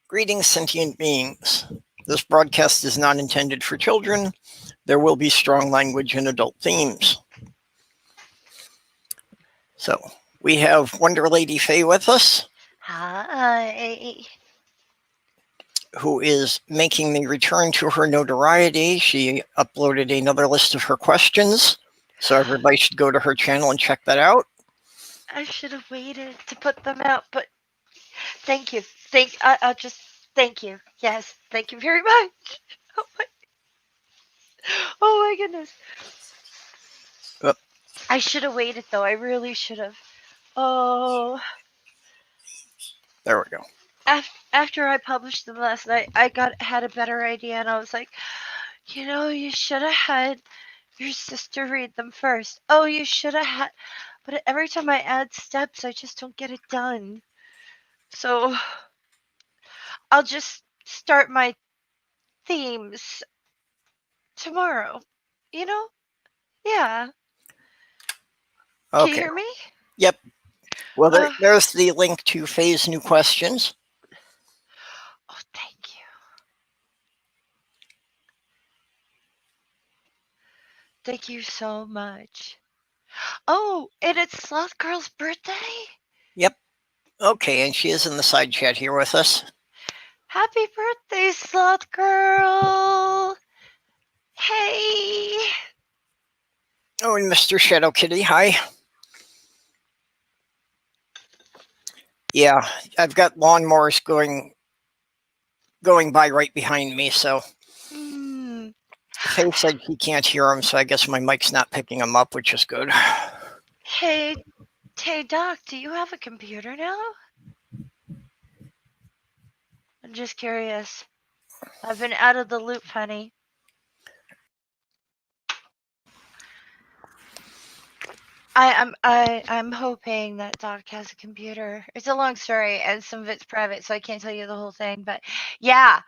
Greetings, sentient beings. This broadcast is not intended for children. There will be strong language and adult themes. So, we have Wonder Lady Faye with us, Hi. who is making the return to her notoriety. She uploaded another list of her questions, so everybody should go to her channel and check that out. I should have waited to put them out, but thank you. I'll just thank you. Yes, thank you very much. Oh my, oh my goodness. Uh, I should have waited though. I really should have. Oh, There we go. after I published them last night, I had a better idea, and I was like, you should have had your sister read them first. Oh, you should have had. But every time I add steps, I just don't get it done. So I'll just start my themes tomorrow. You know? Yeah. Can you Okay. hear me? Yep. Well, Uh, there's the link to Faye's new questions. oh, thank you. Thank you so much. Oh, and it's Slothgurl's birthday? Yep. Okay, and she is in the side chat here with us. Happy birthday, Slothgurl! Hey! Oh, and Mr. Shadow Kitty, hi. Yeah, I've got lawnmowers going by right behind me, so Hmm. Faye said he can't hear them, so I guess my mic's not picking them up, which is good. Hey, Doc, do you have a computer now? I'm just curious. I've been out of the loop, honey. I'm hoping that Doc has a computer. It's a long story and some of it's private, so I can't tell you the whole thing. But yeah,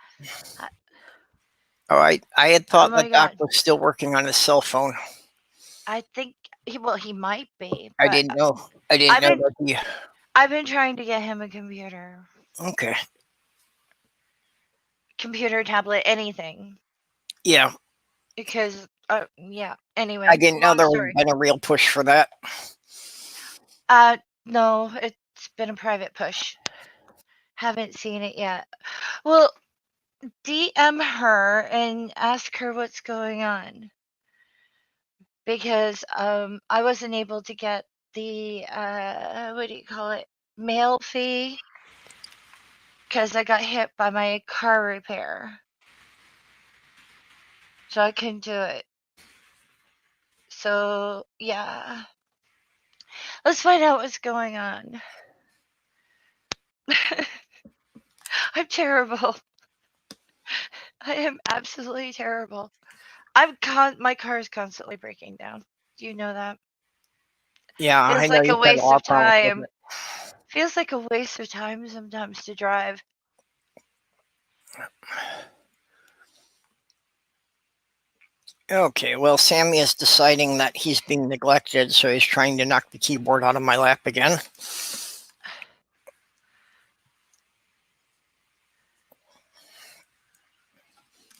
All right, I had oh thought my that Doc god, was still working on his cell phone. I think he might be, I but didn't know. I didn't I've know been that he. I've been trying to get him a Okay. computer, tablet, anything Yeah, because yeah. I Anyway, didn't know long there would have story. been a real push for that. No, it's been a private push. Haven't seen it yet. Well, DM her and ask her what's going on. Because I wasn't able to get the what do you call it, mail fee because I got hit by my car repair, so I couldn't do it. So yeah, let's find out what's going on. I'm terrible. I am absolutely terrible. My car is constantly breaking down. Do you know that? Yeah, I Feels know like a you've had a waste lot of of problems with time. it. Feels like a waste of time sometimes to drive. Okay, well, Sammy is deciding that he's being neglected, so he's trying to knock the keyboard out of my lap again.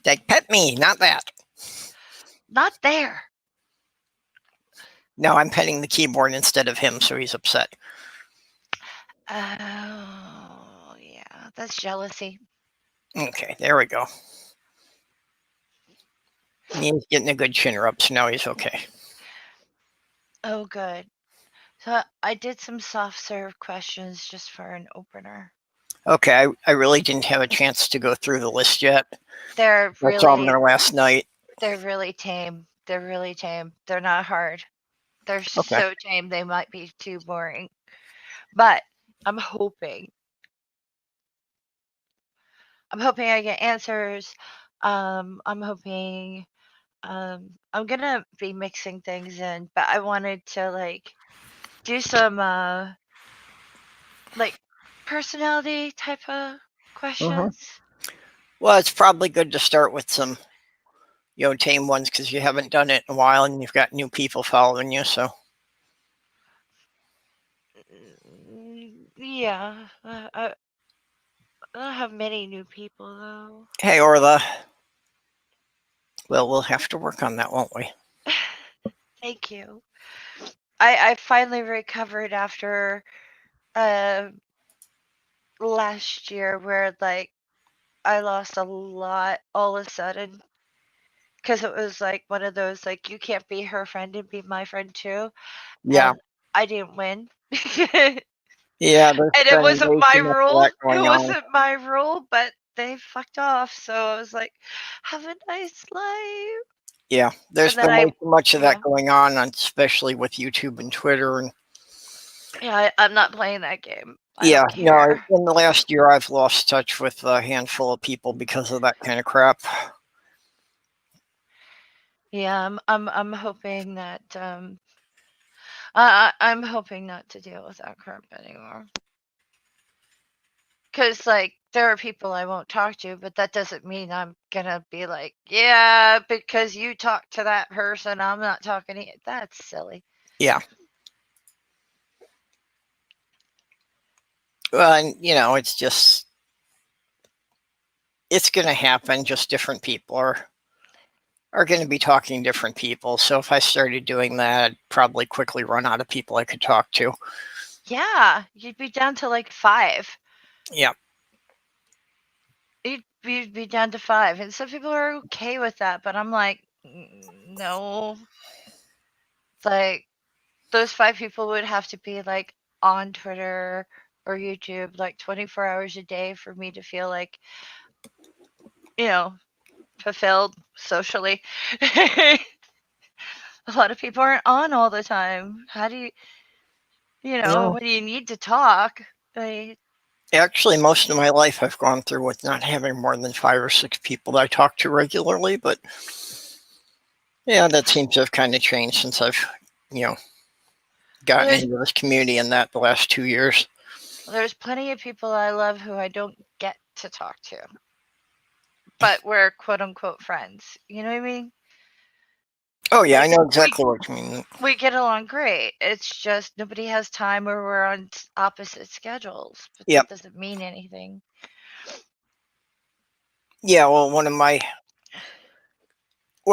Like, pet me, not that. Not there. No, I'm petting the keyboard instead of him, so he's upset. Oh, yeah, that's jealousy. Okay, there we go. He's getting a good chin rub, so now he's okay. Oh, good. So I did some soft serve questions just for an opener. Okay, I really didn't have a chance to go through the list yet. They're I saw them really, there last night. they're really tame. They're really tame. They're not hard. They're Okay. so tame they might be too boring. But I'm hoping. I'm hoping I get answers. I'm hoping I'm gonna be mixing things in, but I wanted to do some like personality type of Mm-hmm. questions. Well, it's probably good to start with some, tame ones because you haven't done it in a while and you've got new people following you. So, Yeah. I don't have many new people though. Hey, Orla. Well, we'll have to work on that, won't we? Thank you. I finally recovered after uh last year where like I lost a lot all of a sudden because it was like one of those like you can't be her friend and be my friend too, Yeah. and I didn't win. And Yeah, there's it been wasn't way my too much of rule. that It going on. wasn't my rule, but they fucked off. So I was like, have a nice life. Yeah, there's And then been way too much of that yeah, going on, especially with YouTube and Twitter. And I'm not playing that game. I yeah, don't no, care. in the last year, I've lost touch with a handful of people because of that kind of crap. Yeah, I'm hoping that I'm hoping not to deal with that crap anymore. Cause like there are people I won't talk to, but that doesn't mean I'm gonna be like, yeah, because you talk to that person, I'm not talking to you. That's silly. Yeah. Well, and it's just it's going to happen. Just different people are going to be talking to different people. So if I started doing that, I'd probably quickly run out of people I could talk to. Yeah, you'd be down to like 5. Yeah. You'd be down to 5, and some people are okay with that, but I'm like, no. It's like those 5 people would have to be like on Twitter or YouTube like 24 hours a day for me to feel like, you know, fulfilled socially. A lot of people aren't on all the time. How do No. when you need to talk, like, Actually, most of my life I've gone through with not having more than 5 or 6 people that I talk to regularly. But yeah, that seems to have kind of changed since I've, you know, gotten there's into this community in that the last 2 years. there's plenty of people I love who I don't get to talk to, but we're quote unquote friends. You know what I mean? Oh yeah, I Like know we exactly what you mean. we get along great. It's just nobody has time or we're on opposite schedules, but Yep. that doesn't mean anything. Yeah. Well, one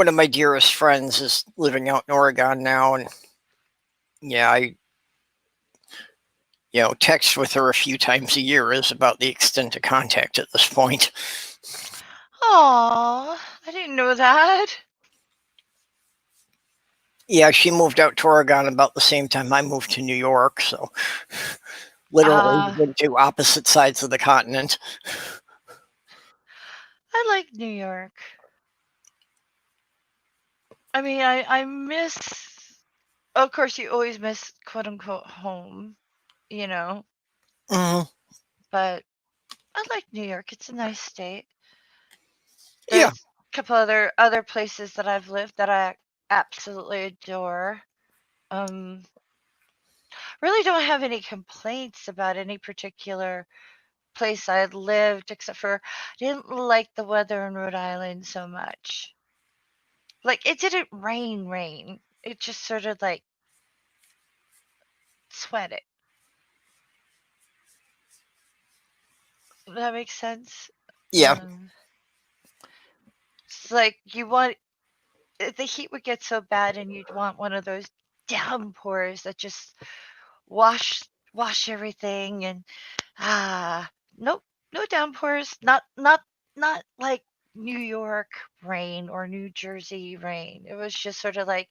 of my dearest friends is living out in Oregon now, and yeah, I text with her a few times a year is about the extent of contact at this point. Aw, I didn't know that. Yeah, she moved out to Oregon about the same time I moved to New York, so literally Uh, went to opposite sides of the continent. I like New York. I mean, I miss. Of course, you always miss quote unquote home, you know. Mhm. But I like New York. It's a nice state. Yeah, There's a couple other places that I've lived that I absolutely adore. Um, really don't have any complaints about any particular place I lived, except for I didn't like the weather in Rhode Island so much. Like it didn't rain. It just sort of like sweated. That makes sense. yeah, Um, it's like you want the heat would get so bad, and you'd want one of those downpours that just wash wash everything. And ah, nope, no downpours. Not like New York rain or New Jersey rain. It was just sort of like,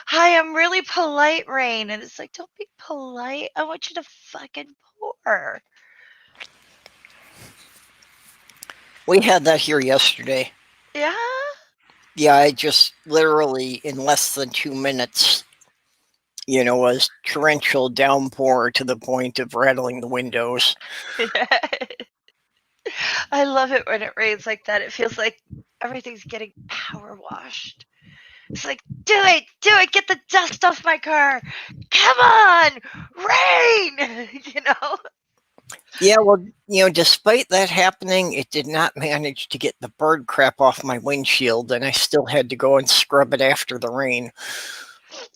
hi, I'm really polite rain, and it's like, don't be polite. I want you to fucking pour. we had that here yesterday. Yeah. Yeah, I just literally in less than 2 minutes, was torrential downpour to the point of rattling the windows. I love it when it rains like that. It feels like everything's getting power washed. It's like, do it, get the dust off my car. Come on, rain, you know? Yeah, well, despite that happening, it did not manage to get the bird crap off my windshield, and I still had to go and scrub it after the rain.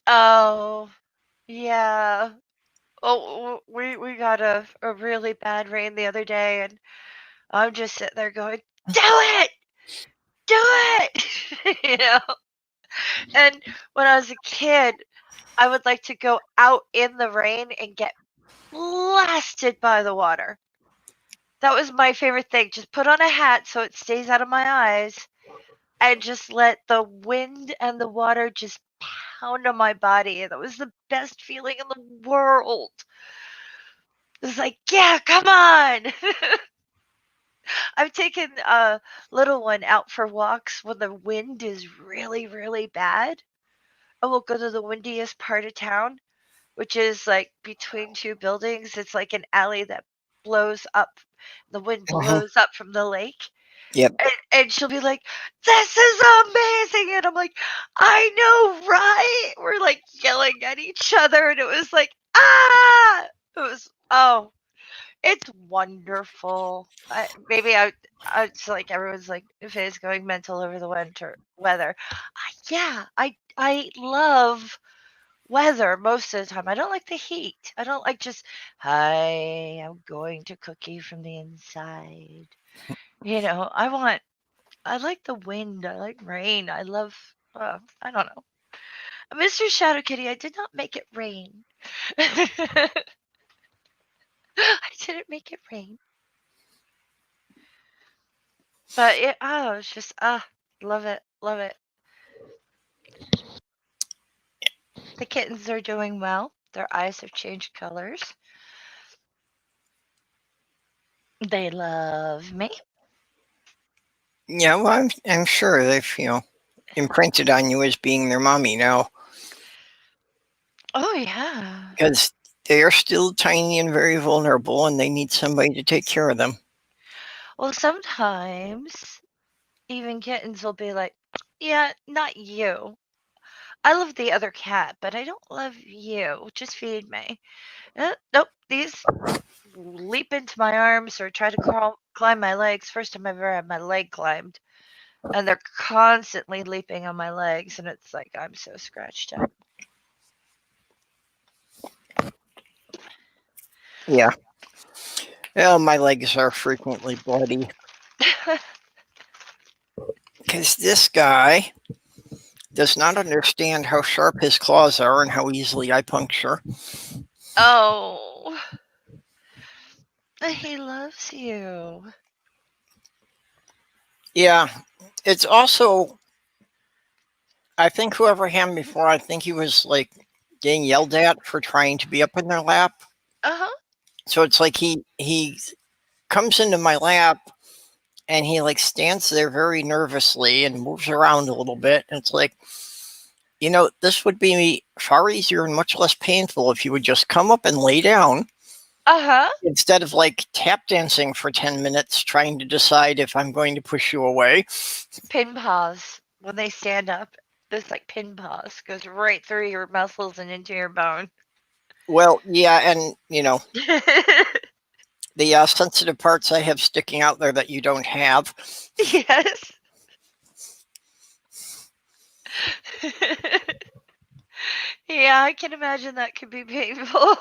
Oh, yeah. Oh, we got a really bad rain the other day, and I'm just sitting there going, do it! Do it! you know? And when I was a kid, I would like to go out in the rain and get blasted by the water. That was my favorite thing. Just put on a hat so it stays out of my eyes and just let the wind and the water just pound on my body. And that was the best feeling in the world. It was like, yeah, come on. I've taken a little one out for walks when the wind is really, really bad. And we'll go to the windiest part of town, which is like between two buildings. It's like an alley that blows up. The wind Mhm. blows up from the lake. Yep. And she'll be like, this is amazing. And I'm like, I know, right? We're like yelling at each other. And it was like, ah! It was, oh, it's wonderful. I it's like everyone's like, if it's going mental over the winter weather. Yeah, I love weather most of the time. I don't like the heat. I don't like just, hi, I'm going to cook you from the inside. I like the wind. I like rain. I love, I don't know. Mr. Shadow Kitty, I did not make it rain. I didn't make it rain. But it's just, love it. Love it. The kittens are doing well. Their eyes have changed colors. They love me. Yeah, well, I'm sure they've, imprinted on you as being their mommy now, Oh, yeah. because they are still tiny and very vulnerable, and they need somebody to take care of them. Well, sometimes even kittens will be like, yeah, not you. I love the other cat, but I don't love you. Just feed me. Nope. These leap into my arms or try to climb my legs. First time I've ever had my leg climbed. And they're constantly leaping on my legs. And it's like, I'm so scratched up. Yeah. Well, my legs are frequently bloody because this guy does not understand how sharp his claws are and how easily I puncture. Oh. He loves you. Yeah, it's also, I think whoever had him before, I think he was like getting yelled at for trying to be up in their lap. Uh-huh. So it's like he comes into my lap and he like stands there very nervously and moves around a little bit. And it's like, this would be far easier and much less painful if you would just come up and lay down Uh-huh. instead of like tap dancing for 10 minutes trying to decide if I'm going to push you away. Pin paws. When they stand up, this like pin paws goes right through your muscles and into your bone. Well, yeah, and the sensitive parts I have sticking out there that you don't have. Yes. Yeah, I can imagine that could be painful.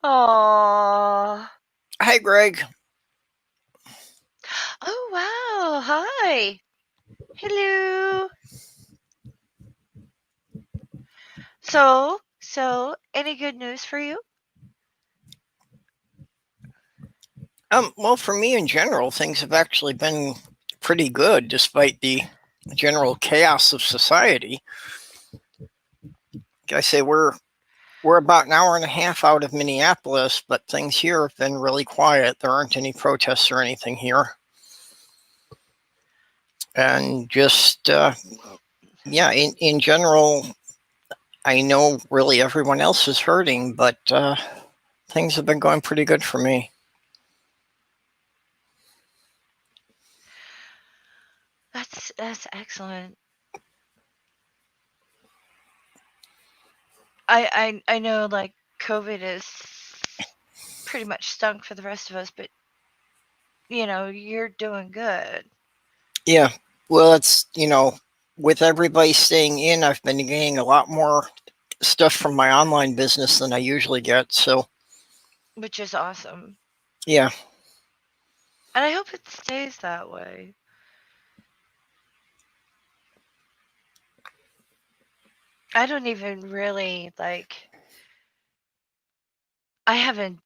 Oh. Hi, Greg. Oh wow. Hi. Hello. So any good news for you? Well, for me in general, things have actually been pretty good despite the general chaos of society. Like I say, we're about an hour and a half out of Minneapolis, but things here have been really quiet. There aren't any protests or anything here. And just, yeah, in general, I know really everyone else is hurting, but things have been going pretty good for me. That's excellent. I know like COVID is pretty much stunk for the rest of us, but you're doing good. Yeah, well, it's, with everybody staying in, I've been getting a lot more stuff from my online business than I usually get. So, Which is awesome. Yeah. And I hope it stays that way. I don't even really like, I haven't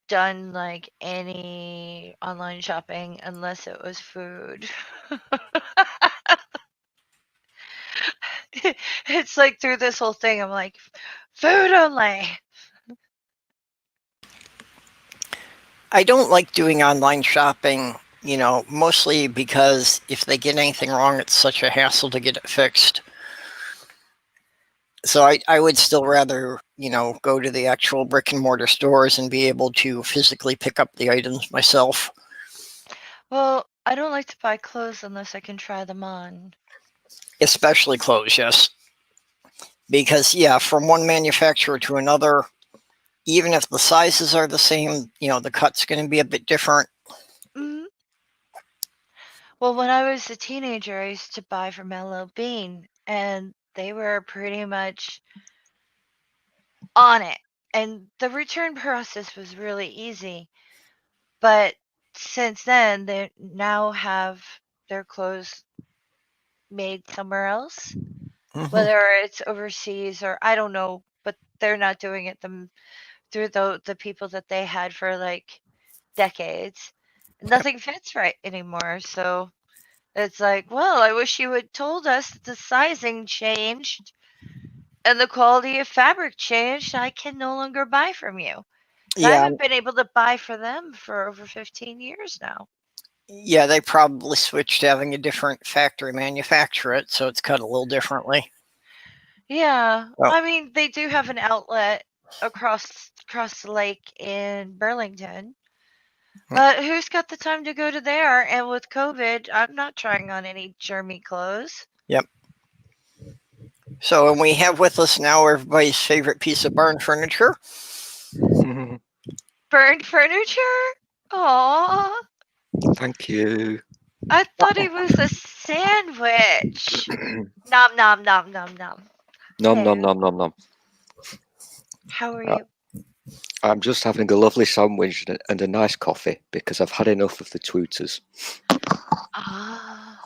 done like any online shopping unless it was food. It's like through this whole thing, I'm like, food only. I don't like doing online shopping, mostly because if they get anything wrong, it's such a hassle to get it fixed. So I would still rather, go to the actual brick and mortar stores and be able to physically pick up the items myself, Well, I don't like to buy clothes unless I can try them on. especially clothes, yes. Because, yeah, from one manufacturer to another, even if the sizes are the same, the cut's going to be a bit different. Mm. Well, when I was a teenager, I used to buy from LL Bean, and they were pretty much on it. And the return process was really easy. But since then, they now have their clothes made somewhere else, Hmm. whether it's overseas or I don't know, but they're not doing it them through the people that they had for like decades. Nothing fits right anymore. So it's like, well, I wish you had told us that the sizing changed and the quality of fabric changed. I can no longer buy from you. So I Yeah, haven't been able to buy for them for over 15 years now. yeah, they probably switched to having a different factory manufacture it, so it's cut a little differently. Yeah, Well, I mean they do have an outlet across the lake in Burlington, but who's got the time to go to there? And with COVID, I'm not trying on any germy clothes. yep. So, and we have with us now everybody's favorite piece of barn furniture. Burned furniture? Aw, Thank you. I thought it was a sandwich. Nom nom nom nom nom. Nom nom There. nom nom nom. How are Uh, you? I'm just having a lovely sandwich and a nice coffee because I've had enough of the tweeters. Ah.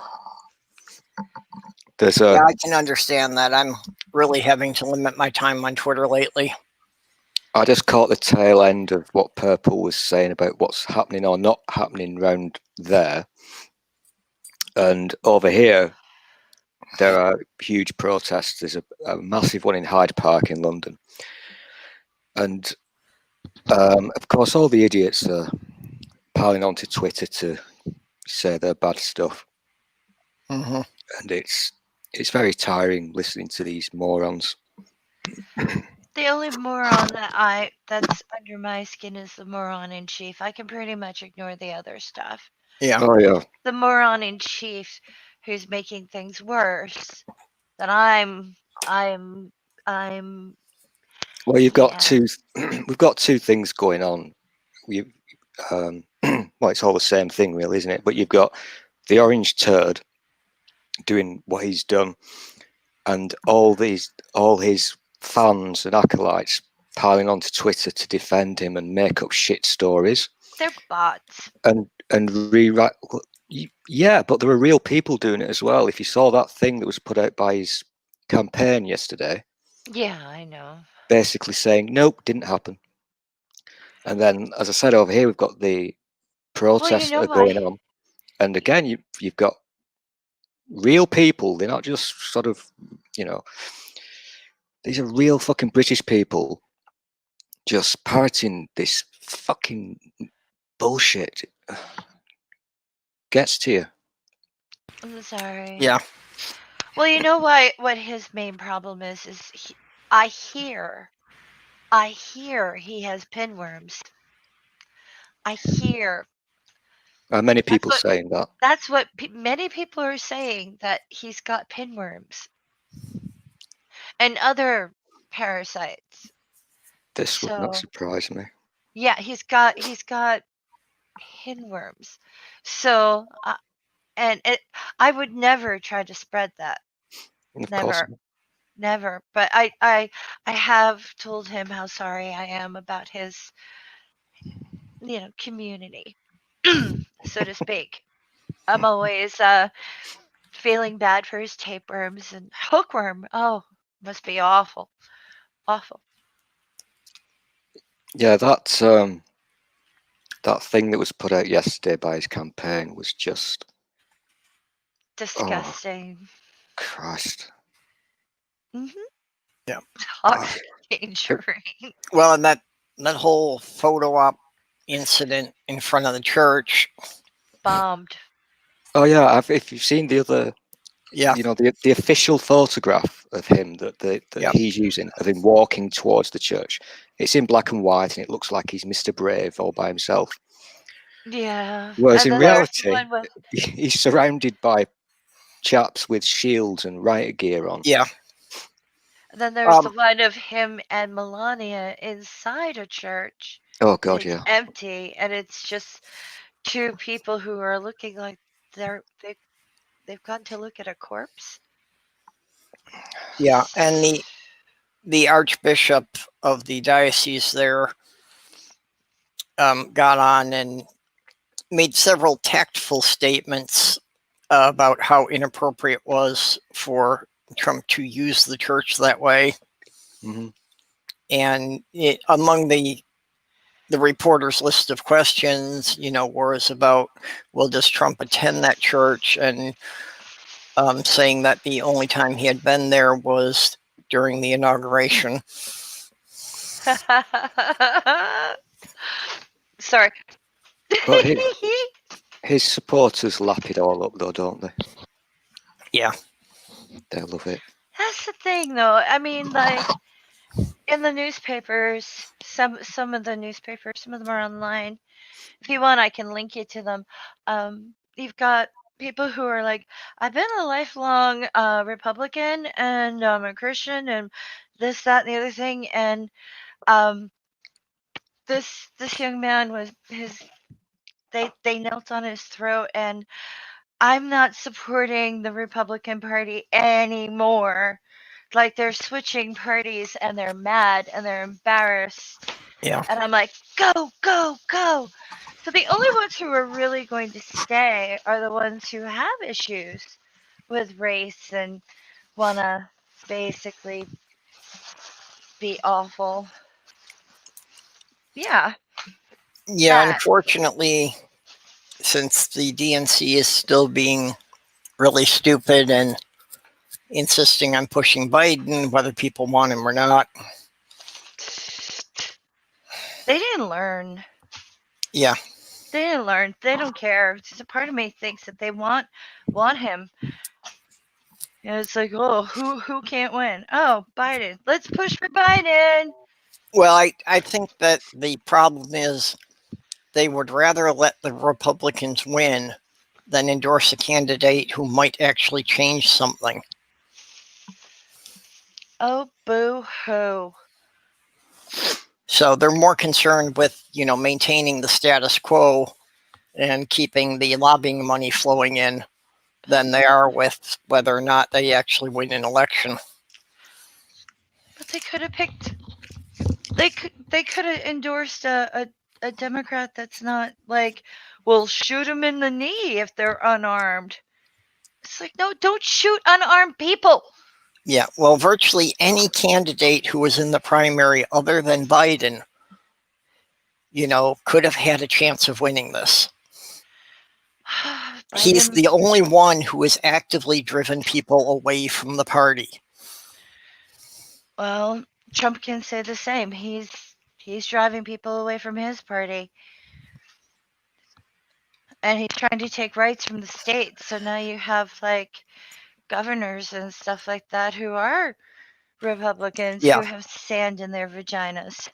There's Yeah, a I can understand that. I'm really having to limit my time on Twitter lately. I just caught the tail end of what Purple was saying about what's happening or not happening round there. And over here, there are huge protests. There's a massive one in Hyde Park in London. And of course, all the idiots are piling onto Twitter to say their bad stuff. Hmm. And it's very tiring listening to these morons. The only moron that's under my skin is the moron in chief. I can pretty much ignore the other stuff. Yeah. Oh yeah. The moron in chief who's making things worse than I'm Well, you've got yeah. two. We've got two things going on. We, well, it's all the same thing, really, isn't it? But you've got the orange turd doing what he's done, and all his fans and acolytes piling onto Twitter to defend him and make up shit stories They're bots. and rewrite. Yeah, but there are real people doing it as well. If you saw that thing that was put out by his campaign yesterday, Yeah, I know. basically saying nope, didn't happen. And then, as I said, over here we've got the Well, you protests that know are going why? on, and again you've got real people. They're not just sort of, you know, these are real fucking British people just parroting this fucking bullshit. Gets to you. I'm sorry. Yeah. Well, you know why? What his main problem is I hear he has pinworms. I hear Many that's people what saying that. many people are saying that he's got pinworms and other parasites. This would not So surprise me. yeah, he's got pinworms. So I would never try to spread that. Of course Never, not. never. But I have told him how sorry I am about his community, so to speak. I'm always feeling bad for his tapeworms and hookworm. Oh, must be awful, awful. Yeah, that thing that was put out yesterday by his campaign was just Disgusting. Christ. Yeah. Toxic tangerine. Well, and that whole photo op incident in front of the church. Bombed. Oh yeah, if you've seen the other, Yeah. the official photograph of him that Yeah. he's using of him walking towards the church, it's in black and white and it looks like he's Mr. Brave all by himself. Yeah. Whereas And in then there's the reality, one with he's surrounded by chaps with shields and riot gear on. Yeah. then there's the one of him and Melania inside a church. Oh And God, it's yeah. empty, and it's just two people who are looking like they've gone to look at a corpse. Yeah. And the archbishop of the diocese there got on and made several tactful statements about how inappropriate it was for Trump to use the church that way. Mm-hmm. And among the reporter's list of questions, was about, well, does Trump attend that church? And saying that the only time he had been there was during the inauguration. Sorry. But his supporters lap it all up, though, don't they? Yeah. They love it. That's the thing, though. I mean, like in the newspapers, some of the newspapers, some of them are online. If you want, I can link you to them. You've got people who are like, I've been a lifelong Republican, and I'm a Christian, and this, that, and the other thing. And this young man was they knelt on his throat, and I'm not supporting the Republican Party anymore. Like, they're switching parties, and they're mad, and they're embarrassed. Yeah. And I'm like, go, go, go. So the only ones who are really going to stay are the ones who have issues with race and want to basically be awful. Yeah. Yeah, That. unfortunately, since the DNC is still being really stupid and insisting on pushing Biden, whether people want him or not. They didn't learn. Yeah. They didn't learn. They don't care. Just a part of me thinks that they want him. It's like, oh, who can't win? Oh, Biden. Let's push for Biden. Well, I think that the problem is they would rather let the Republicans win than endorse a candidate who might actually change something. Oh, boo-hoo. So they're more concerned with, maintaining the status quo and keeping the lobbying money flowing in than they are with whether or not they actually win an election. But they could have picked. They could have endorsed a Democrat that's not like, well, shoot them in the knee if they're unarmed. It's like, no, don't shoot unarmed people. Yeah, well, virtually any candidate who was in the primary other than Biden, could have had a chance of winning this. He's the only one who has actively driven people away from the party. Well, Trump can say the same. He's driving people away from his party. And he's trying to take rights from the states. So now you have like governors and stuff like that who are Republicans who have sand in their vaginas.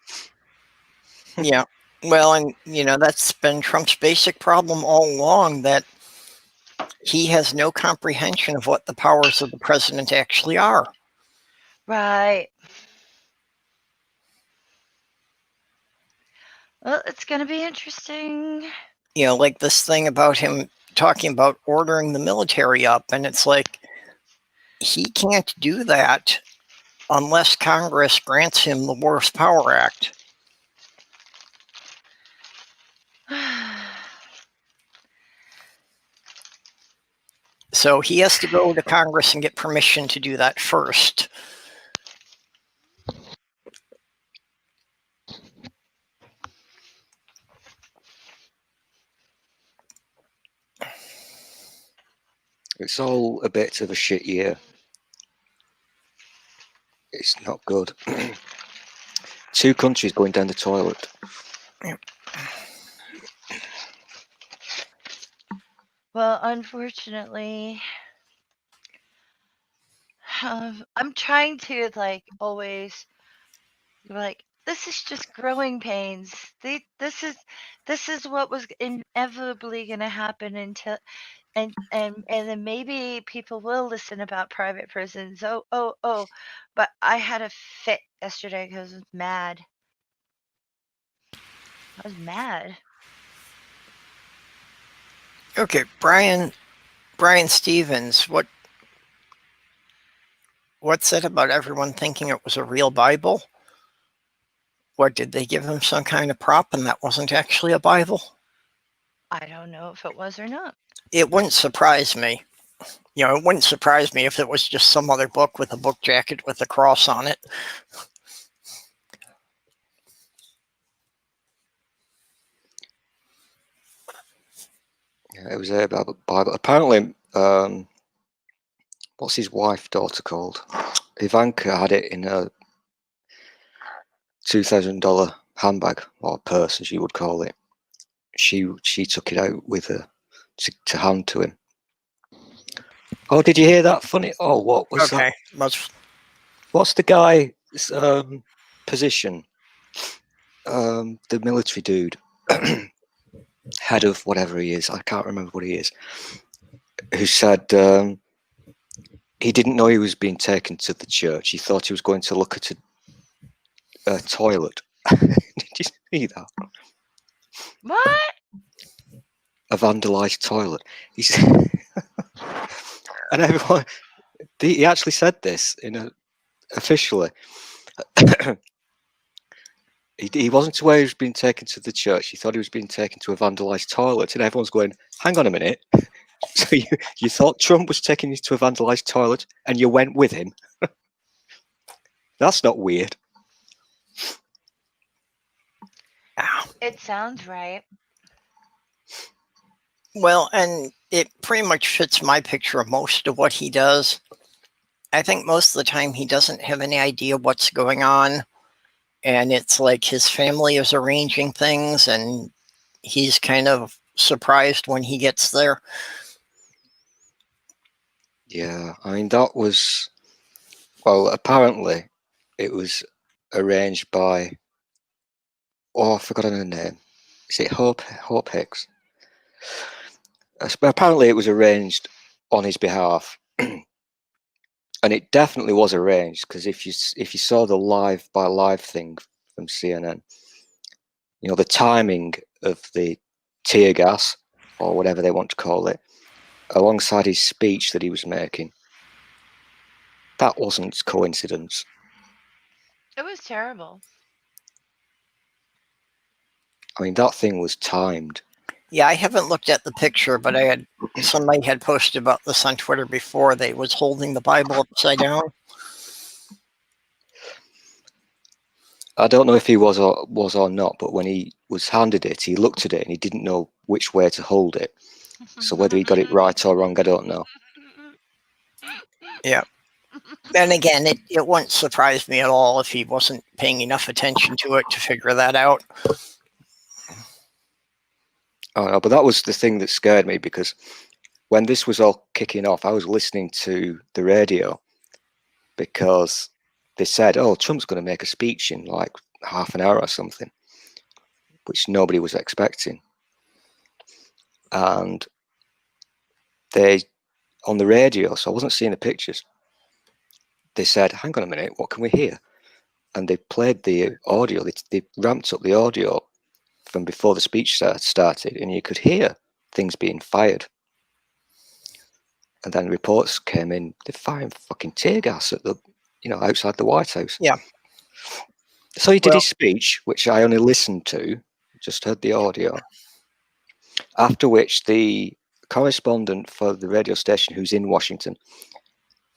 Yeah. Well, and, that's been Trump's basic problem all along, that he has no comprehension of what the powers of the president actually are. Right. Well, it's going to be interesting. Like this thing about him talking about ordering the military up, and it's like, he can't do that unless Congress grants him the Wars Power Act. So he has to go to Congress and get permission to do that first. It's all a bit of a shit year. It's not good. 2 countries going down the toilet. Well, unfortunately, I'm trying to always this is just growing pains. This is what was inevitably going to happen until and then maybe people will listen about private prisons. Oh! But I had a fit yesterday because I was mad. I was mad. Okay, Brian Stevens, what's it about everyone thinking it was a real Bible? What, did they give him some kind of prop and that wasn't actually a Bible? I don't know if it was or not. It wouldn't surprise me. It wouldn't surprise me if it was just some other book with a book jacket with a cross on it. Yeah, it was a Bible. Apparently, what's his daughter called? Ivanka had it in a $2,000 handbag, or purse, as you would call it. She took it out with her to hand to him. Oh, did you hear that funny? Oh, what was that? What's the guy's position? The military dude, head of whatever he is. I can't remember what he is. Who said he didn't know he was being taken to the church. He thought he was going to look at a toilet. Did you see that? What? A vandalized toilet. He's and everyone. He actually said this officially. He wasn't aware he was being taken to the church. He thought he was being taken to a vandalized toilet, and everyone's going, "Hang on a minute! So you thought Trump was taking you to a vandalized toilet, and you went with him? That's not weird." It sounds right. Well, and it pretty much fits my picture of most of what he does. I think most of the time he doesn't have any idea what's going on, and it's like his family is arranging things, and he's kind of surprised when he gets there. Yeah, I mean, that was, well, apparently it was arranged by, I've forgotten her name. Is it Hope Hicks? Apparently it was arranged on his behalf. And it definitely was arranged, because if you saw the live by live thing from CNN, the timing of the tear gas, or whatever they want to call it, alongside his speech that he was making, that wasn't coincidence. It was terrible. I mean, that thing was timed. Yeah, I haven't looked at the picture, but somebody had posted about this on Twitter before. They was holding the Bible upside down. I don't know if he was or not, but when he was handed it, he looked at it and he didn't know which way to hold it. So whether he got it right or wrong, I don't know. Yeah. And again, it wouldn't surprise me at all if he wasn't paying enough attention to it to figure that out. Oh no, but that was the thing that scared me, because when this was all kicking off, I was listening to the radio, because they said, "Oh, Trump's going to make a speech in like half an hour or something," which nobody was expecting. And they, on the radio, so I wasn't seeing the pictures, they said, "Hang on a minute, what can we hear?" And they played the audio. They ramped up the audio from before the speech started, and you could hear things being fired. And then reports came in, they're firing fucking tear gas at the, outside the White House. Yeah. So he did his speech, which I only listened to, just heard the audio. After which the correspondent for the radio station who's in Washington,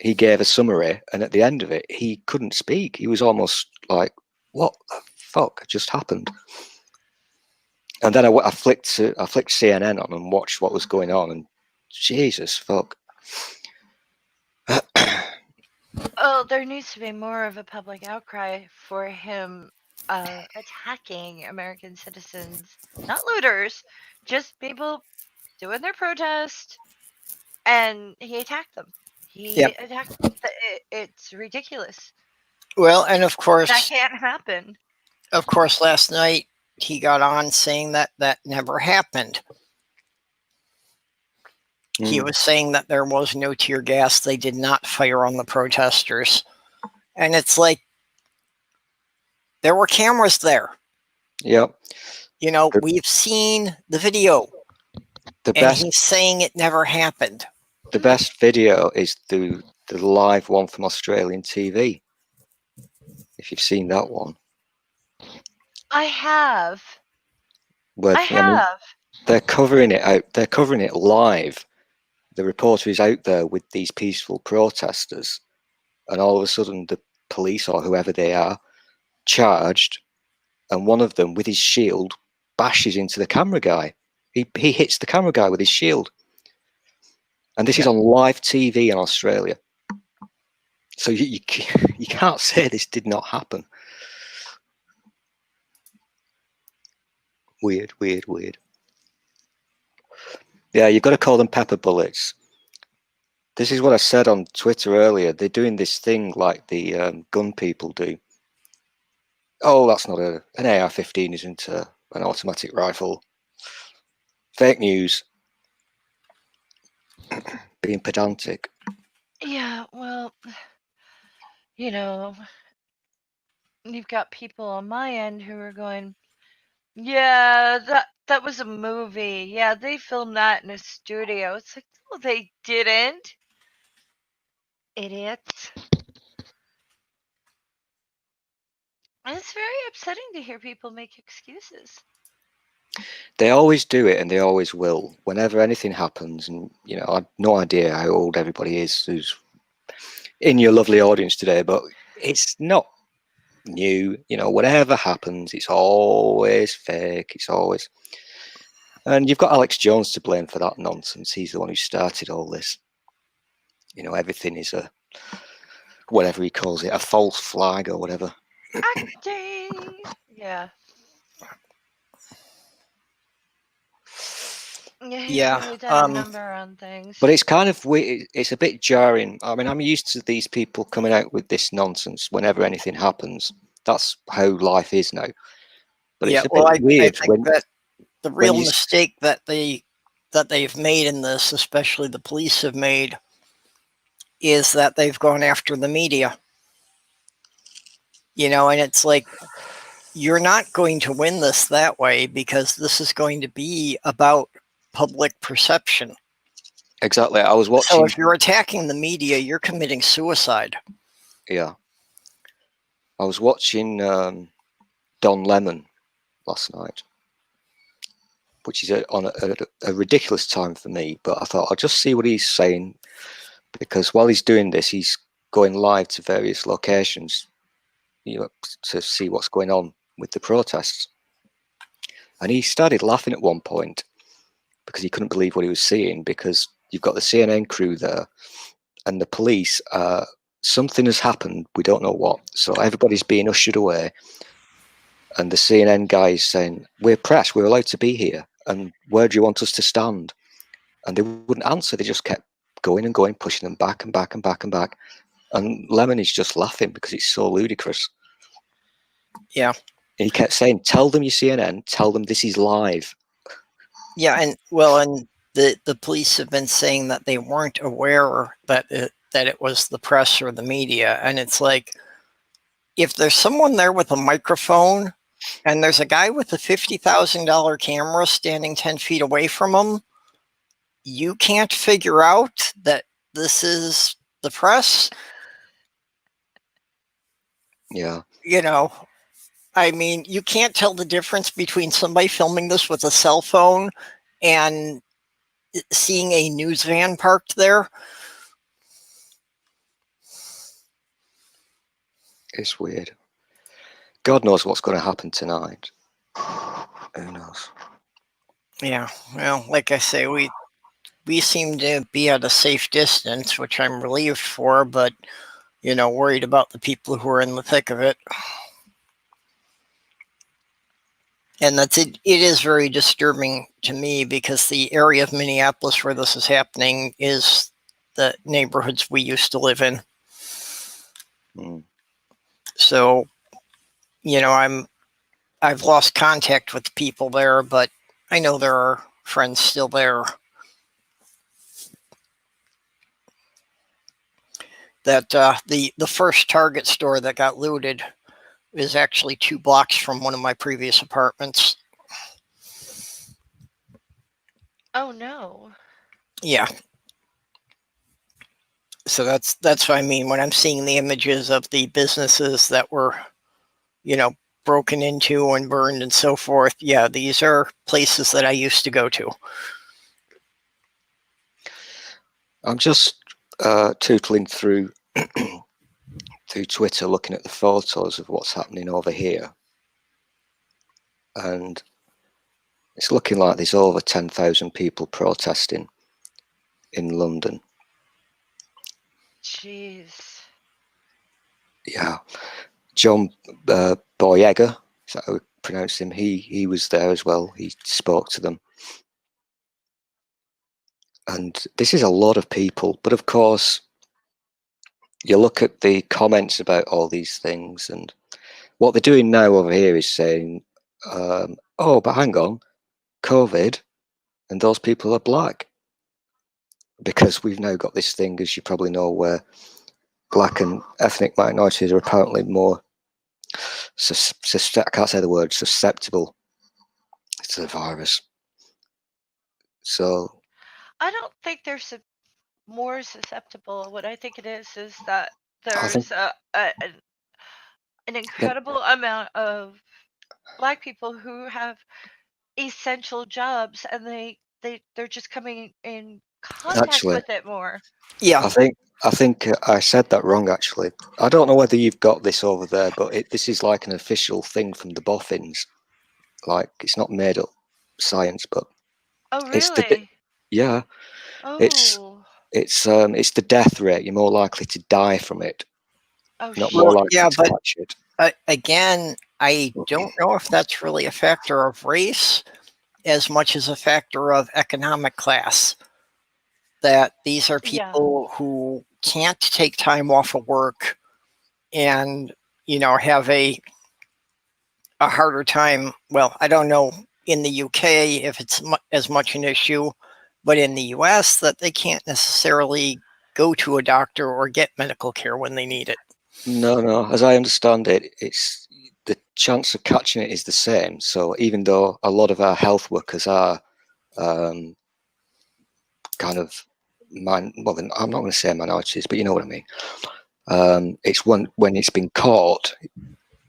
he gave a summary, and at the end of it, he couldn't speak. He was almost like, "What the fuck just happened?" And then I flicked CNN on and watched what was going on, and Jesus fuck. Oh, there needs to be more of a public outcry for him attacking American citizens, not looters, just people doing their protest, and he attacked them. He Yep. attacked. It's ridiculous. Well, and of That course, can't happen. last night he got on saying that never happened. He was saying that there was no tear gas. They did not fire on the protesters. And it's like, there were cameras there. Yep. You know, we've seen the video. He's saying it never happened. The best video is the live one from Australian TV. If you've seen that one. I have. Where, I have. They're covering it out. They're covering it live. The reporter is out there with these peaceful protesters, and all of a sudden the police or whoever they are charged, and one of them with his shield bashes into the camera guy. He hits the camera guy with his shield. And this is on live TV in Australia. So you can't say this did not happen. Weird. Yeah, you've got to call them pepper bullets. This is what I said on Twitter earlier. They're doing this thing like the gun people do. Oh, that's not an AR-15 isn't an automatic rifle. Fake news. Being pedantic. Yeah, well, you know, you've got people on my end who are going, yeah, that was a movie. Yeah, they filmed that in a studio. It's like, no, they didn't. Idiots. And it's very upsetting to hear people make excuses. They always do it, and they always will. Whenever anything happens, and I've no idea how old everybody is who's in your lovely audience today, but it's not new. Whatever happens, it's always fake. It's always, and you've got Alex Jones to blame for that nonsense. He's the one who started all this. Everything is a whatever he calls it, a false flag or whatever. Acting. Yeah. Yeah, he's really done a number on things. But it's kind of weird. It's a bit jarring. I mean, I'm used to these people coming out with this nonsense whenever anything happens. That's how life is now. But it's a bit weird. I think that the real mistake that they've made in this, especially the police have made, is that they've gone after the media. And it's like, you're not going to win this that way, because this is going to be about public perception. Exactly. I was watching. So if you're attacking the media, you're committing suicide. Yeah. I was watching Don Lemon last night, which is on a ridiculous time for me, but I thought I'll just see what he's saying, because while he's doing this, he's going live to various locations, to see what's going on with the protests. And he started laughing at one point because he couldn't believe what he was seeing, because you've got the CNN crew there and the police. Something has happened. We don't know what. So everybody's being ushered away. And the CNN guy is saying, "We're press. We're allowed to be here. And where do you want us to stand?" And they wouldn't answer. They just kept going and going, pushing them back and back and back and back. And Lemon is just laughing because it's so ludicrous. Yeah. And he kept saying, "Tell them, you CNN, tell them this is live." Yeah, and the police have been saying that they weren't aware that it was the press or the media. And it's like, if there's someone there with a microphone and there's a guy with a $50,000 camera standing 10 feet away from him, you can't figure out that this is the press. Yeah. I mean, you can't tell the difference between somebody filming this with a cell phone and seeing a news van parked there. It's weird. God knows what's going to happen tonight. Who knows? Yeah, well, like I say, we seem to be at a safe distance, which I'm relieved for, but worried about the people who are in the thick of it. And that's it. It is very disturbing to me because the area of Minneapolis where this is happening is the neighborhoods we used to live in. So, I've lost contact with people there, but I know there are friends still there. That the first Target store that got looted is actually 2 blocks from one of my previous apartments. Oh no. Yeah. So that's what I mean when I'm seeing the images of the businesses that were, broken into and burned and so forth. Yeah, these are places that I used to go to. I'm just tootling through Twitter, looking at the photos of what's happening over here, and it's looking like there's over 10,000 people protesting in London. Jeez. Yeah, John Boyega, is that how we pronounce him? He was there as well. He spoke to them, and this is a lot of people. But of course, you look at the comments about all these things, and what they're doing now over here is saying, "Oh, but hang on, COVID, and those people are black," because we've now got this thing, as you probably know, where black and ethnic minorities are apparently more I can't say the word susceptible to the virus. So I don't think they're more susceptible. What I think it is that I think there's an incredible amount of Black people who have essential jobs, and they're just coming in contact actually, with it more. Yeah. I think I said that wrong. Actually, I don't know whether you've got this over there, but this is like an official thing from the boffins. Like, it's not made up science, but Oh it's really? yeah, it's Oh. it's the death rate. You're more likely to die from it, Oh not more Well, likely yeah, to but catch it. again, I don't know if that's really a factor of race as much as a factor of economic class. That these are yeah. people who can't take time off of work and have a harder time. Well, I don't know in the UK if it's as much an issue, but in the US that they can't necessarily go to a doctor or get medical care when they need it. No. As I understand it, it's the chance of catching it is the same. So even though a lot of our health workers are kind of I'm not going to say minorities, but you know what I mean. It's when it's been caught,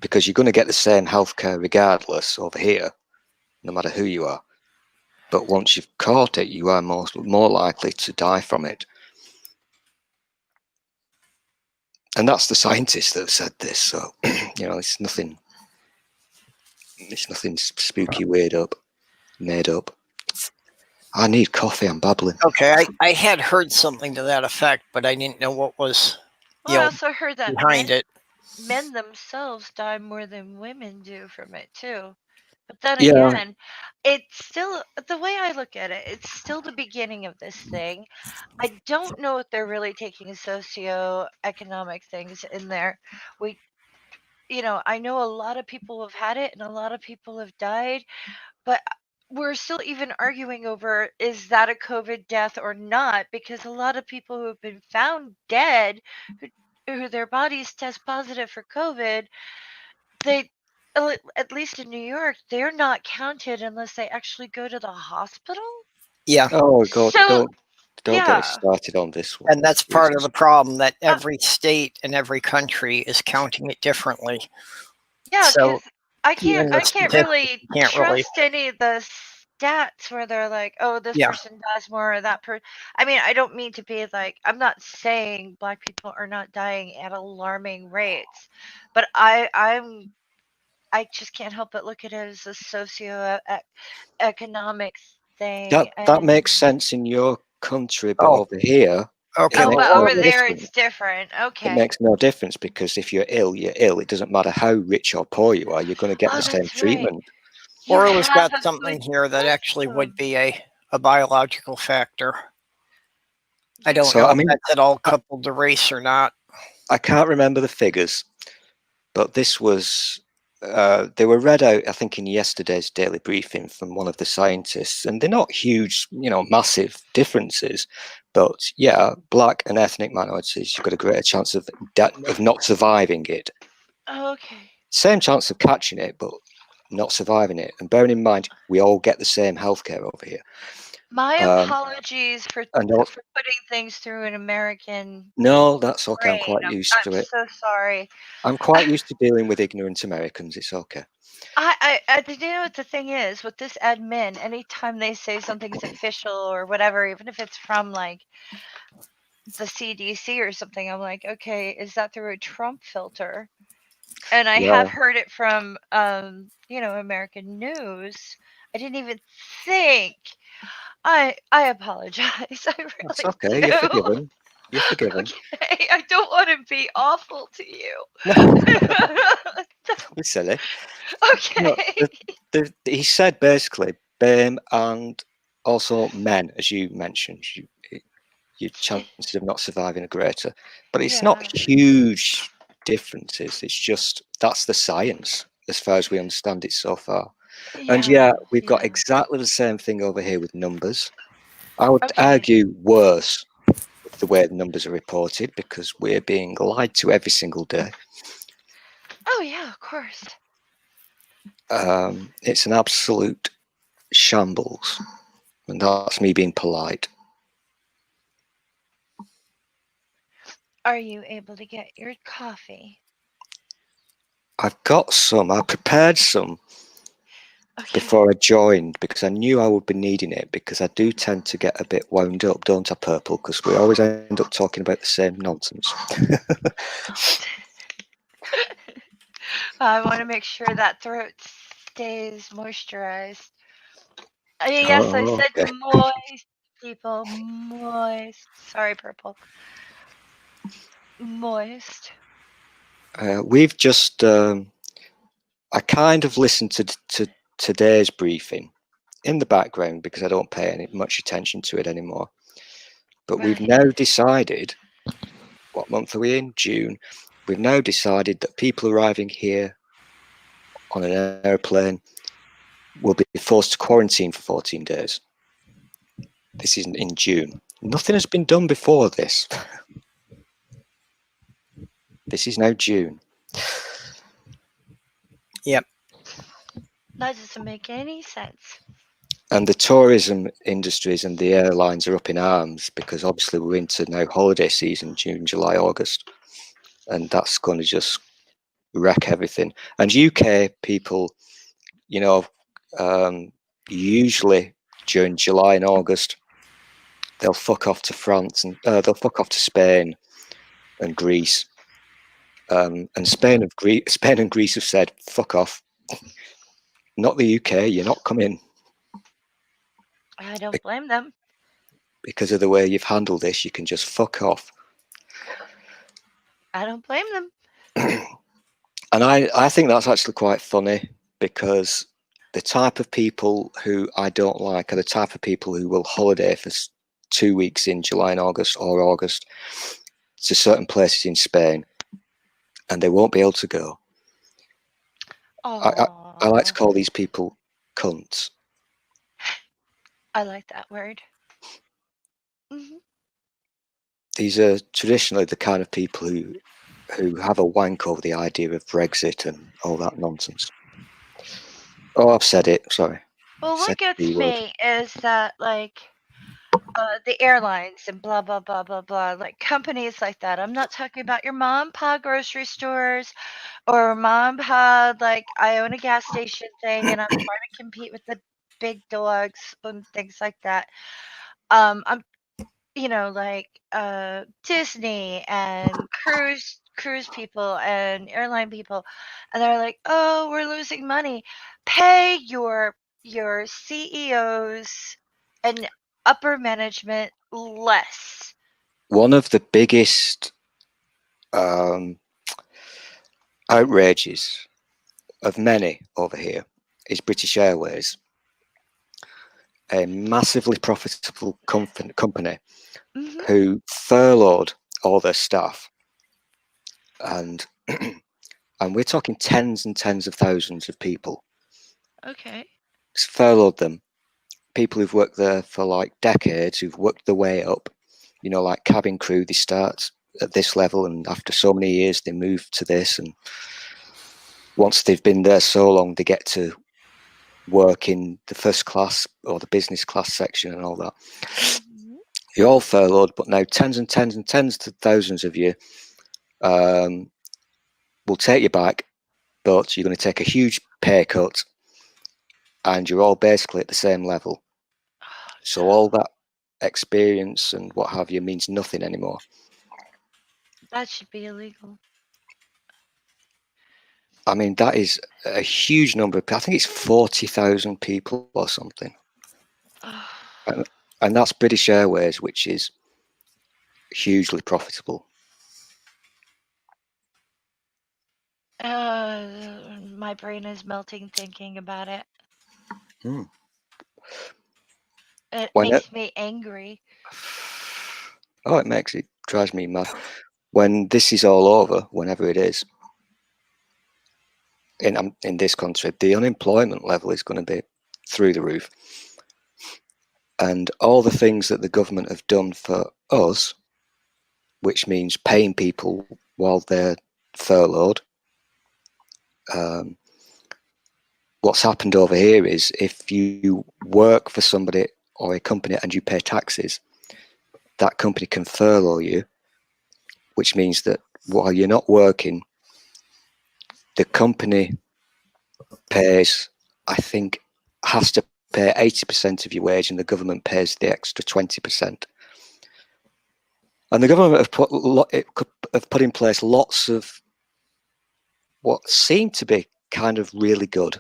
because you're going to get the same healthcare regardless over here, no matter who you are. But once you've caught it, you are more likely to die from it. And that's the scientists that have said this. So it's nothing spooky, made up. I need coffee. I'm babbling. Okay, I had heard something to that effect, but I didn't know what was Well, I also heard that behind it. men themselves die more than women do from it too. But then Yeah, again, it's still, the way I look at it, it's still the beginning of this thing. I don't know if they're really taking socioeconomic things in there. I know a lot of people have had it and a lot of people have died, but we're still even arguing over, is that a COVID death or not? Because a lot of people who have been found dead, who their bodies test positive for COVID, they, at least in New York, they're not counted unless they actually go to the hospital. Yeah. oh God, So don't get us yeah, started on this one. And that's part of Jesus. the problem, that every state and every country is counting it differently. yeah, So because I even can't the I can't statistics really can't really. trust any of this. stats where they're like, oh, this Yeah. person dies more or that person. I mean, I don't mean to be like, I'm not saying black people are not dying at alarming rates, but I just can't help but look at it as a socio-economics thing. That And makes sense in your country, but Oh, over here, okay. it oh, makes but no over there difference. it's different. It Okay. makes no difference because if you're ill, you're ill. It doesn't matter how rich or poor you are, you're going to get Oh, the same that's right. treatment. You Florida's have got a something good here that actually would system. be a biological factor. I don't So, know I if mean, that's at all coupled to race or not. I can't remember the figures, but this was they were read out, I think, in yesterday's daily briefing from one of the scientists, and they're not huge, massive differences. But yeah, black and ethnic minorities, you've got a greater chance of not surviving it. Okay. Same chance of catching it, but not surviving it. And bearing in mind, we all get the same healthcare over here. My apologies for And putting things through an American no, that's okay. I'm brain. quite used I'm to it. so sorry. I'm quite used to dealing with ignorant Americans. It's okay. You know what the thing is with this admin? Anytime they say something's official or whatever, even if it's from like the CDC or something, I'm like, okay, is that through a Trump filter? And I have heard it from, American news. I didn't even think. I apologize. I That's really okay. You're do. forgiven. You're forgiven. Okay, I don't want to be awful to you. No, don't be silly. No, Okay. he said basically, BAME and also men, as you mentioned, your chances of not surviving are greater. But it's Yeah. not huge differences. It's just that's the science as far as we understand it so far. And yeah, we've got exactly the same thing over here with numbers. I would Okay. argue worse with the way the numbers are reported because we're being lied to every single day. Oh yeah, of course. It's an absolute shambles, and that's me being polite. Are you able to get your coffee? I've got some. I prepared some before I joined because I knew I would be needing it because I do tend to get a bit wound up, don't I, Purple? Because we always end up talking about the same nonsense. I want to make sure that throat stays moisturized. Yes, I said Okay. moist, people. Moist. Sorry, Purple. Moist. We've just. I kind of listened to today's briefing in the background because I don't pay much attention to it anymore. But we've now decided, what month are we in? June. We've now decided that people arriving here on an airplane will be forced to quarantine for 14 days. This is in June. Nothing has been done before this. This is now June. Yep. That doesn't make any sense. And the tourism industries and the airlines are up in arms because obviously we're into now holiday season, June, July, August. And that's going to just wreck everything. And UK people, usually during July and August, they'll fuck off to France and they'll fuck off to Spain and Greece. And Spain and Greece have said, fuck off. Not the UK, you're not coming. I don't blame them. Because of the way you've handled this, you can just fuck off. I don't blame them. And I think that's actually quite funny because the type of people who I don't like are the type of people who will holiday for 2 weeks in July and August or August to certain places in Spain and they won't be able to go. I like to call these people cunts. I like that word. Mm-hmm. These are traditionally the kind of people who have a wank over the idea of Brexit and all that nonsense. Oh, I've said it. Sorry. Well, what gets me is that, like, the airlines and blah, blah, blah, blah, blah, like companies like that. I'm not talking about your mom and pop grocery stores or mom and pop, like, I own a gas station thing and I'm trying to compete with the big dogs and things like that. I'm like Disney and cruise people and airline people, and they're like, oh, we're losing money. Pay your CEOs and upper management less. One of the biggest outrages of many over here is British Airways, a massively profitable company Hmm. who furloughed all their staff, and and we're talking tens and tens of thousands of people. Okay. It's furloughed them. People who've worked there for like decades, who've worked their way up, like cabin crew, they start at this level, and after so many years, they move to this, and once they've been there so long, they get to work in the first class or the business class section and all that. Mhm. You're all furloughed, but now tens and tens and tens of thousands of you will take you back, but you're going to take a huge pay cut, and you're all basically at the same level. Oh, So no. all that experience and what have you means nothing anymore. That should be illegal. I mean, that is a huge number of people. I think it's 40,000 people or something. Oh. And that's British Airways, which is hugely profitable. My brain is melting thinking about it. Hmm. It When it, makes me angry. oh, it drives me mad. When this is all over, whenever it is, in this country, the unemployment level is going to be through the roof. And all the things that the government have done for us, which means paying people while they're furloughed, what's happened over here is if you work for somebody or a company and you pay taxes, that company can furlough you, which means that while you're not working, the company pays, I think, has to pay 80% of your wage, and the government pays the extra 20%. And the government have put in place lots of what seem to be kind of really good,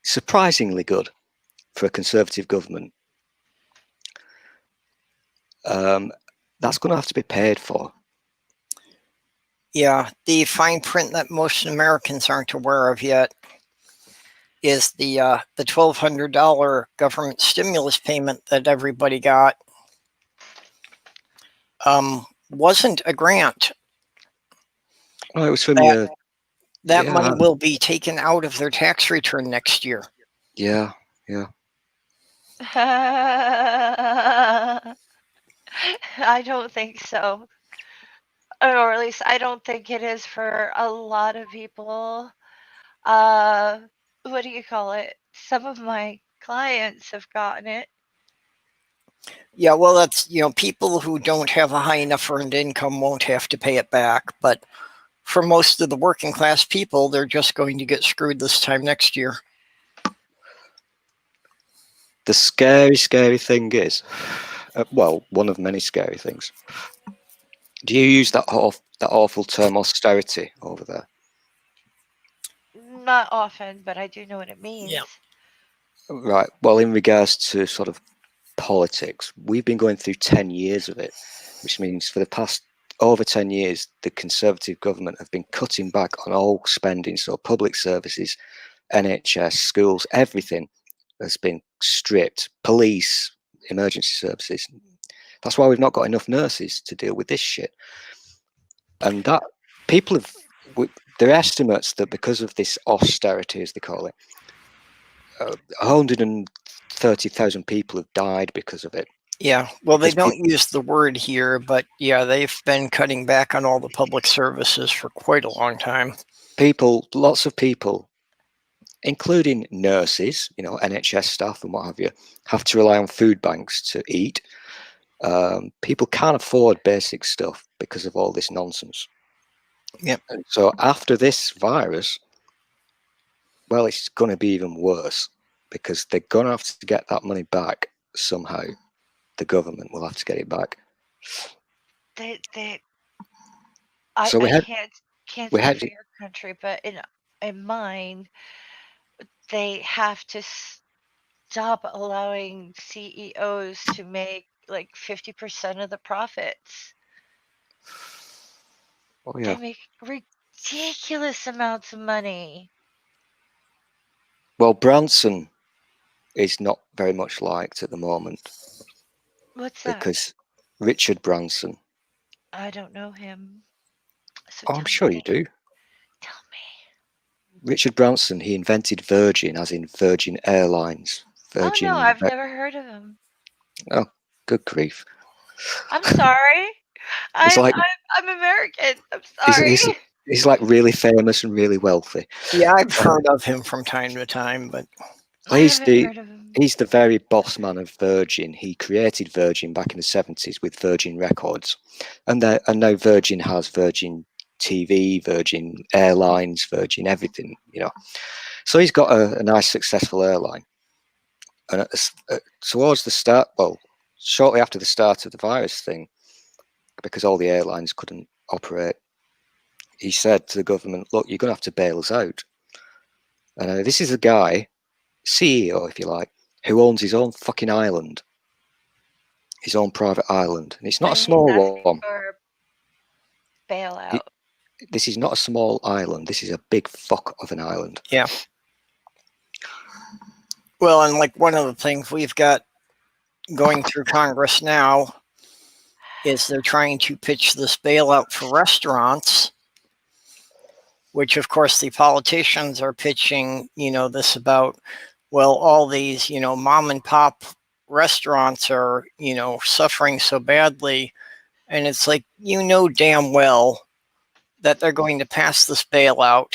surprisingly good for a Conservative government. That's going to have to be paid for. Yeah, the fine print that most Americans aren't aware of yet is the $1,200 government stimulus payment that everybody got. Wasn't a grant. Oh, it was from That money will be taken out of their tax return next year. Yeah. I don't think so. Or at least I don't think it is for a lot of people. What do you call it? Some of my clients have gotten it. Yeah, well, that's, people who don't have a high enough earned income won't have to pay it back. But for most of the working class people, they're just going to get screwed this time next year. The scary thing is, well, one of many scary things. Do you use that awful term austerity over there? Not often, but I do know what it means. Yeah. Right. Well, in regards to sort of politics, we've been going through 10 years of it, which means for the past over 10 years, the Conservative government have been cutting back on all spending. So public services, NHS, schools, everything has been stripped. Police, emergency services. That's why we've not got enough nurses to deal with this shit. And that people have, there are estimates that because of this austerity, as they call it, 130,000 people have died because of it. Yeah, well, they don't use the word here, but yeah, they've been cutting back on all the public services for quite a long time. Lots of people, including nurses, NHS staff and what have you, have to rely on food banks to eat. People can't afford basic stuff because of all this nonsense. Yep. And so after this virus, well, it's going to be even worse because they're going to have to get that money back somehow. The government will have to get it back. They So I can't we speak had for your country, but in mine, they have to stop allowing CEOs to make like 50% of the profits. oh They yeah. make ridiculous amounts of money. Well, Branson is not very much liked at the moment What's that? because Richard Branson. I don't know him. So Oh, I'm sure you do. tell me. Richard Branson, he invented Virgin, as in Virgin Airlines. Oh no, Virgin. I've never heard of him. Oh, good grief! I'm sorry. It's like I'm American. I'm he's, sorry. he's, he's like really famous and really wealthy. Yeah, I've heard of him from time to time, but I He's haven't the heard of him. he's the very boss man of Virgin. He created Virgin back in the 70s with Virgin Records, and now Virgin has Virgin TV, Virgin Airlines, Virgin everything. So he's got a nice successful airline. And towards the start, well, shortly after the start of the virus thing, because all the airlines couldn't operate, he said to the government, "Look, you're going to have to bail us out." And this is a guy, CEO, if you like, who owns his own fucking island, his own private island, and it's not a And he's small asking one. for bailout. This is not a small island. This is a big fuck of an island. yeah. Well, and like one of the things we've got going through Congress now is they're trying to pitch this bailout for restaurants, which of course the politicians are pitching, this about, well, all these, mom and pop restaurants are, suffering so badly. And it's like, damn well that they're going to pass this bailout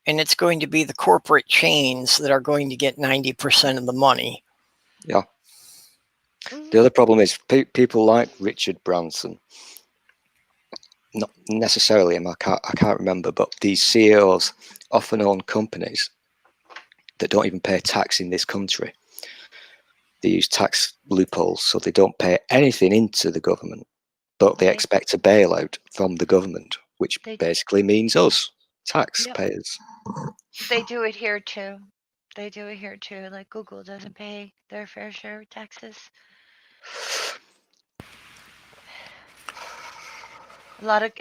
and it's going to be the corporate chains that are going to get 90% of the money. Yeah. The other problem is people like Richard Branson, not necessarily him, I can't remember, but these CEOs often own companies that don't even pay tax in this country. They use tax loopholes, so they don't pay anything into the government, but they expect a bailout from the government, which basically means us, taxpayers. They do it here too. Like Google doesn't pay their fair share of taxes. A lot of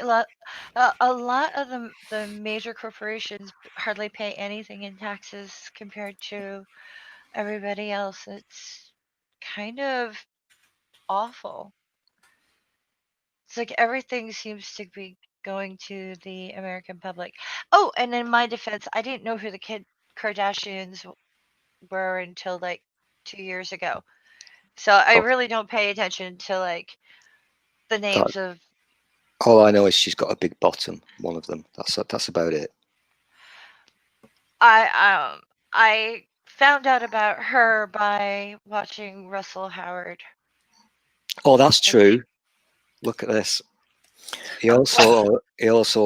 the major corporations hardly pay anything in taxes compared to everybody else. It's kind of awful. It's like everything seems to be going to the American public. Oh, and in my defense, I didn't know who the Kardashians were until like 2 years ago. So I really don't pay attention to like the names of. All I know is she's got a big bottom, one of them. That's about it. I found out about her by watching Russell Howard. Oh, that's true. Look at this. He also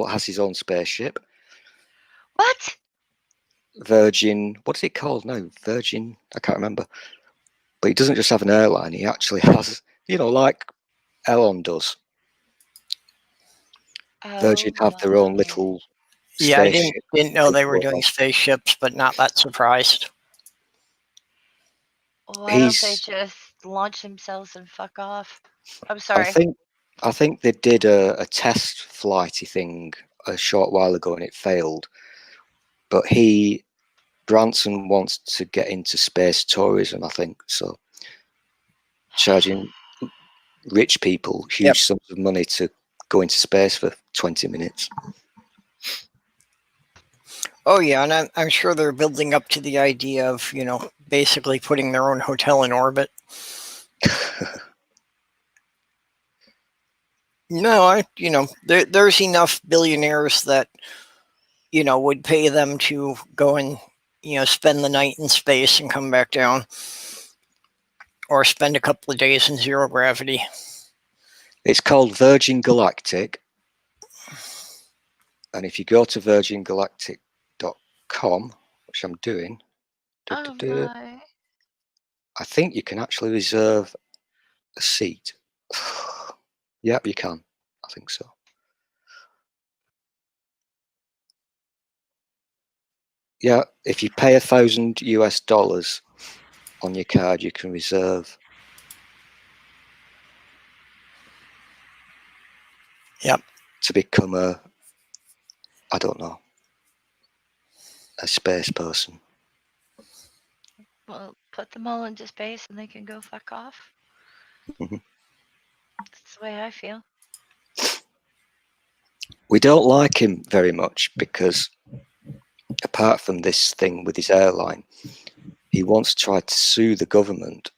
has his own spaceship. What? Virgin, what's it called now? Virgin, I can't remember. But he doesn't just have an airline, he actually has, like Elon does. Virgin have their own little Yeah, I spaceship. didn't know they were doing spaceships, but not that surprised. Why don't they just launch themselves and fuck off? I'm sorry. I think they did a test flighty thing a short while ago and it failed. But Branson wants to get into space tourism, I think. So charging rich people huge sums of money to go into space for 20 minutes. Oh yeah, and I'm sure they're building up to the idea of, basically putting their own hotel in orbit. No, there's enough billionaires that, would pay them to go and, spend the night in space and come back down. Or spend a couple of days in zero gravity. It's called Virgin Galactic. And if you go to virgingalactic.com, which I'm doing, Oh my. I think you can actually reserve a seat. Yep, you can. I think so. Yeah, if you pay $1,000 on your card, you can reserve. Yep. To become I don't know, a space person. Well, put them all into space and they can go fuck off. Mhm. That's the way I feel. We don't like him very much because, apart from this thing with his airline, he once tried to sue the government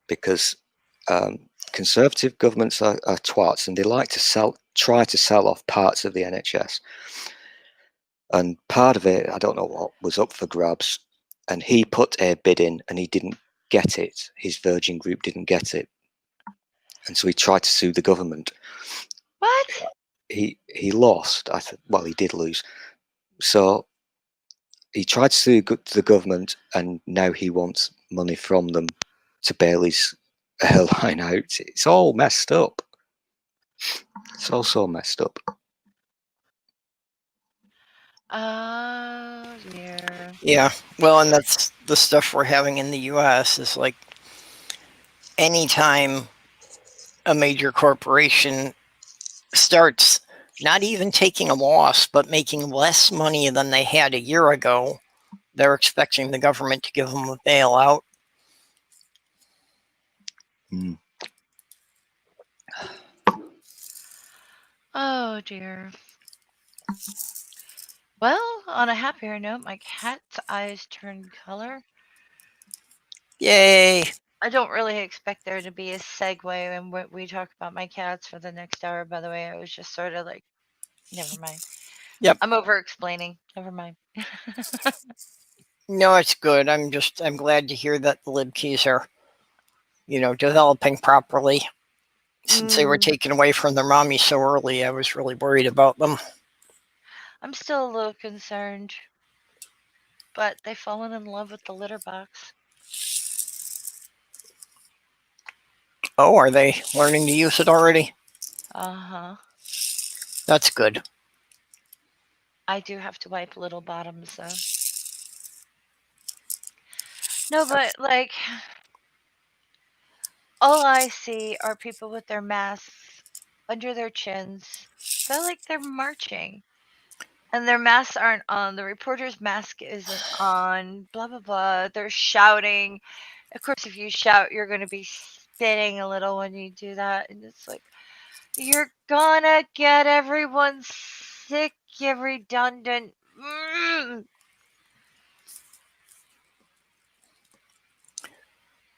because conservative governments are twats and they like to try to sell off parts of the NHS. And part of it, I don't know what, was up for grabs. And he put a bid in and he didn't get it. His Virgin Group didn't get it. And so he tried to sue the government. What? He lost. Well, he did lose. So he tried to sue the government, and now he wants money from them to bail his airline out. It's all messed up. It's all so messed up. Oh dear. Yeah. Well, and that's the stuff we're having in the U.S. is like anytime a major corporation starts not even taking a loss, but making less money than they had a year ago, they're expecting the government to give them a bailout. Mm. Oh dear. Well, on a happier note, my cat's eyes turned color. Yay. I don't really expect there to be a segue when we talk about my cats for the next hour, by the way. I was just sort of like, never mind. Yep. I'm over explaining. Never mind. No, it's good. I'm glad to hear that the libkeys are, developing properly. Since they were taken away from their mommy so early, I was really worried about them. I'm still a little concerned, but they've fallen in love with the litter box. Oh, are they learning to use it already? Uh-huh. That's good. I do have to wipe little bottoms, though. No, but, like, all I see are people with their masks under their chins. Feel like they're marching. And their masks aren't on. The reporter's mask isn't on. Blah, blah, blah. They're shouting. Of course, if you shout, you're going to be spitting a little when you do that. And it's like, you're gonna get everyone sick, you redundant.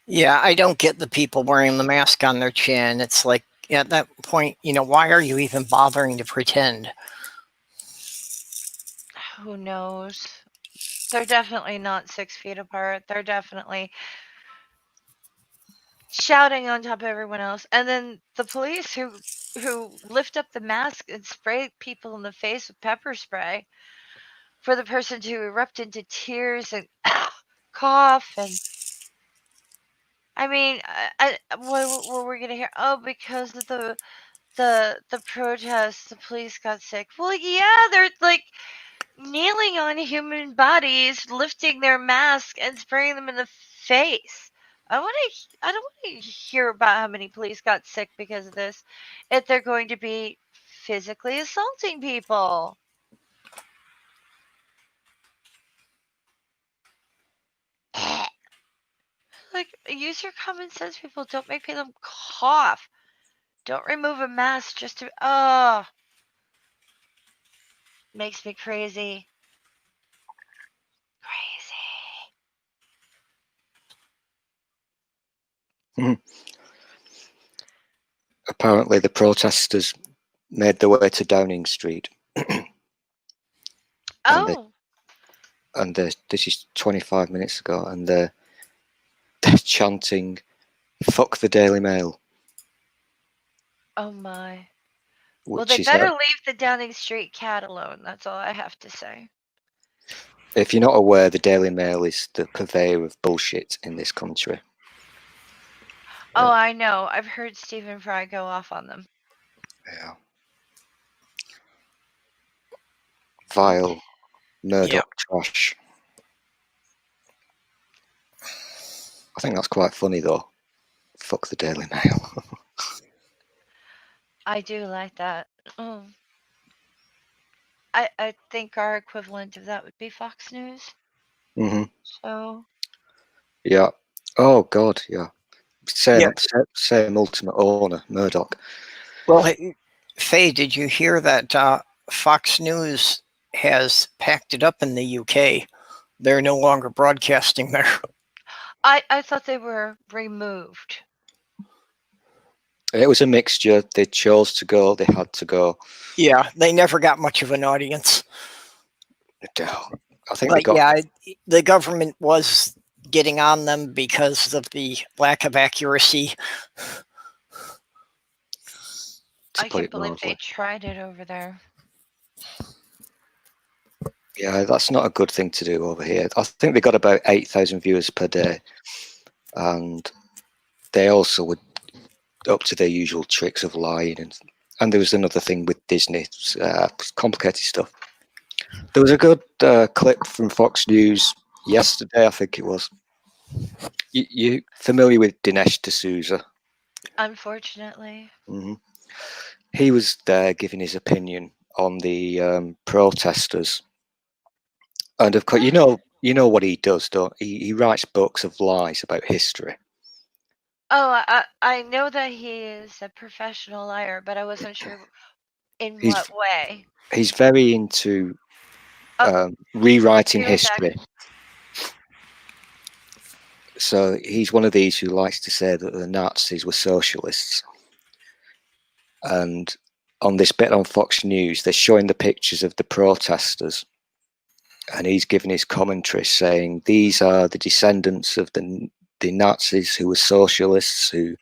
Yeah, I don't get the people wearing the mask on their chin. It's like, at that point, why are you even bothering to pretend? Who knows? They're definitely not 6 feet apart. They're definitely shouting on top of everyone else. And then the police who lift up the mask and spray people in the face with pepper spray for the person to erupt into tears and cough. And I mean, what were we gonna hear? Oh, because of the protests, the police got sick. Well, yeah, they're like kneeling on human bodies, lifting their mask and spraying them in the face. I don't want to hear about how many police got sick because of this. If they're going to be physically assaulting people. Like, use your common sense, people. Don't make them cough. Don't remove a mask just to. Oh, makes me crazy. Crazy. Apparently, the protesters made their way to Downing Street. Oh. And this is 25 minutes ago, and they're chanting, "Fuck the Daily Mail." Oh my. Well, Which they is better leave the Downing Street cat alone. That's all I have to say. If you're not aware, the Daily Mail is the purveyor of bullshit in this country. Oh, I know. I've heard Stephen Fry go off on them. Yeah. Vile Murdoch trash. I think that's quite funny, though. Fuck the Daily Mail. I do like that. I think our equivalent of that would be Fox News. Mm-hmm. So. Yeah. Oh, God, yeah. Same ultimate owner, Murdoch. Well, hey, Faye, did you hear that Fox News has packed it up in the UK? They're no longer broadcasting there. I thought they were removed. It was a mixture. They chose to go. They had to go. Yeah, they never got much of an audience. I think But they got. yeah, the government was getting on them because of the lack of accuracy. I can't believe they tried it over there. Yeah, that's not a good thing to do over here. I think they got about 8,000 viewers per day, and they also were up to their usual tricks of lying. And there was another thing with Disney, complicated stuff. There was a good clip from Fox News yesterday, I think it was. You familiar with Dinesh D'Souza? Unfortunately. Mm-hmm. He was there giving his opinion on the protesters. And of course, you know what he does, don't he writes books of lies about history. Oh, I know that he is a professional liar, but I wasn't sure in what way. He's very into rewriting history. So he's one of these who likes to say that the Nazis were socialists. And on this bit on Fox News, they're showing the pictures of the protesters. And he's giving his commentary saying these are the descendants of the Nazis who were socialists, who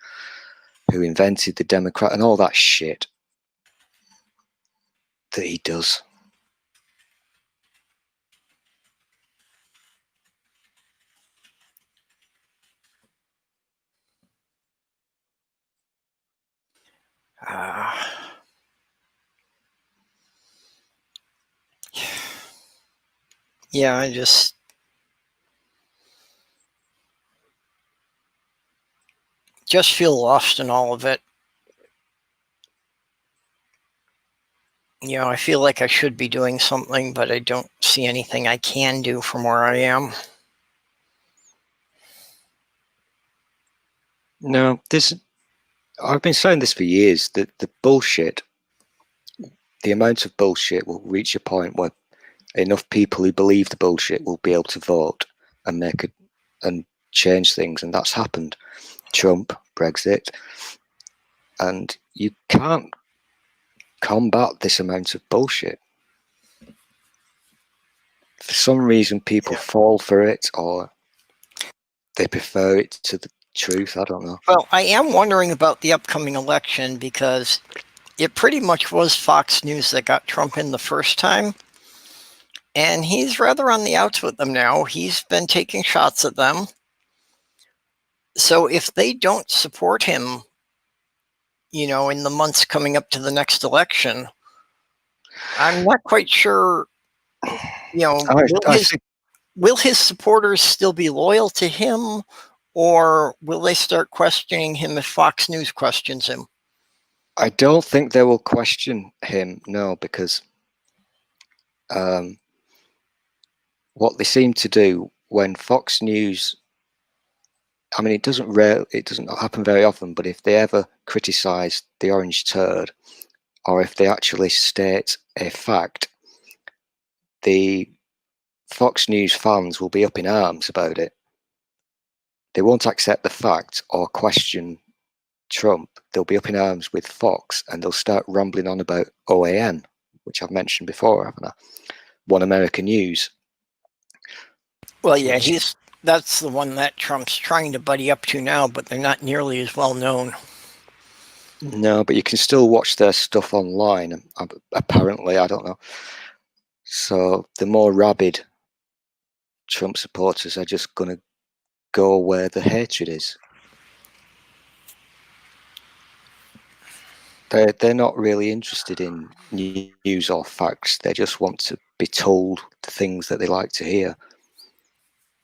invented the Democrat and all that shit that he does. Yeah, I just feel lost in all of it. You know, I feel like I should be doing something, but I don't see anything I can do from where I am. No, I've been saying this for years, that the bullshit, the amount of bullshit will reach a point where enough people who believe the bullshit will be able to vote and make it and change things, and that's happened. Trump, Brexit, and you can't combat this amount of bullshit. For some reason, people fall for it, or they prefer it to the truth. I don't know. Well, I am wondering about the upcoming election because it pretty much was Fox News that got Trump in the first time. And he's rather on the outs with them now. He's been taking shots at them. So if they don't support him, you know, in the months coming up to the next election, I'm not quite sure, you know, will his supporters still be loyal to him, or will they start questioning him if Fox News questions him? I don't think they will question him, no, because what they seem to do when Fox News, I mean, it doesn't happen very often, but if they ever criticize the orange turd, or if they actually state a fact, the Fox News fans will be up in arms about it. They won't accept the fact or question Trump. They'll be up in arms with Fox, and they'll start rambling on about OAN, which I've mentioned before, haven't I? One American News. Well, yeah, that's the one that Trump's trying to buddy up to now, but they're not nearly as well known. No, but you can still watch their stuff online, apparently. I don't know. So the more rabid Trump supporters are just going to go where the hatred is. They're not really interested in news or facts. They just want to be told the things that they like to hear.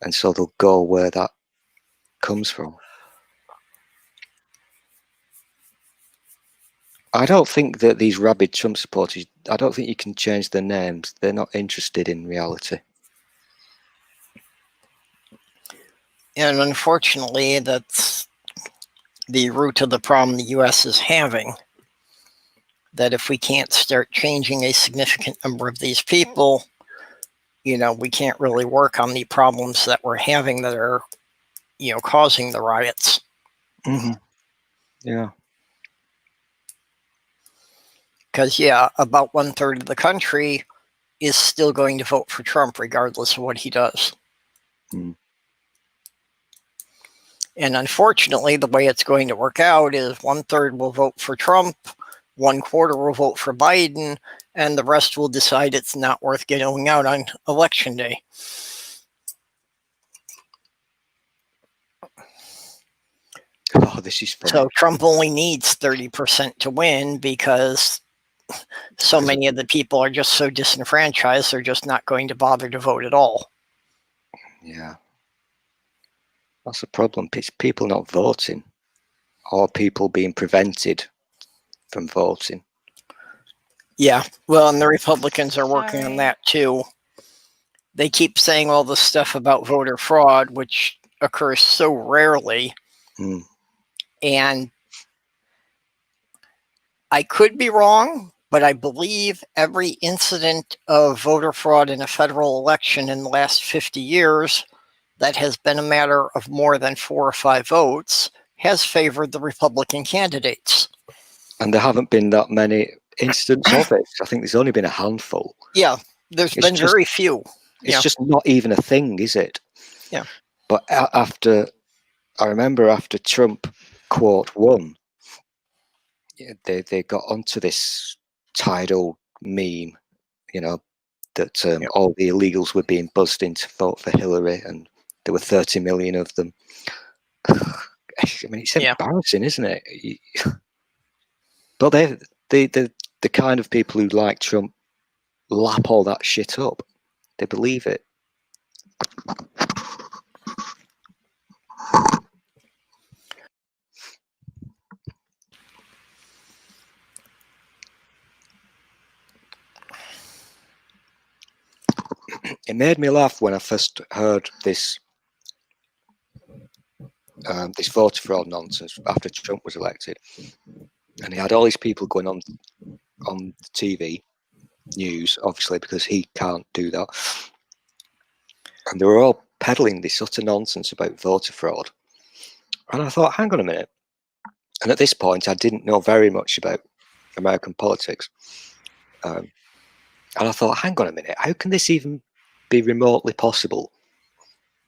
And so they'll go where that comes from. I don't think that these rabid Trump supporters, I don't think you can change their names. They're not interested in reality. And unfortunately, that's the root of the problem the US is having. That if we can't start changing a significant number of these people, we can't really work on the problems that we're having that are, causing the riots. Mm-hmm. Yeah. Because, about 1/3 of the country is still going to vote for Trump regardless of what he does. Mm. And unfortunately, the way it's going to work out is 1/3 will vote for Trump, 1/4 will vote for Biden, and the rest will decide it's not worth getting out on election day. Oh, this is funny. So Trump only needs 30% to win because so many of the people are just so disenfranchised, they're just not going to bother to vote at all. Yeah. That's the problem. It's people not voting or people being prevented from voting. Yeah, well, and the Republicans are working on that too. They keep saying all this stuff about voter fraud, which occurs so rarely. Mm. And I could be wrong, but I believe every incident of voter fraud in a federal election in the last 50 years that has been a matter of more than 4 or 5 votes has favored the Republican candidates. And there haven't been that many incidents of it. I think there's only been a handful. Yeah, there's been very few. It's just not even a thing, is it? Yeah. But I remember after Trump, quote, won, they got onto this tidal meme, that all the illegals were being buzzed in to vote for Hillary, and there were 30 million of them. I mean, it's embarrassing, isn't it? But the kind of people who like Trump lap all that shit up. They believe it. It made me laugh when I first heard this voter fraud nonsense after Trump was elected, and he had all these people going on TV news, obviously because he can't do that, and they were all peddling this utter nonsense about voter fraud. And I thought, hang on a minute. And at this point, I didn't know very much about American politics, and I thought, hang on a minute, how can this even be remotely possible?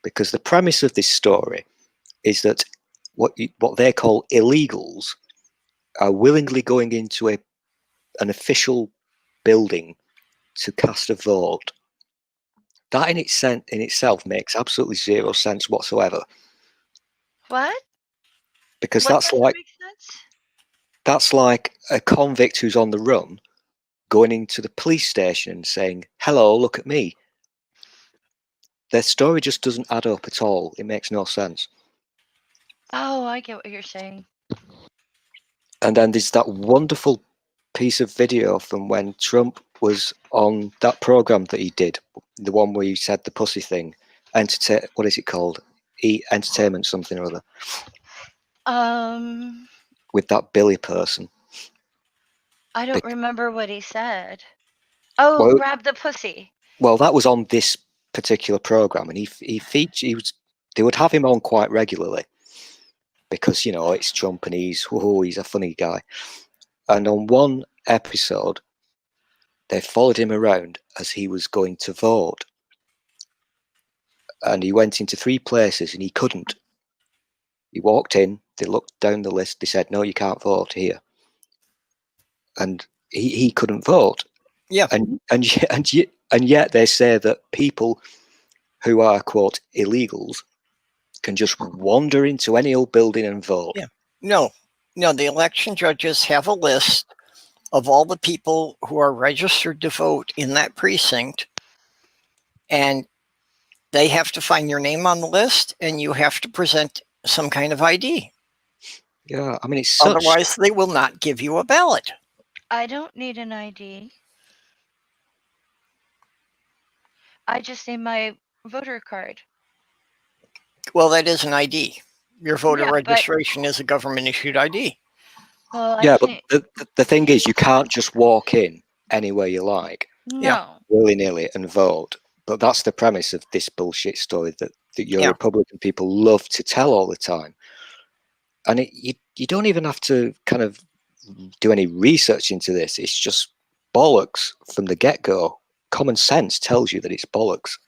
Because the premise of this story is that what they call illegals are willingly going into an official building to cast a vote. That in itself makes absolutely zero sense whatsoever. What? Because What doesn't make sense? That's like a convict who's on the run going into the police station and saying, "Hello, look at me." Their story just doesn't add up at all. It makes no sense. Oh, I get what you're saying. And then there's that wonderful piece of video from when Trump was on that program that he did, the one where he said the pussy thing. What is it called? Entertainment something or other. With that Billy person. I don't remember what he said. Oh, well, grab the pussy. Well, that was on this particular program, and they would have him on quite regularly because it's Trump and he's a funny guy. And on one episode, they followed him around as he was going to vote, and he went into 3 places and he couldn't. He walked in, they looked down the list, they said, "No, you can't vote here," and he couldn't vote. Yeah, and yet they say that people who are, quote, illegals, can just wander into any old building and vote. Yeah. No, the election judges have a list of all the people who are registered to vote in that precinct, and they have to find your name on the list, and you have to present some kind of ID. Yeah, I mean, it's such... Otherwise, they will not give you a ballot. I don't need an ID. I just need my voter card. Well, that is an ID. Your voter Yeah, but registration is a government-issued ID. well, I Yeah, but can't. the thing is, you can't just walk in anywhere you like, No. willy-nilly, and vote. But that's the premise of this bullshit story that your Yeah. Republican people love to tell all the time. And you don't even have to kind of do any research into this. It's just bollocks from the get-go. Common sense tells you that it's bollocks.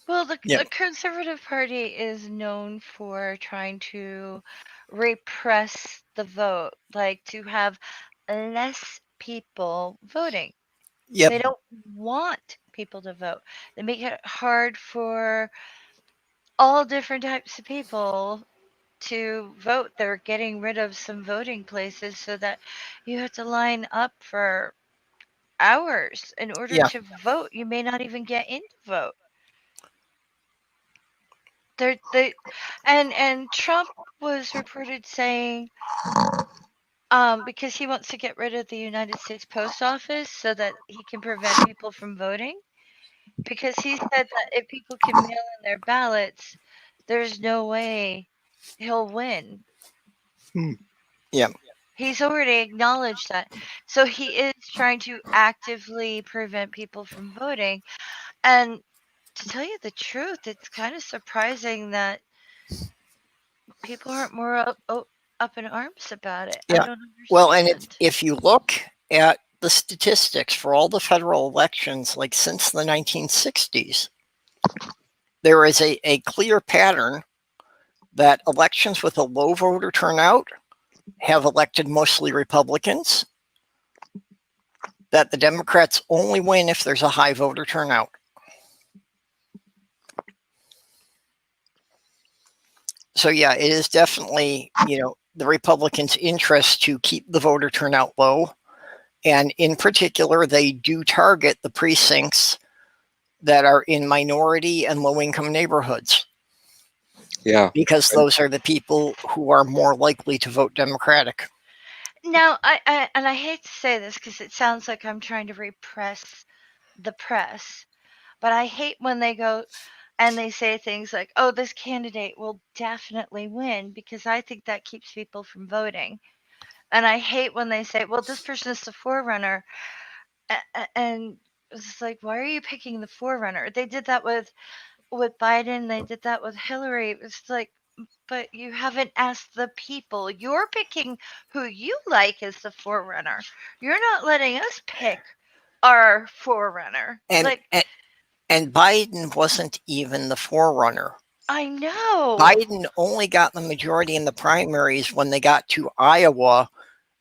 Well, the Yeah. Conservative Party is known for trying to repress the vote, like to have less people voting. Yep. They don't want people to vote. They make it hard for all different types of people to vote. They're getting rid of some voting places so that you have to line up for hours in order Yeah. to vote. You may not even get in to vote. And Trump was reported saying because he wants to get rid of the United States Post Office so that he can prevent people from voting, because he said that if people can mail in their ballots, there's no way he'll win. Yeah. He's already acknowledged that. So he is trying to actively prevent people from voting. And to tell you the truth, it's kind of surprising that people aren't more up in arms about it. I Yeah. don't understand. Well, and if you look at the statistics for all the federal elections, like since the 1960s, there is a clear pattern that elections with a low voter turnout have elected mostly Republicans, that the Democrats only win if there's a high voter turnout. So yeah, it is definitely, the Republicans' interest to keep the voter turnout low. And in particular, they do target the precincts that are in minority and low-income neighborhoods. Yeah. Because those are the people who are more likely to vote Democratic. Now, I hate to say this because it sounds like I'm trying to repress the press, but I hate when they go and they say things like, oh, this candidate will definitely win, because I think that keeps people from voting. And I hate when they say, well, this person is the forerunner. And it's like, why are you picking the forerunner? They did that with Biden. They did that with Hillary. It's like, but you haven't asked the people. You're picking who you like as the forerunner. You're not letting us pick our forerunner. And Biden wasn't even the forerunner. I know. Biden only got the majority in the primaries when they got to Iowa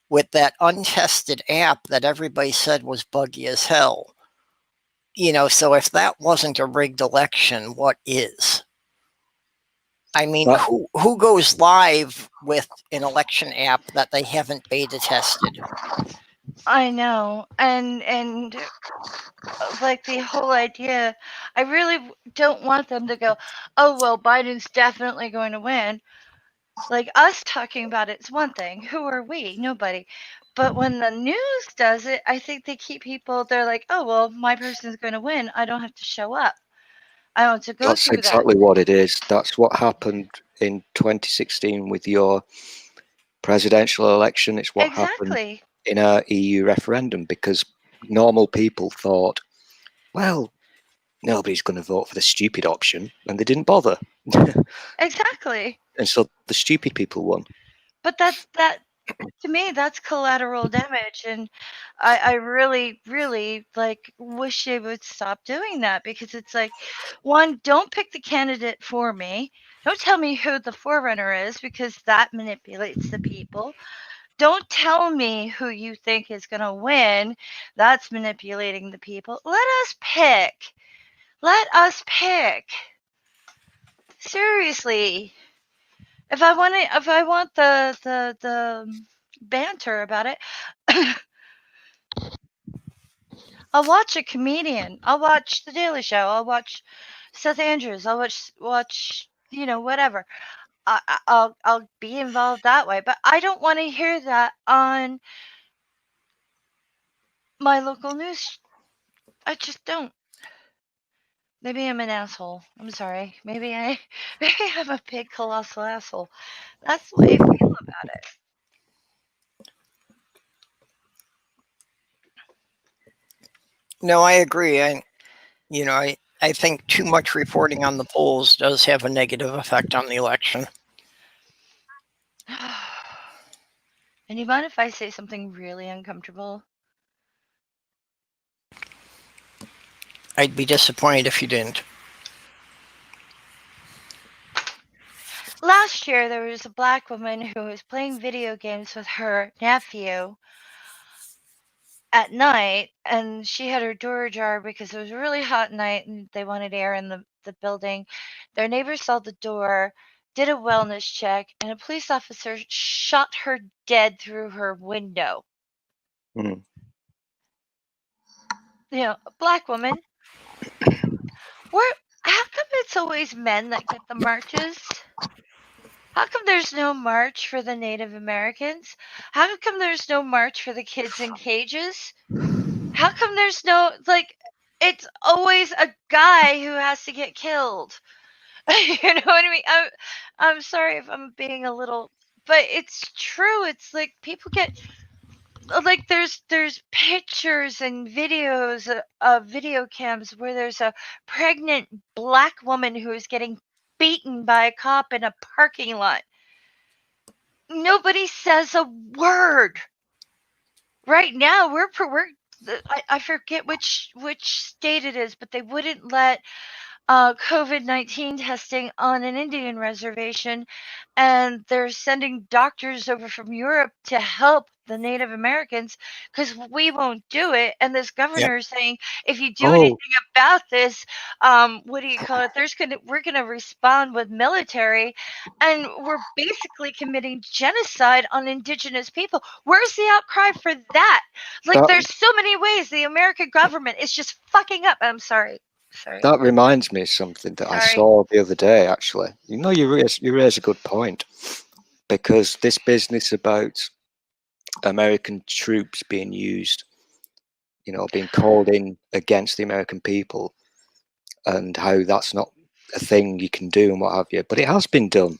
with that untested app that everybody said was buggy as hell. So if that wasn't a rigged election, what is? I mean, who goes live with an election app that they haven't beta tested? I know. And like the whole idea, I really don't want them to go, oh, well, Biden's definitely going to win. Like, us talking about it's one thing. Who are we? Nobody. But when the news does it, I think they keep people, they're like, oh, well, my person's going to win. I don't have to show up. I don't have to go That's through exactly that. what it is. That's what happened in 2016 with your presidential election. It's what happened in our EU referendum, because normal people thought, well, nobody's going to vote for the stupid option, and they didn't bother. Exactly. And so the stupid people won. But that to me, that's collateral damage, and I really, really wish they would stop doing that, because it's like, one, don't pick the candidate for me. Don't tell me who the forerunner is, because that manipulates the people. Don't tell me who you think is going to win. That's manipulating the people. Let us pick. Let us pick. Seriously. If I want the banter about it, I'll watch a comedian. I'll watch The Daily Show. I'll watch Seth Andrews. I'll watch whatever. I'll be involved that way. But I don't want to hear that on my local news. I just don't. Maybe I'm an asshole. I'm sorry. Maybe I'm a big colossal asshole. That's the way I feel about it. No, I agree. I think too much reporting on the polls does have a negative effect on the election. And you mind if I say something really uncomfortable? I'd be disappointed if you didn't. Last year, there was a black woman who was playing video games with her nephew at night, and she had her door ajar because it was a really hot night and they wanted air in the building. Their neighbors saw the door, did a wellness check, and a police officer shot her dead through her window. Mm. A black woman. How come it's always men that get the marches? How come there's no march for the Native Americans? How come there's no march for the kids in cages? How come there's no, it's always a guy who has to get killed? You know what I mean? I'm sorry if I'm being a little, but it's true. It's like people get, there's pictures and videos of video cams where there's a pregnant black woman who is getting beaten by a cop in a parking lot. Nobody says a word. Right now, I forget which state it is, but they wouldn't let COVID-19 testing on an Indian reservation, and they're sending doctors over from Europe to help the Native Americans because we won't do it. And this governor is saying, if you do anything about this, what do you call it? We're gonna respond with military, and we're basically committing genocide on indigenous people. Where's the outcry for that? There's so many ways the American government is just fucking up. I'm sorry. That reminds me of something that I saw the other day, actually. You raise a good point, because this business about American troops being used, being called in against the American people, and how that's not a thing you can do and what have you. But it has been done,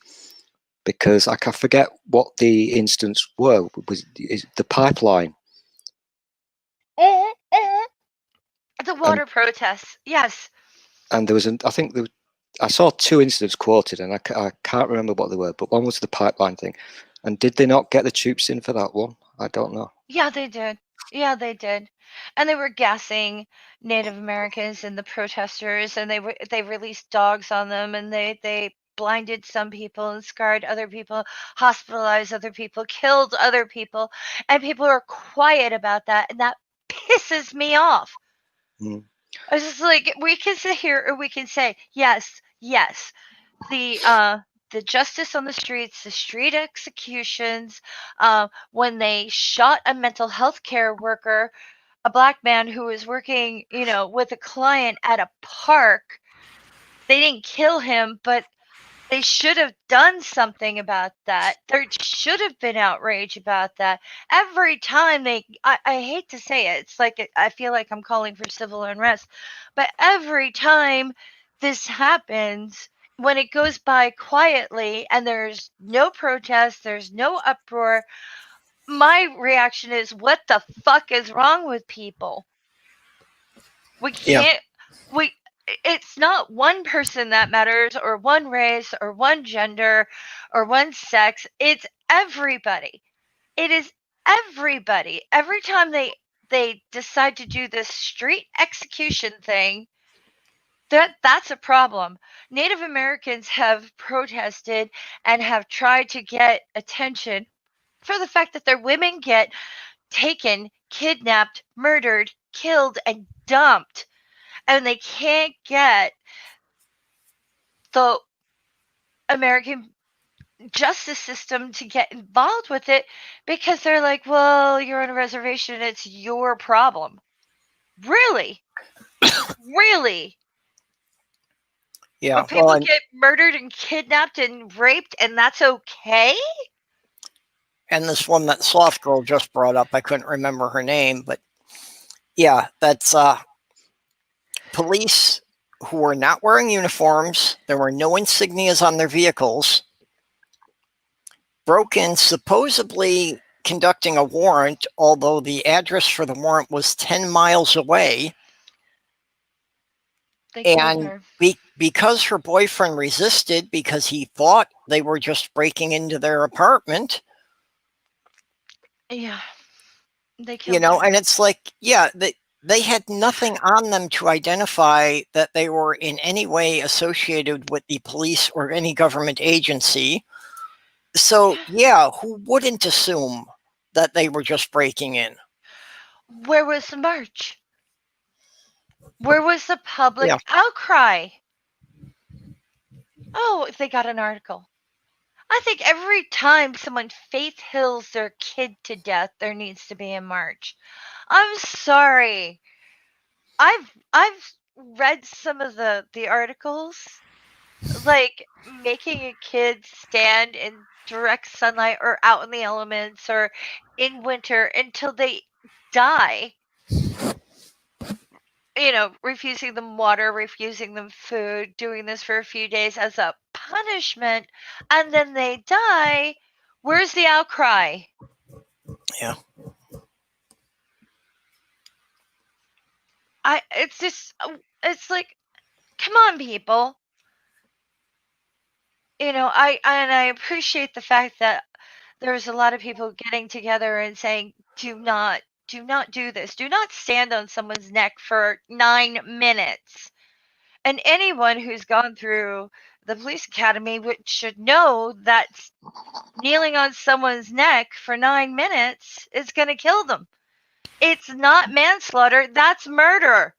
because I can forget what the instance was the pipeline. The water protests, yes. And there was, I saw two incidents quoted, and I can't remember what they were, but one was the pipeline thing. And did they not get the troops in for that one? I don't know. Yeah, they did. Yeah, they did. And they were gassing Native Americans and the protesters, and they released dogs on them, and they blinded some people and scarred other people, hospitalized other people, killed other people, and people are quiet about that, and that pisses me off. Mm. I was just like, we can sit here or we can say, yes, the justice on the streets, the street executions, when they shot a mental health care worker, a black man who was working, with a client at a park. They didn't kill him, but they should have done something about that. There should have been outrage about that. Every time I hate to say it, it's like I feel like I'm calling for civil unrest, but every time this happens, when it goes by quietly and there's no protest, there's no uproar, my reaction is, what the fuck is wrong with people? We can't, it's not one person that matters, or one race, or one gender, or one sex. It's everybody. It is everybody. Every time they decide to do this street execution thing, that's a problem. Native Americans have protested and have tried to get attention for the fact that their women get taken, kidnapped, murdered, killed, and dumped, and they can't get the American justice system to get involved with it because they're like, well, you're on a reservation, it's your problem. Really? Really? Yeah. Where people get murdered and kidnapped and raped, and that's okay? And this one that Slothgurl just brought up, I couldn't remember her name, but yeah, that's police who were not wearing uniforms. There were no insignias on their vehicles. Broke in, supposedly conducting a warrant, although the address for the warrant was 10 miles away. They killed And her. because her boyfriend resisted, because he thought they were just breaking into their apartment. Yeah. They killed her. her. And it's like, yeah, they had nothing on them to identify that they were in any way associated with the police or any government agency. So, yeah, who wouldn't assume that they were just breaking in? Where was the march? Where was the public outcry? Oh, if they got an article. I think every time someone faith hills their kid to death, there needs to be a march. I'm sorry. I've read some of the articles, like making a kid stand in direct sunlight or out in the elements or in winter until they die. Refusing them water, refusing them food, doing this for a few days as a punishment, and then they die. Where's the outcry? Yeah. It's like, come on, people. I appreciate the fact that there's a lot of people getting together and saying, do not do this. Do not stand on someone's neck for 9 minutes. And anyone who's gone through the police academy should know that kneeling on someone's neck for 9 minutes is going to kill them. It's not manslaughter, that's murder.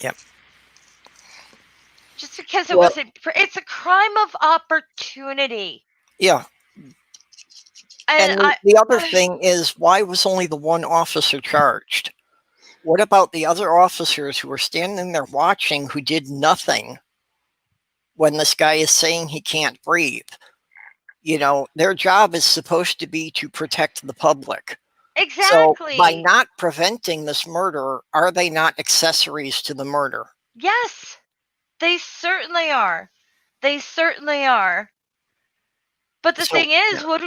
Yep. Just because it's a crime of opportunity. Yeah. And the other thing is, why was only the one officer charged? What about the other officers who were standing there watching who did nothing when this guy is saying he can't breathe? Their job is supposed to be to protect the public. Exactly. So by not preventing this murder, are they not accessories to the murder? Yes, they certainly are. They certainly are. But the thing is, what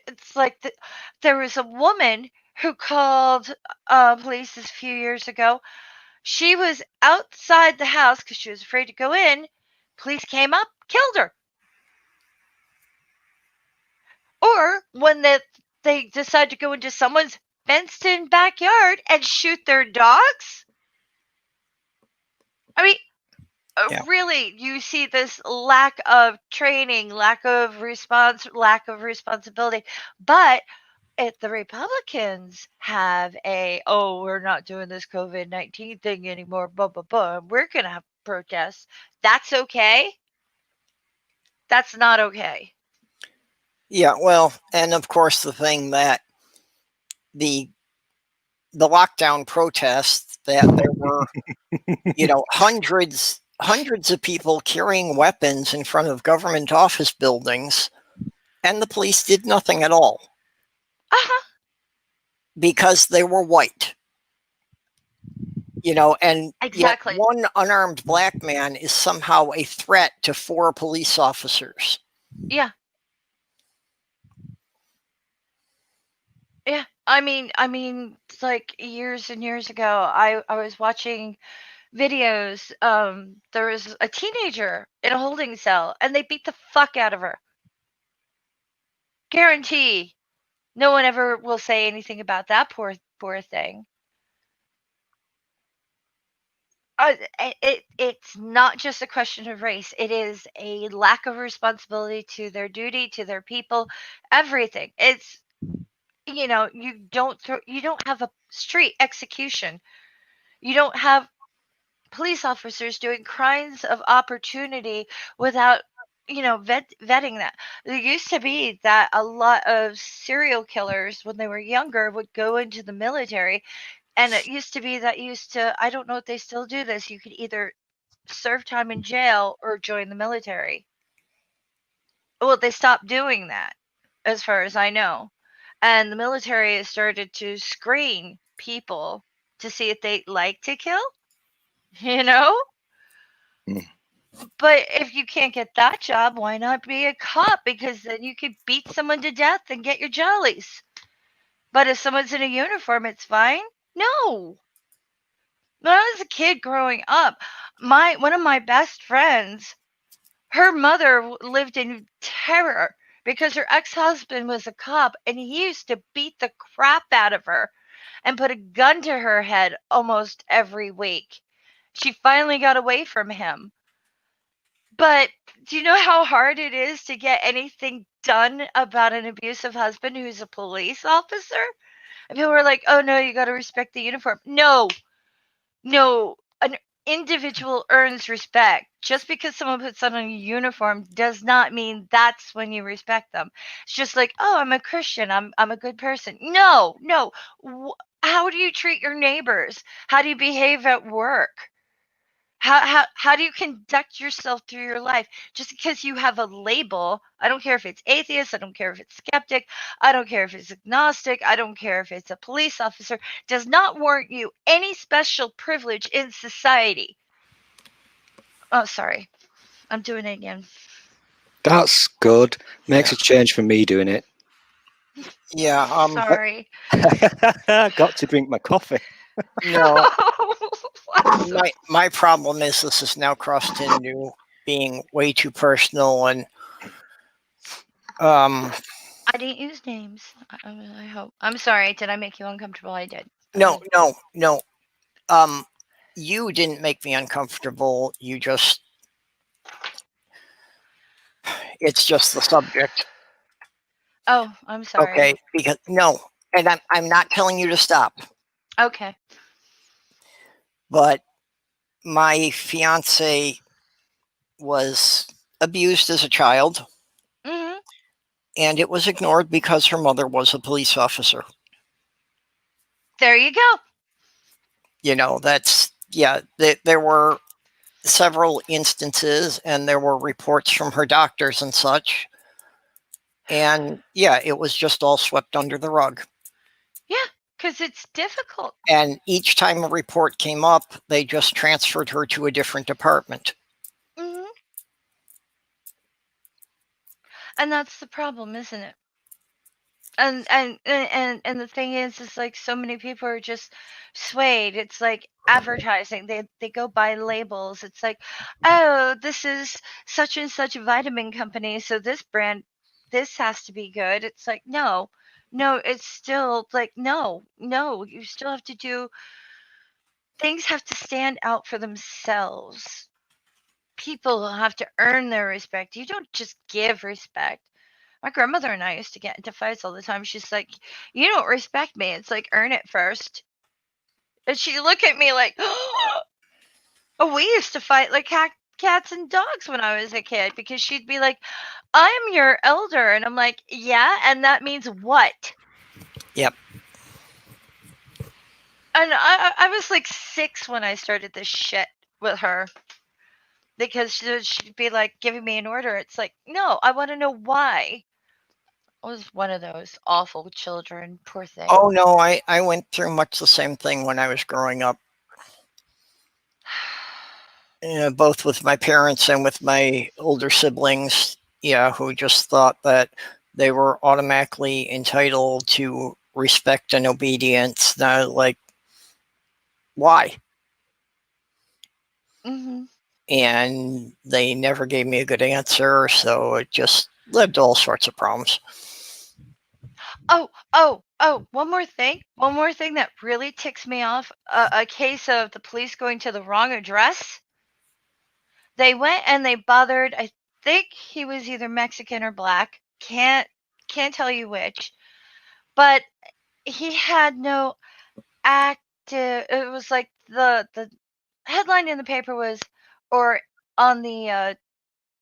it's like there was a woman who called police a few years ago. She was outside the house because she was afraid to go in. Police came up, killed her. Or when they decide to go into someone's fenced-in backyard and shoot their dogs. I mean, really, you see this lack of training, lack of responsibility. But if the Republicans have we're not doing this COVID-19 thing anymore, blah, blah, blah, we're going to have protests, that's okay? That's not okay. Yeah, well, and of course the thing that the lockdown protests, that there were, hundreds of people carrying weapons in front of government office buildings, and the police did nothing at all. Because they were white. And exactly. Yet one unarmed black man is somehow a threat to 4 police officers. Yeah. Yeah. I mean, it's like years and years ago, I was watching videos. There was a teenager in a holding cell, and they beat the fuck out of her. Guarantee no one ever will say anything about that poor thing. It's not just a question of race. It is a lack of responsibility to their duty, to their people, everything. It's you don't have a street execution. You don't have police officers doing crimes of opportunity without vetting that. There used to be that a lot of serial killers, when they were younger, would go into the military, and it used to be that I don't know if they still do this. You could either serve time in jail or join the military. Well, they stopped doing that, as far as I know. And the military has started to screen people to see if they like to kill, you know? Mm. But if you can't get that job, why not be a cop? Because then you could beat someone to death and get your jollies. But if someone's in a uniform, it's fine? No. When I was a kid growing up, one of my best friends, her mother lived in terror because her ex-husband was a cop and he used to beat the crap out of her and put a gun to her head almost every week. She finally got away from him. But do you know how hard it is to get anything done about an abusive husband who's a police officer? And people were like, "Oh no, you got to respect the uniform." No, no, an individual earns respect. Just because someone puts on a uniform does not mean that's when you respect them. It's just like, "Oh, I'm a Christian. I'm a good person." No, no. How do you treat your neighbors? How do you behave at work? How do you conduct yourself through your life? Just because you have a label, I don't care if it's atheist, I don't care if it's skeptic, I don't care if it's agnostic, I don't care if it's a police officer, does not warrant you any special privilege in society. Oh, sorry. I'm doing it again. That's good. Makes Yeah. a change from me doing it. Yeah. Sorry. Got to drink my coffee. No. I'm so- My problem is this has now crossed into being way too personal, and I didn't use names. I hope. I'm sorry. Did I make you uncomfortable? I did. no, no. You didn't make me uncomfortable. It's just the subject. Oh, I'm sorry. Okay, because no, and I'm not telling you to stop, Okay. but my fiance was abused as a child, Hmm. and it was ignored because her mother was a police officer. There you go. There were several instances, and there were reports from her doctors and such. And yeah, it was just all swept under the rug. Yeah, because it's difficult. And each time a report came up, they just transferred her to a different department. Hmm. And that's the problem, isn't it? And the thing is like so many people are just swayed. It's like advertising. They go by labels. It's like, oh, this is such and such vitamin company, so this brand, this has to be good. It's like, no, no, it's still like, no, no, you still have to do, things have to stand out for themselves. People have to earn their respect. You don't just give respect. My grandmother and I used to get into fights all the time. She's like, "You don't respect me." It's like, earn it first. And she'd look at me like, oh, we used to fight like cats and dogs when I was a kid because she'd be like, "I'm your elder." And I'm like, "Yeah, and that means what?" Yep. And I was like 6 when I started this shit with her because she'd be like giving me an order. It's like, no, I want to know why. I was one of those awful children. Poor thing. Oh no, I went through much the same thing when I was growing up. Both with my parents and with my older siblings, yeah, who just thought that they were automatically entitled to respect and obedience. Now, like, why? Hmm. And they never gave me a good answer, so it just led to all sorts of problems. Oh, one more thing. One more thing that really ticks me off. A case of the police going to the wrong address. They went and they bothered, I think he was either Mexican or black. Can't tell you which. But he had no active, it was like the headline in the paper was, or on the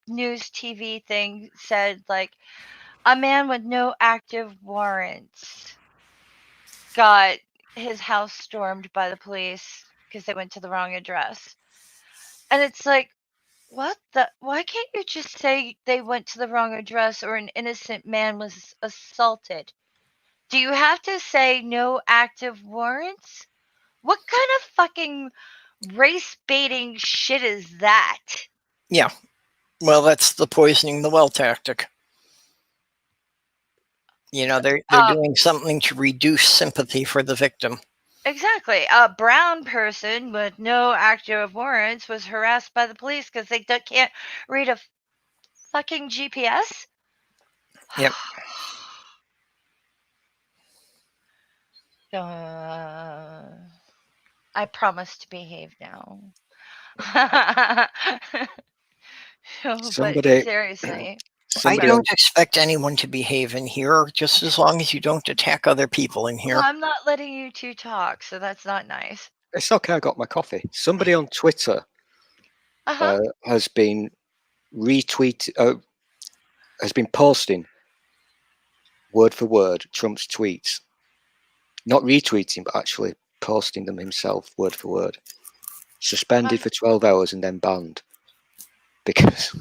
news TV thing said like a man with no active warrants got his house stormed by the police because they went to the wrong address. And it's like, what the? Why can't you just say they went to the wrong address or an innocent man was assaulted? Do you have to say no active warrants? What kind of fucking race baiting shit is that? Yeah. Well, that's the poisoning the well tactic. You know, they're doing something to reduce sympathy for the victim. Exactly. A brown person with no active warrants was harassed by the police because they can't read a fucking GPS. Yep. I promise to behave now. But Somebody, seriously. I somebody don't expect anyone to behave in here, just as long as you don't attack other people in here. Well, I'm not letting you two talk, so that's not nice. it's okay. I got my coffee. Somebody on Twitter Uh-huh. has been has been posting word for word Trump's tweets, not retweeting, but actually posting them himself word for word. Suspended for 12 hours and then banned because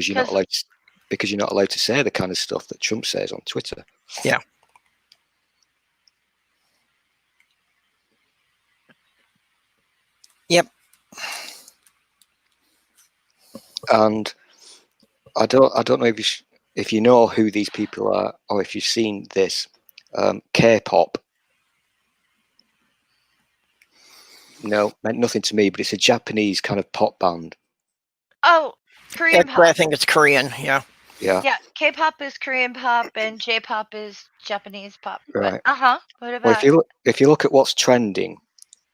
you're not allowed to say the kind of stuff that Trump says on Twitter. Yeah. Yep. And I don't know if you know who these people are or if you've seen this K-pop. No, meant nothing to me, but it's a Japanese kind of pop band. Oh, Korean pop. I think it's Korean. Yeah. Yeah. Yeah, K-pop is Korean pop and J-pop is Japanese pop. Right. But, what about? Well, if you look at what's trending,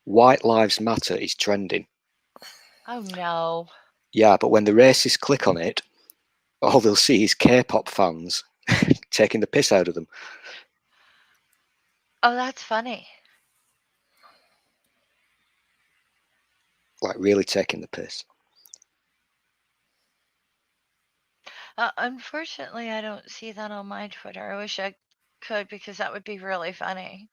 White Lives Matter is trending. Oh no. Yeah, but when the racists click on it, all they'll see is K-pop fans taking the piss out of them. Oh, that's funny. Like really taking the piss. Unfortunately, I don't see that on my Twitter. I wish I could because that would be really funny.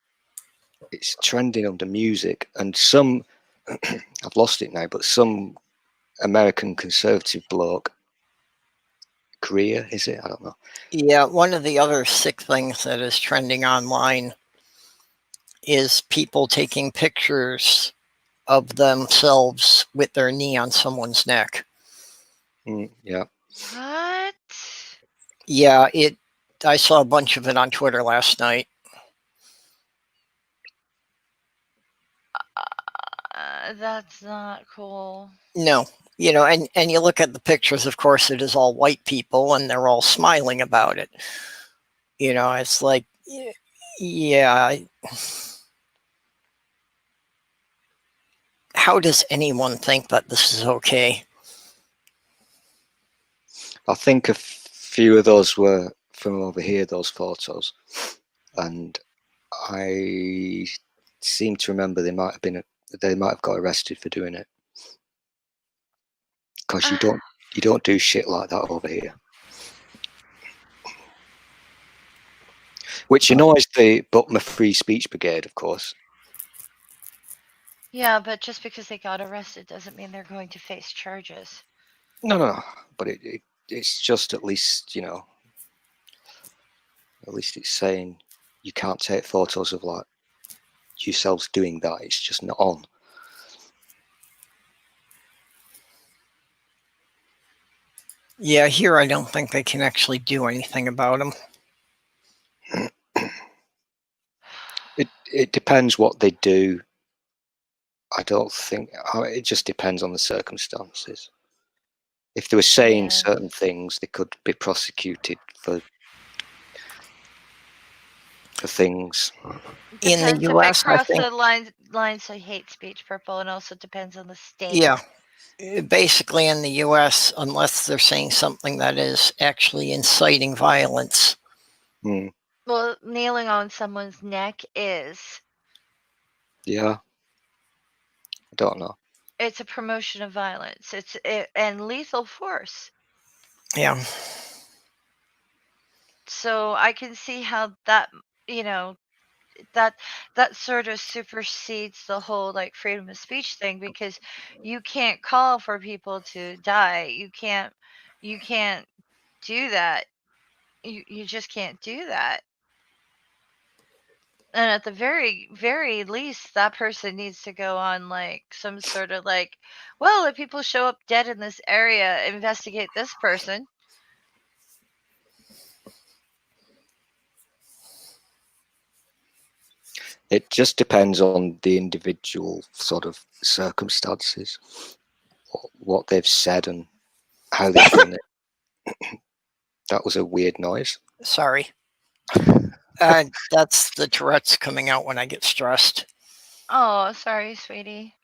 It's trending under music, and some I've lost it now, but some American conservative bloke, Korea, is it? I don't know. Yeah, one of the other sick things that is trending online is people taking pictures of themselves with their knee on someone's neck. Yeah. What? Yeah, I saw a bunch of it on Twitter last night. That's not cool. No, you know, and you look at the pictures, of course, it is all white people and they're all smiling about it. You know, it's like, yeah. How does anyone think that this is okay? I think a few of those were from over here, those photos, and I seem to remember they might have got arrested for doing it, because you don't do shit like that over here. Which annoys the Butmer Free Speech Brigade, of course. Yeah, but just because they got arrested doesn't mean they're going to face charges. No. But it's just at least, you know, at least it's saying you can't take photos of like yourselves doing that. It's just not on. Yeah, here I don't think they can actually do anything about them. It depends what they do. I don't think it just depends on the circumstances. If they were saying certain things, they could be prosecuted for things. In the US, if they I cross think, the lines of hate speech, Purple, and also depends on the state. yeah, basically in the US, unless they're saying something that is actually inciting violence. Well, kneeling on someone's neck is. Yeah. I don't know. it's a promotion of violence. And lethal force. Yeah. So I can see how that, you know, that sort of supersedes the whole like freedom of speech thing, because you can't call for people to die. You can't do that. You just can't do that. And at the very very least, that person needs to go on like some sort of like, well, if people show up dead in this area, investigate this person. It just depends on the individual sort of circumstances, what they've said and how they've done it. That was a weird noise. Sorry. That's the Tourette's coming out when I get stressed. Oh, sorry, sweetie.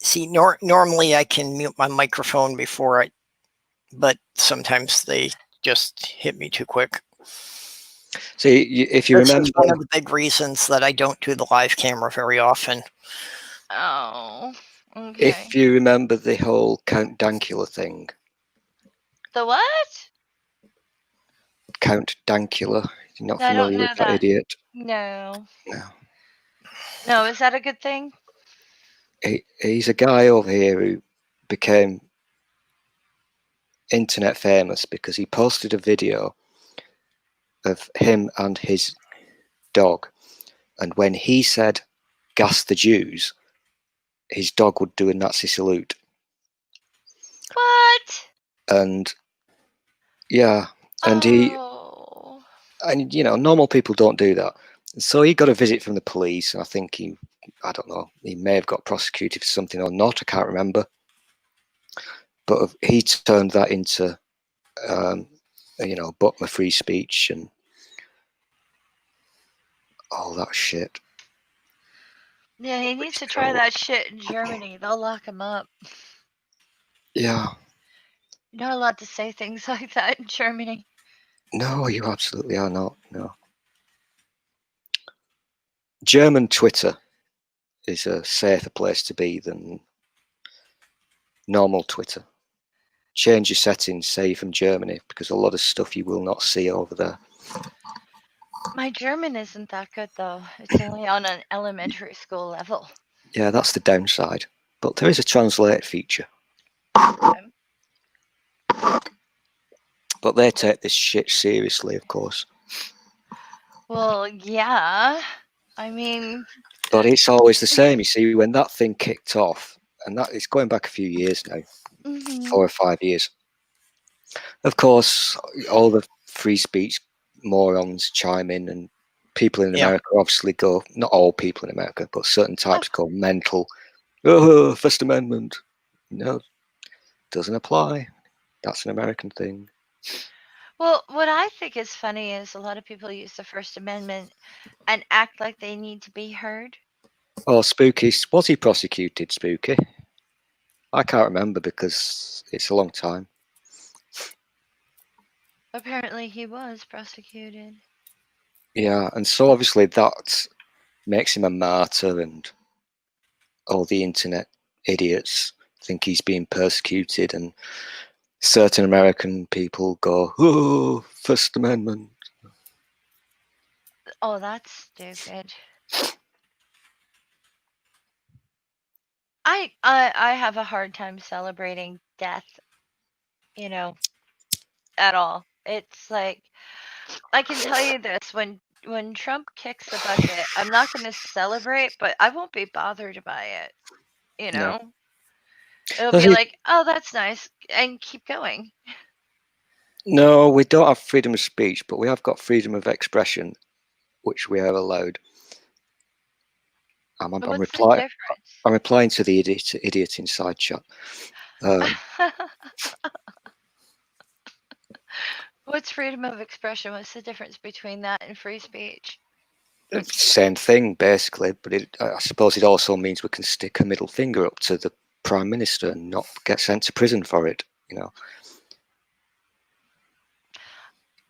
See, normally I can mute my microphone before but sometimes they just hit me too quick. See, if you This remember, is one of the big reasons that I don't do the live camera very often. Oh, okay. if you remember the whole Count Dankula thing, The what? Count Dankula, you're not I don't familiar know with that that. idiot? No. No. No, is that a good thing? He's a guy over here who became internet famous because he posted a video of him and his dog, and when he said "gas the Jews," his dog would do a Nazi salute. What? And yeah, and Oh. you know, normal people don't do that. So he got a visit from the police, and I think I don't know, he may have got prosecuted for something or not, I can't remember. But he turned that into, but my free speech and all that shit. Yeah, he needs to try that shit in Germany. They'll lock him up. Yeah. You're not allowed to say things like that in Germany. No, you absolutely are not. No. German Twitter is a safer place to be than normal Twitter. Change your settings, say you're from Germany, because a lot of stuff you will not see over there. My German isn't that good, though. It's only on an elementary school level. Yeah, that's the downside. But there is a translate feature. Okay. But they take this shit seriously, of course. Well, yeah. I mean... But it's always the same. You see, when that thing kicked off, and that it's going back a few years now, 4 or 5 years. Of course, all the free speech morons chime in, and people in America obviously go, not all people in America, but certain types go mental. Oh, First Amendment. No, doesn't apply. That's an American thing. Well, what I think is funny is a lot of people use the First Amendment and act like they need to be heard. Oh, Spooky. Was he prosecuted, Spooky? I can't remember because it's a long time. Apparently he was prosecuted. Yeah, and so obviously that makes him a martyr, and all the internet idiots think he's being persecuted, and certain American people go, oh, First Amendment. Oh, that's stupid. I have a hard time celebrating death, at all. It's like, I can tell you this, when Trump kicks the bucket, I'm not going to celebrate, but I won't be bothered by it, No. It'll be like, oh, that's nice, and keep going. No, we don't have freedom of speech, but we have got freedom of expression, which we are allowed. I'm replying to the idiot inside chat. What's freedom of expression? What's the difference between that and free speech? Same thing, basically, but I suppose it also means we can stick a middle finger up to the Prime Minister and not get sent to prison for it,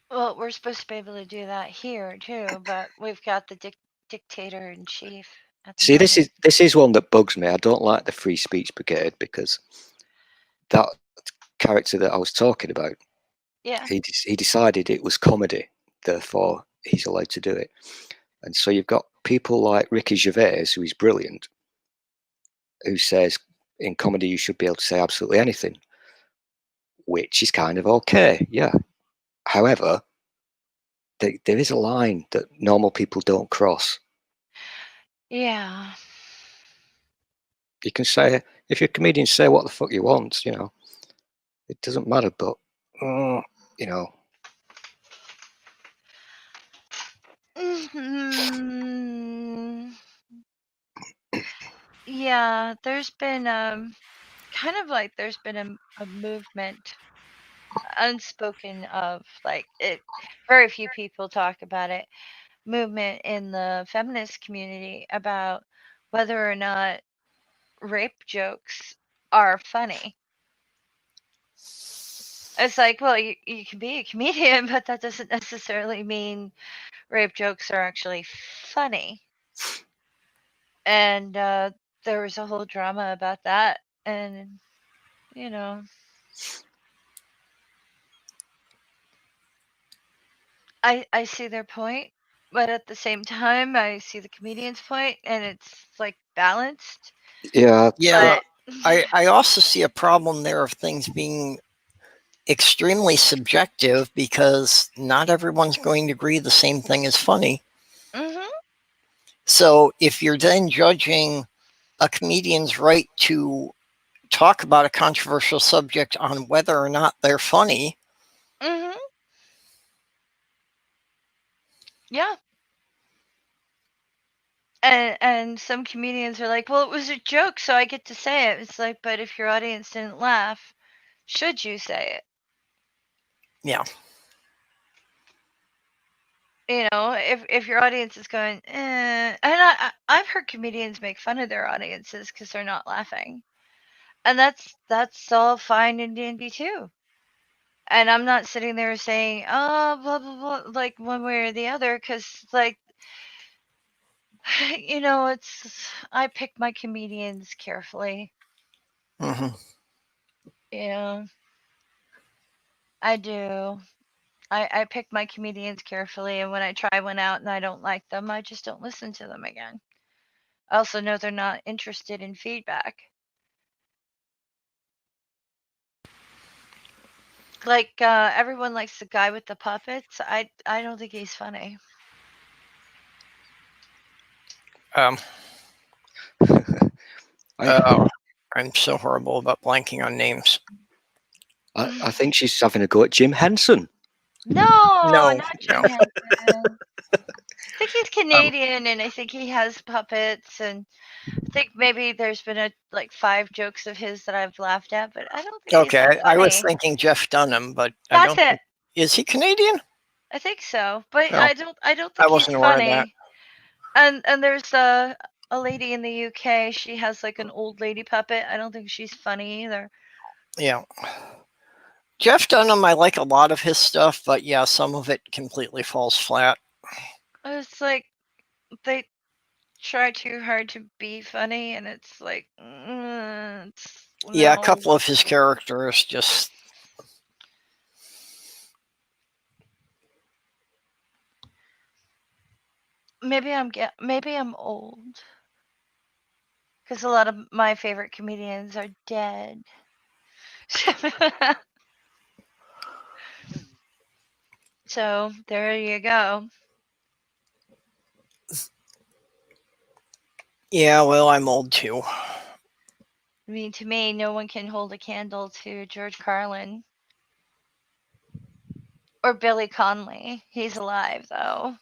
Well, we're supposed to be able to do that here, too, but we've got the dictator in chief. at the See, moment. this is one that bugs me. I don't like the Free Speech Brigade because that character that I was talking about, Yeah. he decided it was comedy, therefore he's allowed to do it. And so you've got people like Ricky Gervais, who is brilliant, who says in comedy you should be able to say absolutely anything, which is kind of okay, yeah. However, there is a line that normal people don't cross. Yeah. You can say, if you're a comedian, say what the fuck you want, you know. It doesn't matter, but, you know. Hmm. Yeah, there's been kind of like there's been a movement unspoken of like it very few people talk about it, movement in the feminist community about whether or not rape jokes are funny. It's like, well, you can be a comedian, but that doesn't necessarily mean rape jokes are actually funny. And there was a whole drama about that. And, you know, I see their point, but at the same time, I see the comedian's point, and it's like balanced. Yeah, Yeah, But I also see a problem there of things being extremely subjective because not everyone's going to agree the same thing is funny. Mhm. So if you're then judging a comedian's right to talk about a controversial subject on whether or not they're funny, Mhm. Yeah. And some comedians are like, well, it was a joke, so I get to say it. It's like, but if your audience didn't laugh, should you say it? yeah, You know, if your audience is going, and I've heard comedians make fun of their audiences because they're not laughing, and that's all fine and dandy too. And I'm not sitting there saying, oh, blah blah blah, like one way or the other, because like, you know, I pick my comedians carefully. hmm You know, I do. I pick my comedians carefully, and when I try one out and I don't like them, I just don't listen to them again. I also know they're not interested in feedback. Like everyone likes the guy with the puppets. I don't think he's funny. um, I, I'm so horrible about blanking on names. I think she's having a go at Jim Henson. No, No, not no. Jim Henson. I think he's Um, Canadian, and I think he has puppets, and I think maybe there's been like 5 jokes of his that I've laughed at, but I don't think he's okay, that I was funny. thinking Jeff Dunham, but I That's don't it. think, is he Canadian? I think so, but No, I don't I think he's wasn't aware of that. funny. And there's a lady in the UK. She has like an old lady puppet. I don't think she's funny either. Yeah. Jeff Dunham, I like a lot of his stuff, but yeah, some of it completely falls flat. It's like they try too hard to be funny, and it's like, Yeah, a no. couple of his characters just. Maybe I'm old, because a lot of my favorite comedians are dead. So there you go. Yeah, well, I'm old too. I mean, to me, no one can hold a candle to George Carlin or Billy Connolly. He's alive though.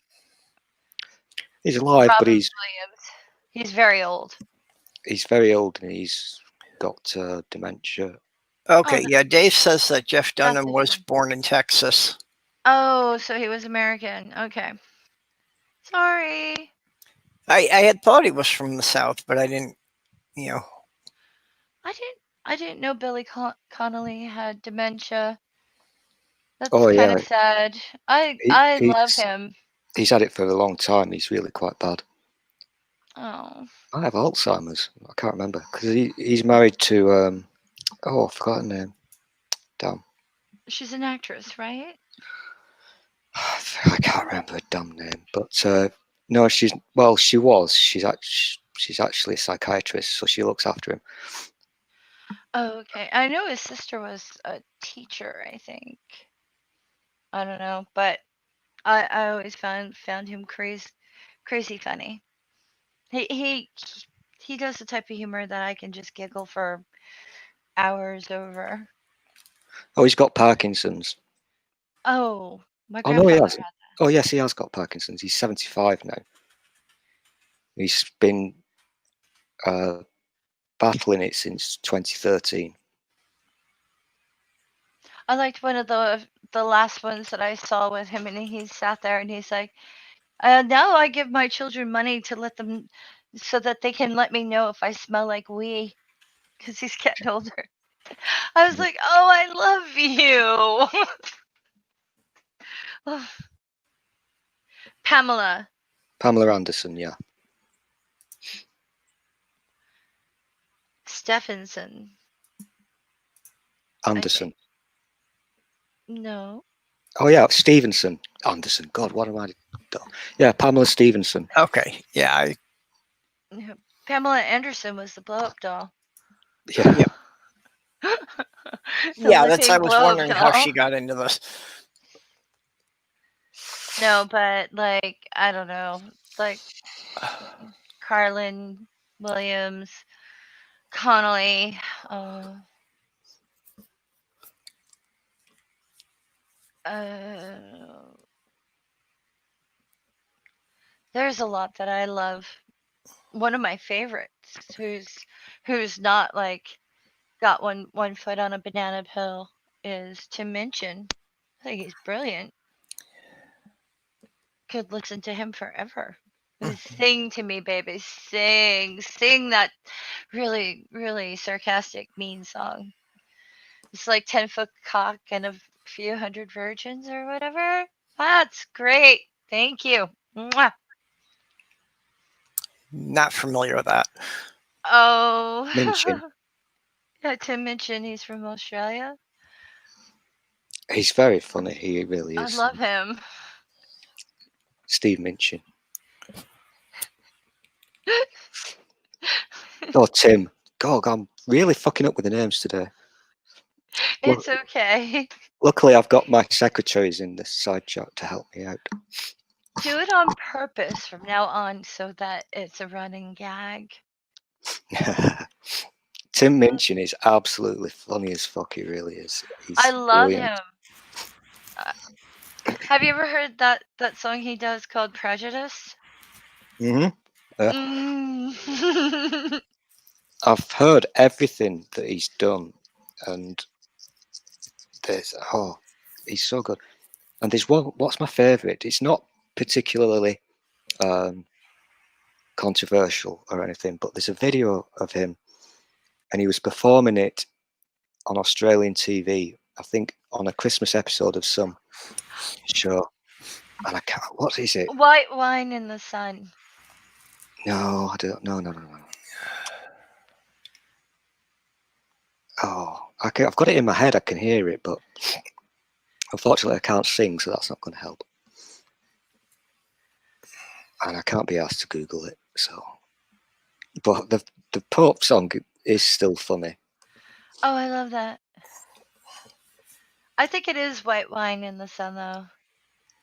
He's alive, but Robin Williams. He's very old. he's very old and he's got dementia. Oh, Okay, yeah, Dave says that Jeff that's Dunham a was shame. born in Texas. Oh, so he was American. Okay. Sorry. I had thought he was from the South, but I didn't, you know. I didn't know Billy Connolly had dementia. That's Oh kind yeah, of sad. I love he's him. he's had it for a long time. He's really quite bad. Oh, I have Alzheimer's. I can't remember because he's married to I forgot her name. Damn, she's an actress, right? I can't remember her damn name. But no, she was. She's actually a psychiatrist, so she looks after him. Oh, okay. I know his sister was a teacher, I think. I don't know, but I always found him crazy funny. He he he does the type of humor that I can just giggle for hours over. Oh, he's got Parkinson's. Oh, my Oh no, he grandfather hasn't. had Oh yes, he has got Parkinson's. He's 75 now. He's been battling it since 2013. I liked one of the last ones that I saw with him, and he sat there and he's like, "Now I give my children money to let them, so that they can let me know if I smell like wee, because he's getting older." I was like, "Oh, I love you." Pamela Pamela Anderson, yeah. Stephenson. Anderson. No. Oh yeah, Stevenson. Anderson. God, what am I? Yeah, Pamela Stevenson. Okay. Yeah. Pamela Anderson was the blow up doll. Yeah. Yep. The Yeah. That's. I living was blow up wondering how doll. she got into this. No, but like, I don't know. Like Carlin Williams, Connolly, uh, there's a lot that I love. One of my favorites, who's not like got one foot on a banana peel, is Tim Minchin. I think he's brilliant. Could listen to him forever. Sing to me, baby. Sing that really, really sarcastic, mean song. It's like 10-foot cock and a few hundred virgins or whatever. That's great. Thank you. Mwah. Not familiar with that. Oh. Minchin. Yeah, Tim Minchin, he's from Australia. He's very funny. He really I is. love him. Steve Minchin. Oh, Tim. God, I'm really fucking up with the names today. It's okay. Luckily, I've got my secretaries in the side chat to help me out. Do it on purpose from now on so that it's a running gag. Tim Minchin is absolutely funny as fuck. He really is. He's I love brilliant. him. Have you ever heard that song he does called Prejudice? Mm-hmm. I've heard everything that he's done, and he's so good. And there's one. What's my favourite? It's not particularly controversial or anything, but there's a video of him, and he was performing it on Australian TV. I think on a Christmas episode of some show. And I can't. What is it? White Wine in the Sun. No, I don't. No. Oh, I've got it in my head. I can hear it, but unfortunately, I can't sing, so that's not going to help. And I can't be asked to Google it. So, but the Pope song is still funny. Oh, I love that. I think it is White Wine in the Sun, though.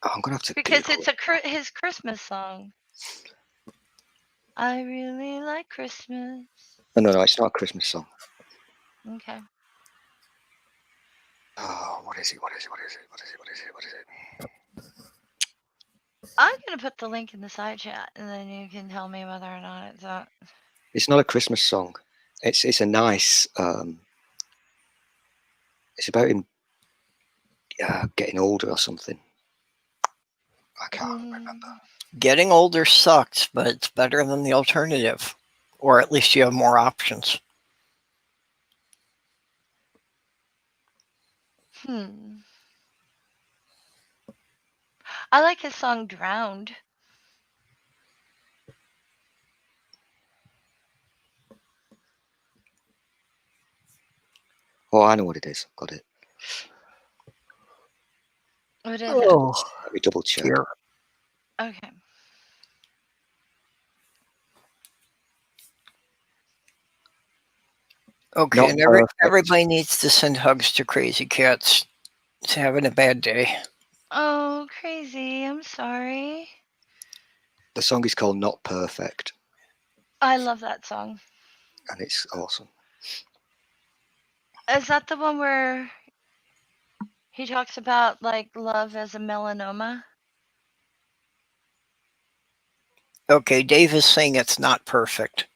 Oh, I'm gonna have to because Google it's his Christmas song. I really like Christmas. No, it's not a Christmas song. Okay. Oh, what is it? I'm gonna put the link in the side chat, and then you can tell me whether or not it's that. It's not a Christmas song. It's a nice. It's about him getting older or something. I can't remember. Getting older sucks, but it's better than the alternative, or at least you have more options. I like his song "Drowned." Oh, I know what it is. Got it. What is it? Oh, Let me double check. dear. Okay. Okay, Not and perfect. everybody needs to send hugs to Crazy Cats. It's having a bad day. Oh, crazy. I'm sorry. The song is called Not Perfect, I love that song. and it's awesome. Is that the one where he talks about like love as a melanoma? Okay, Dave is saying it's not perfect.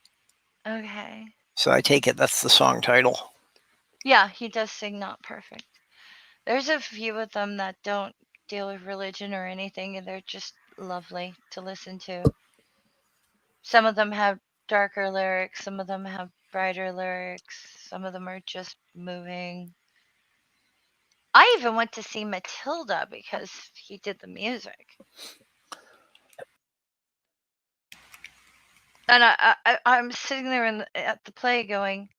Okay. So I take it that's the song title. Yeah, he does sing Not Perfect. There's a few of them that don't deal with religion or anything, and they're just lovely to listen to. Some of them have darker lyrics, some of them have brighter lyrics, some of them are just moving. I even went to see Matilda because he did the music. And I'm sitting there at the play going,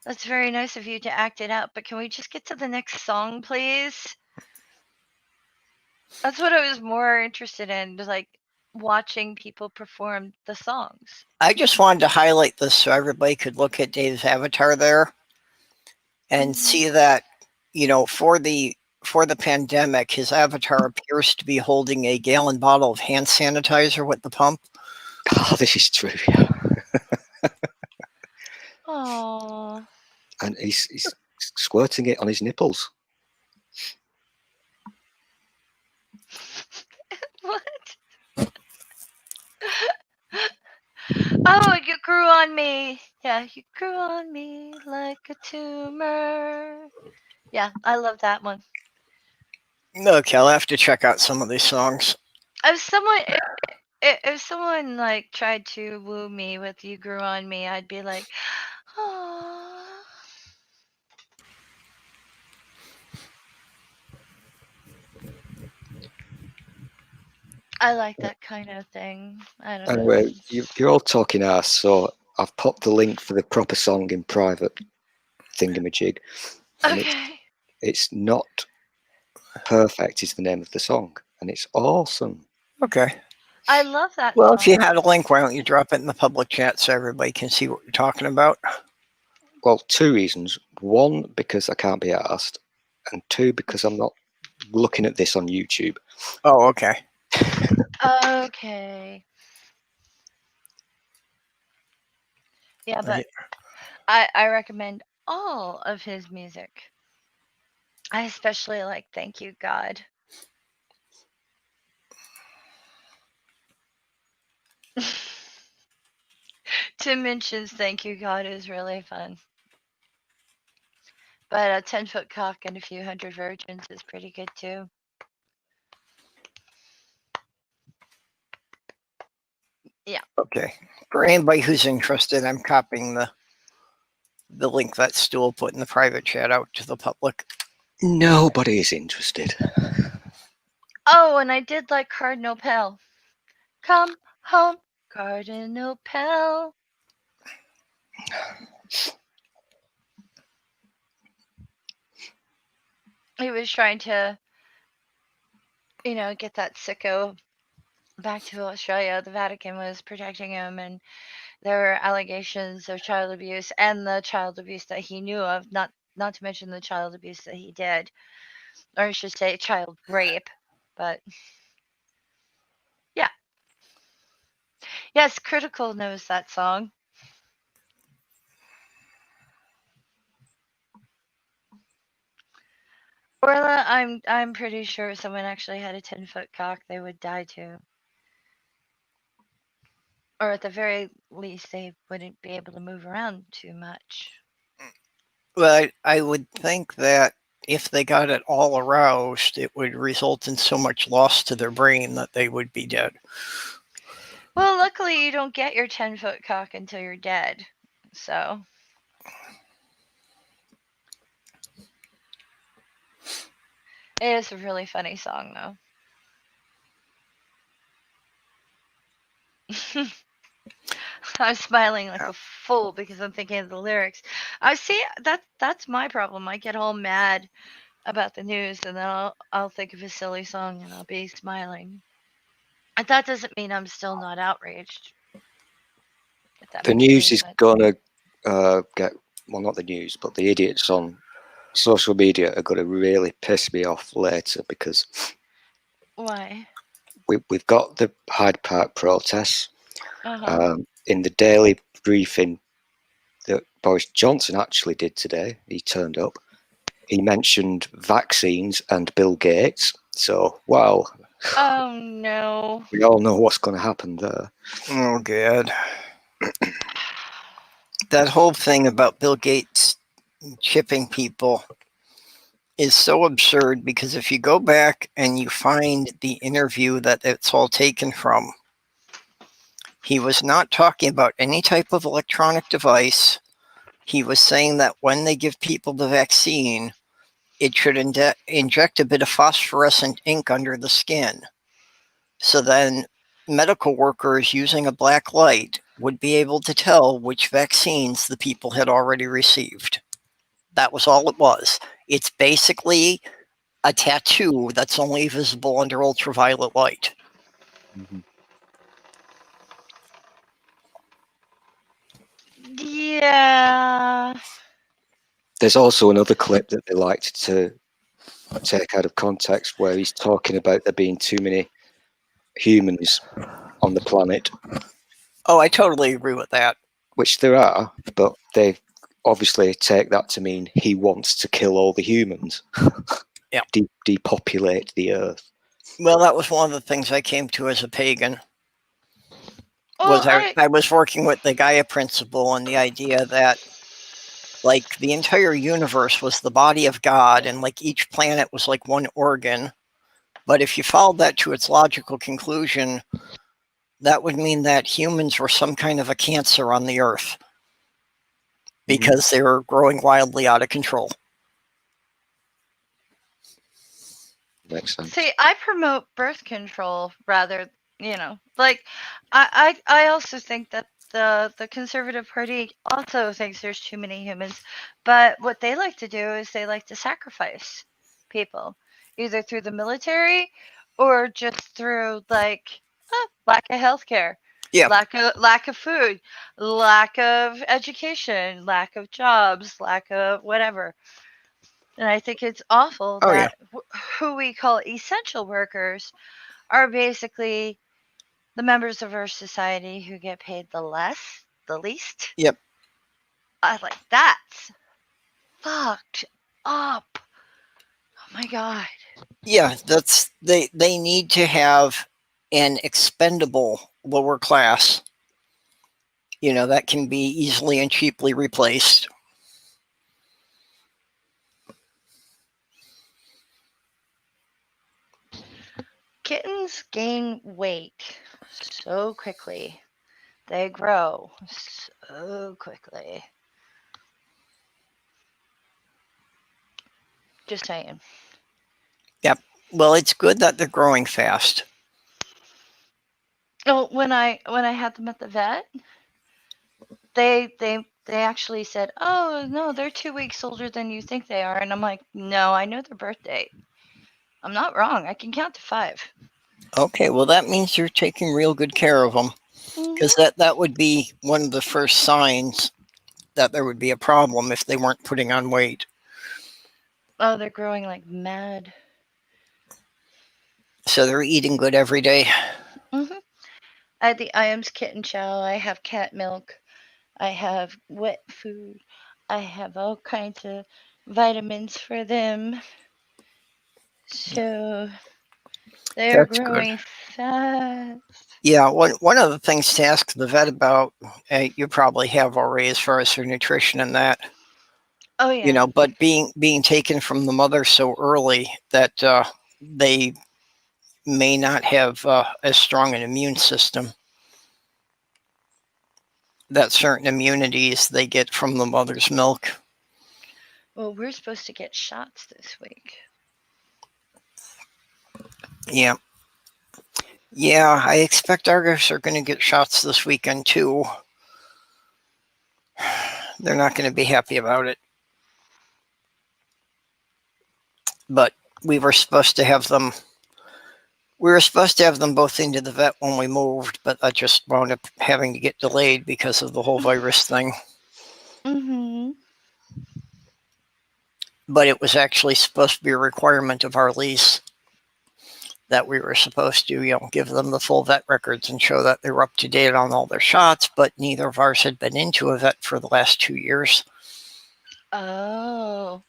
that's very nice of you to act it out, but can we just get to the next song, please? That's what I was more interested in, like watching people perform the songs. I just wanted to highlight this so everybody could look at Dave's avatar there and see that, for the pandemic, his avatar appears to be holding a gallon bottle of hand sanitizer with the pump. Oh, this is true. Yeah. Oh. And he's squirting it on his nipples. What? Oh, you grew on me. Yeah, you grew on me like a tumor. Yeah, I love that one. Okay, I'll have to check out some of these songs. If someone like tried to woo me with "You Grew on Me," I'd be like, oh. I like that kind of thing. I don't know. Anyway, you're all talking ass, so I've popped the link for the proper song in private thingamajig. And Okay. it's Not Perfect is the name of the song, and it's awesome. Okay. I love that Well, song. if you had a link, why don't you drop it in the public chat so everybody can see what you're talking about? Well, two reasons. One, because I can't be asked, and two, because I'm not looking at this on YouTube. Oh, okay. Okay. Yeah, but I recommend all of his music. I especially like Thank You God. Tim mentions Thank You God is really fun. But a 10-foot cock and a few hundred virgins is pretty good too. Yeah. Okay. For anybody who's interested, I'm copying the link that Stu put in the private chat out to the public. Nobody is interested. Oh, and I did like Cardinal Pell. Come home, Cardinal Pell. He was trying to, get that sicko back to Australia. The Vatican was protecting him, and there were allegations of child abuse and the child abuse that he knew of, not to mention the child abuse that he did, or I should say child rape. But yeah. Yes, Critical knows that song. Orla, I'm pretty sure if someone actually had a 10-foot cock, they would die too. Or at the very least, they wouldn't be able to move around too much. Well, I would think that if they got it all aroused, it would result in so much loss to their brain that they would be dead. Well, luckily you don't get your 10-foot cock until you're dead. So. It is a really funny song, though. I'm smiling like a fool because I'm thinking of the lyrics. I see that's my problem. I get all mad about the news, and then I'll think of a silly song and I'll be smiling. And that doesn't mean I'm still not outraged. If that The makes news any is sense. gonna get, well, not the news, but the idiots on social media are gonna really piss me off later, because Why? we've got the Hyde Park protests. Uh-huh. In the daily briefing that Boris Johnson actually did today, he turned up. He mentioned vaccines and Bill Gates. So, well, Oh no. we all know what's going to happen there. Oh, God. That whole thing about Bill Gates chipping people is so absurd, because if you go back and you find the interview that it's all taken from, he was not talking about any type of electronic device. He was saying that when they give people the vaccine, it should inject a bit of phosphorescent ink under the skin. So then medical workers using a black light would be able to tell which vaccines the people had already received. That was all it was. It's basically a tattoo that's only visible under ultraviolet light. Mm-hmm. Yeah. There's also another clip that they liked to take out of context where he's talking about there being too many humans on the planet, Oh, I totally agree with that. which there are, but they obviously take that to mean he wants to kill all the humans. Yeah. Depopulate the earth. Well, that was one of the things I came to as a pagan. Well, I was working with the Gaia principle and the idea that, like, the entire universe was the body of God, and like each planet was like one organ. But if you followed that to its logical conclusion, that would mean that humans were some kind of a cancer on the earth because they were growing wildly out of control. Makes sense. see, I promote birth control rather, like I also think that the Conservative Party also thinks there's too many humans, but what they like to do is they like to sacrifice people, either through the military or just through like lack of healthcare, Yeah. lack of food, lack of education, lack of jobs, lack of whatever. And I think it's awful Oh, yeah. that who we call essential workers are basically the members of our society who get paid the least. Yep. I like that's fucked up. Oh my god. Yeah, that's they need to have an expendable lower class, that can be easily and cheaply replaced. Kittens gain weight so quickly. They grow so quickly. Just saying. Yep. Well, it's good that they're growing fast. Oh, when I had them at the vet, they actually said, "Oh no, they're 2 weeks older than you think they are," and I'm like, "No, I know their birth date. I'm not wrong. I can count to 5." Okay, well, that means you're taking real good care of them, because that would be one of the first signs that there would be a problem if they weren't putting on weight. Oh, they're growing like mad. So they're eating good every day. I had the Iams kitten chow. I have cat milk. I have wet food. I have all kinds of vitamins for them. So they're That's good. growing fast. Yeah, one of the things to ask the vet about, you probably have already, as far as their nutrition and that, Oh yeah. but being taken from the mother so early that they may not have as strong an immune system. That certain immunities they get from the mother's milk. Well, we're supposed to get shots this week. Yeah. Yeah, I expect Argos are going to get shots this weekend too. they're not going to be happy about it. But we were supposed to have them. We were supposed to have them both into the vet when we moved, but that just wound up having to get delayed because of the whole virus thing. Mm-hmm. But it was actually supposed to be a requirement of our lease that we were supposed to, give them the full vet records and show that they were up to date on all their shots, but neither of ours had been into a vet for the last 2 years. Oh.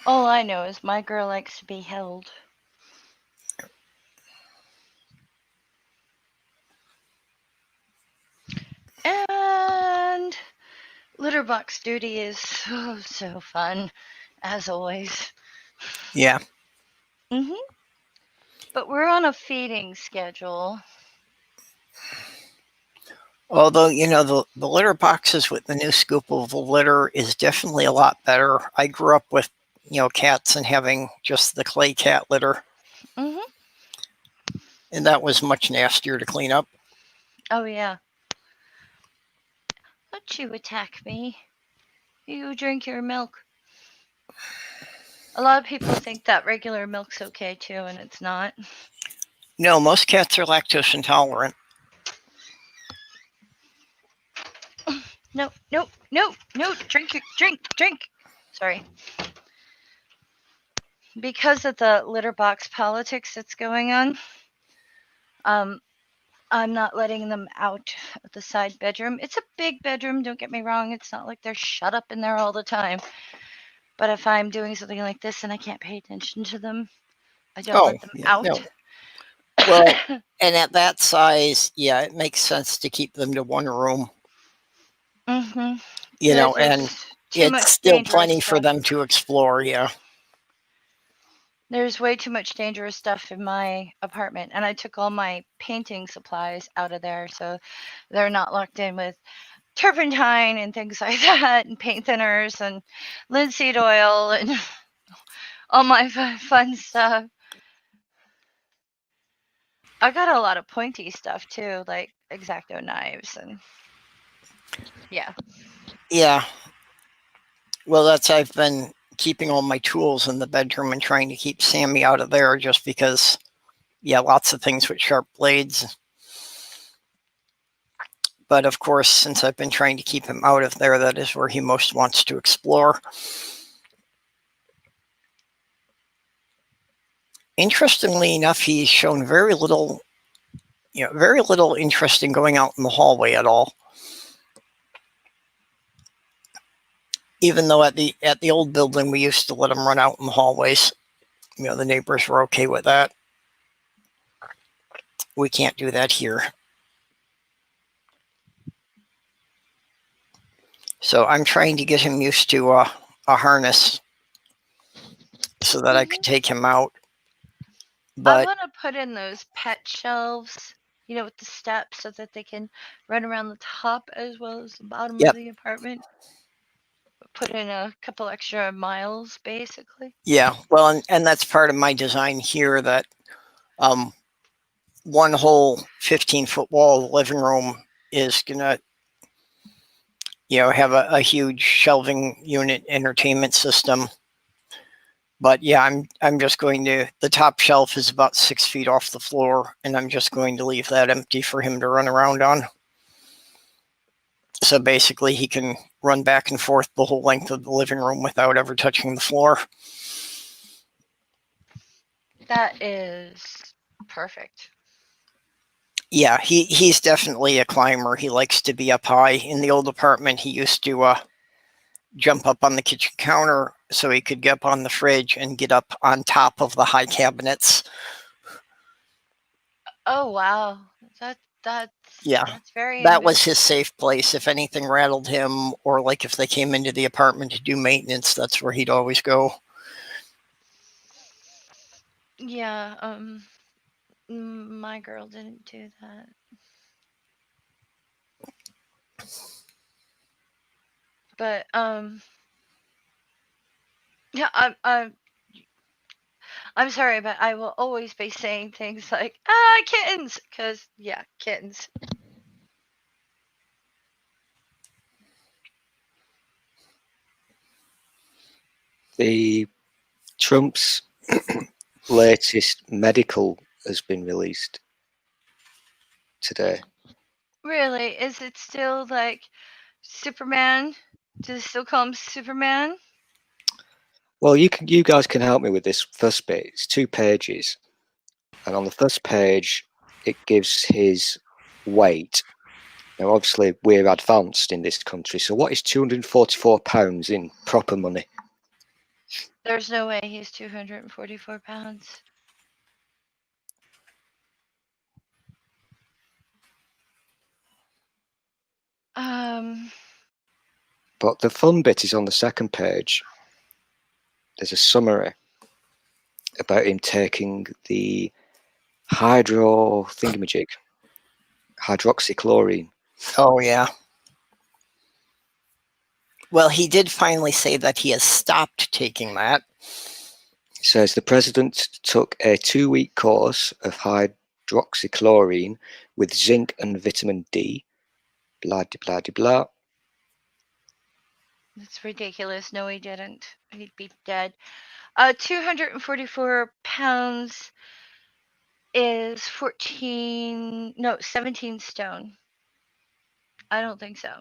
All I know is my girl likes to be held. And litter box duty is so fun, as always. Yeah. Mm-hmm. But we're on a feeding schedule. Although, the litter boxes with the new scoop of litter is definitely a lot better. I grew up with, cats and having just the clay cat litter, Mm-hmm. and that was much nastier to clean up. Oh, yeah. Don't you attack me. You drink your milk. A lot of people think that regular milk's okay, too, and it's not. No, most cats are lactose intolerant. No. Drink. Sorry. Because of the litter box politics that's going on, I'm not letting them out of the side bedroom. It's a big bedroom, don't get me wrong. It's not like they're shut up in there all the time. But if I'm doing something like this and I can't pay attention to them, I don't let them out. No. Well, and at that size, yeah, it makes sense to keep them to one room. Mm-hmm. And it's still plenty for them to explore. Yeah. There's way too much dangerous stuff in my apartment, and I took all my painting supplies out of there, so they're not locked in with turpentine and things like that, and paint thinners and linseed oil and all my fun stuff. I got a lot of pointy stuff too, like X-Acto knives and yeah. Yeah. Well, I've been keeping all my tools in the bedroom and trying to keep Sammy out of there just because, lots of things with sharp blades. But of course, since I've been trying to keep him out of there, that is where he most wants to explore. Interestingly enough, he's shown very little interest in going out in the hallway at all. Even though at the old building we used to let him run out in the hallways. The neighbors were okay with that. We can't do that here. So I'm trying to get him used to a harness so that I could take him out. But I want to put in those pet shelves, with the steps so that they can run around the top as well as the bottom of the apartment. Put in a couple extra miles, basically. Yeah, well, and that's part of my design here, that one whole 15-foot wall of the living room is gonna have a huge shelving unit entertainment system. But yeah, I'm just going to, the top shelf is about 6 feet off the floor, and I'm just going to leave that empty for him to run around on. So basically he can run back and forth the whole length of the living room without ever touching the floor. That is perfect. Yeah, he's definitely a climber. He likes to be up high. In the old apartment, he used to jump up on the kitchen counter so he could get up on the fridge and get up on top of the high cabinets. Oh wow, that's very. That was his safe place. If anything rattled him, or like if they came into the apartment to do maintenance, that's where he'd always go. Yeah, my girl didn't do that. But yeah, I'm sorry, but I will always be saying things like, kittens, because, yeah, kittens. The Trump's latest medical has been released today. Really? Is it still like Superman? Do they still call him Superman? Well, you guys can help me with this first bit. It's 2 pages, and on the first page, it gives his weight. Now, obviously, we're advanced in this country, so what is £244 in proper money? There's no way he's 244 pounds. But the fun bit is on the second page. There's a summary about him taking the hydroxychloroquine. Oh, yeah. Well, he did finally say that he has stopped taking that. It says the president took a 2-week course of hydroxychloroquine with zinc and vitamin D. Blah, blah, blah, blah. That's ridiculous. No, he didn't. He'd be dead. 244 pounds is 17 stone. I don't think so.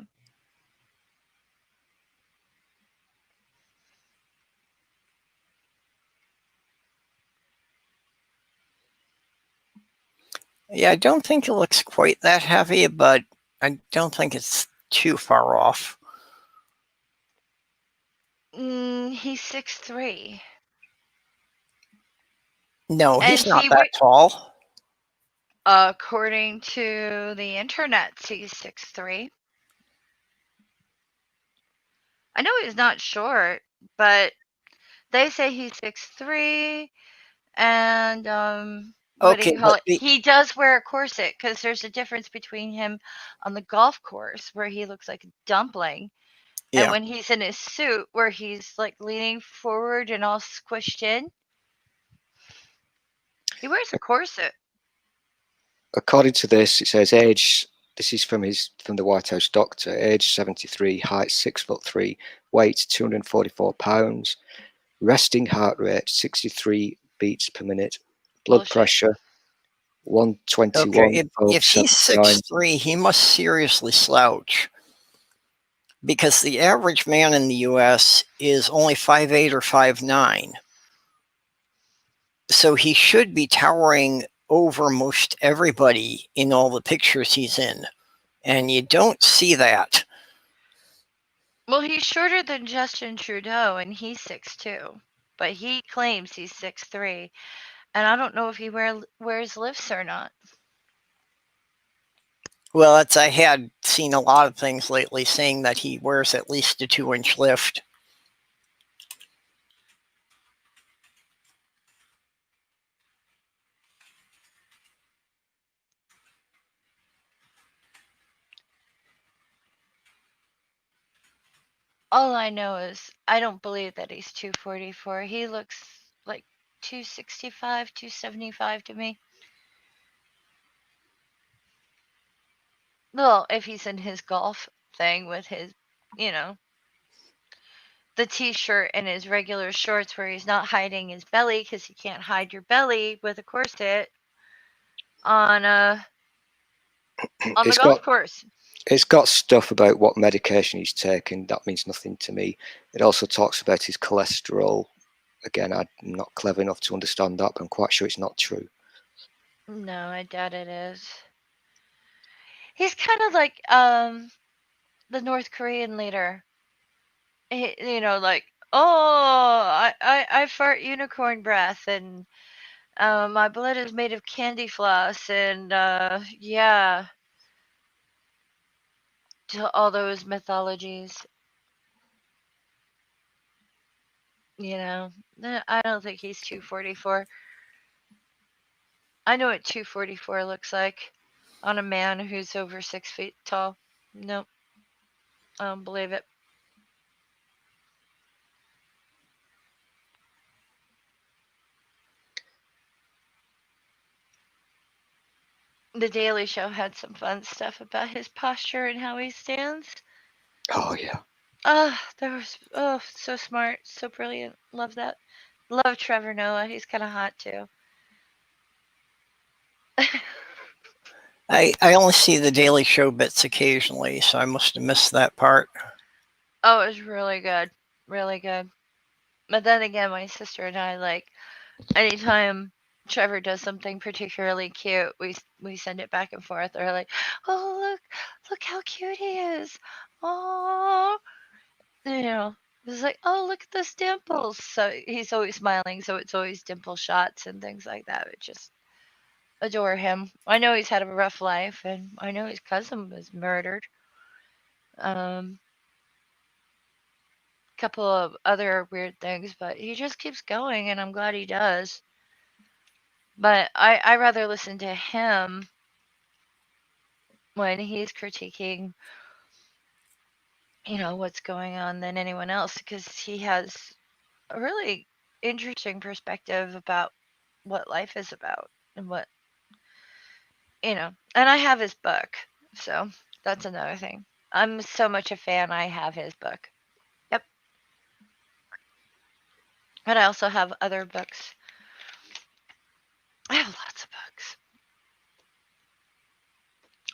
Yeah, I don't think it looks quite that heavy, but I don't think it's too far off. He's 6'3". No, And he's not that tall. According to the internet, he's 6'3". I know he's not short, but they say he's 6'3", and what do Okay, you call but it? He does wear a corset, because there's a difference between him on the golf course, where he looks like a dumpling, and yeah. when he's in his suit, where he's like leaning forward and all squished in. He wears a corset. According to this, it says age. This is from the White House doctor. Age 73, height 6'3", weight 244 pounds, resting heart rate 63 beats per minute, blood Bullshit. pressure 121 Okay, if he's 6'3", he must seriously slouch, because the average man in the U.S. is only 5'8" or 5'9". So he should be towering over most everybody in all the pictures he's in, and you don't see that. Well, he's shorter than Justin Trudeau, and he's 6'2", but he claims he's 6'3", and I don't know if he wears lifts or not. Well, I had seen a lot of things lately saying that he wears at least a 2-inch lift. All I know is I don't believe that he's 244. He looks like 265, 275 to me. Well, if he's in his golf thing with his, the t-shirt and his regular shorts, where he's not hiding his belly, because you can't hide your belly with a corset on the golf course. It's got stuff about what medication he's taking. That means nothing to me. It also talks about his cholesterol. Again, I'm not clever enough to understand that, but I'm quite sure it's not true. No, I doubt it is. He's kind of like the North Korean leader. Like, oh, I fart unicorn breath, and my blood is made of candy floss, and yeah, to all those mythologies. I don't think he's 244. I know what 244 looks like on a man who's over 6 feet tall. Nope, I don't believe it. The Daily Show had some fun stuff about his posture and how he stands. Oh yeah. That was so smart, so brilliant. Love that. Love Trevor Noah. He's kind of hot too. I only see the Daily Show bits occasionally, so I must have missed that part. Oh, it was really good, really good. But then again, my sister and I like anytime Trevor does something particularly cute, we send it back and forth. Or like, oh look how cute he is. Oh, it's like, oh look at those dimples. So he's always smiling, so it's always dimple shots and things like that. It just adore him. I know he's had a rough life, and I know his cousin was murdered. Um, couple of other weird things, but he just keeps going, and I'm glad he does. But I rather listen to him when he's critiquing, what's going on than anyone else because he has a really interesting perspective about what life is about and and I have his book. So that's another thing. I'm so much a fan. I have his book. Yep. And I also have other books. I have lots of books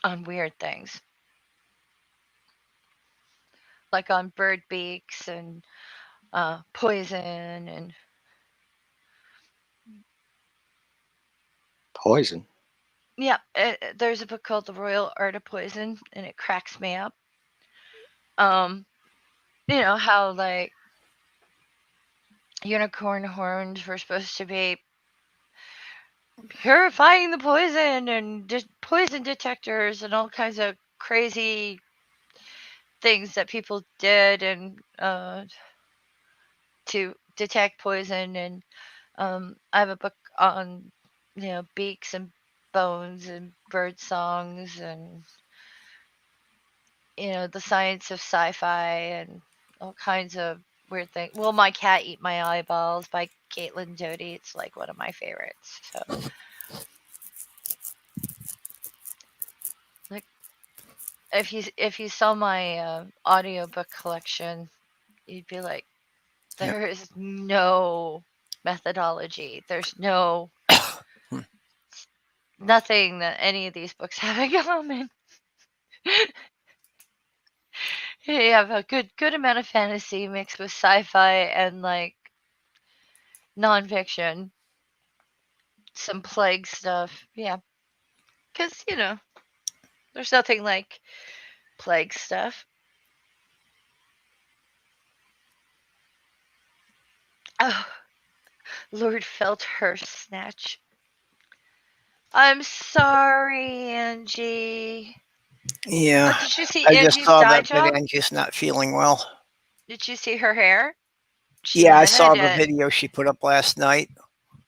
on weird things, like on bird beaks and poison and Poison. yeah. There's a book called The Royal Art of Poison, and it cracks me up. How like unicorn horns were supposed to be purifying the poison and poison detectors and all kinds of crazy things that people did and to detect poison. And I have a book on beaks and bones and bird songs and the science of sci-fi and all kinds of weird things. Will My Cat Eat My Eyeballs by Caitlin Doty. It's like one of my favorites. So like if you saw my audiobook collection, you'd be like, there is no methodology. There's nothing that any of these books have in common. You have a good amount of fantasy mixed with sci-fi and like nonfiction, some plague stuff. Yeah, because there's nothing like plague stuff. Oh, Lord Felthurst Snatch. I'm sorry, Angie. Yeah, Did you see I just Angie's saw dye that, but job? Angie's not feeling well. Did you see her hair? She Yeah, I minted saw the it. video she put up last night.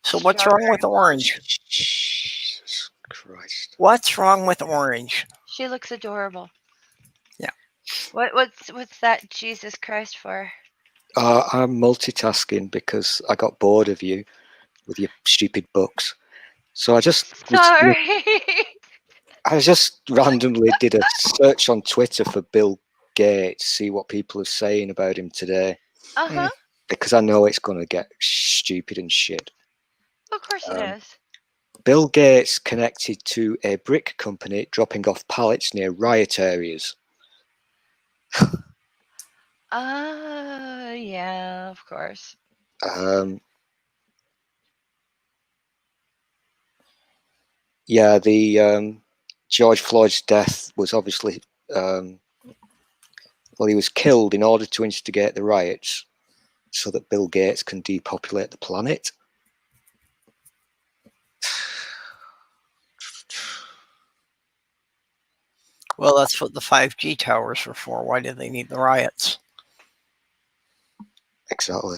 So what's wrong with Strawberry orange? Jesus Christ. What's wrong with orange? She looks adorable. Yeah. What's that Jesus Christ for? I'm multitasking because I got bored of you with your stupid books. So I just Sorry. randomly did a search on Twitter for Bill Gates, see what people are saying about him today, Uh-huh. because I know it's going to get stupid and shit. Of course it is. Bill Gates connected to a brick company dropping off pallets near riot areas. Yeah, of course. Yeah, the George Floyd's death was obviously he was killed in order to instigate the riots so that Bill Gates can depopulate the planet. Well, that's what the 5G towers were for. Why did they need the riots? Exactly.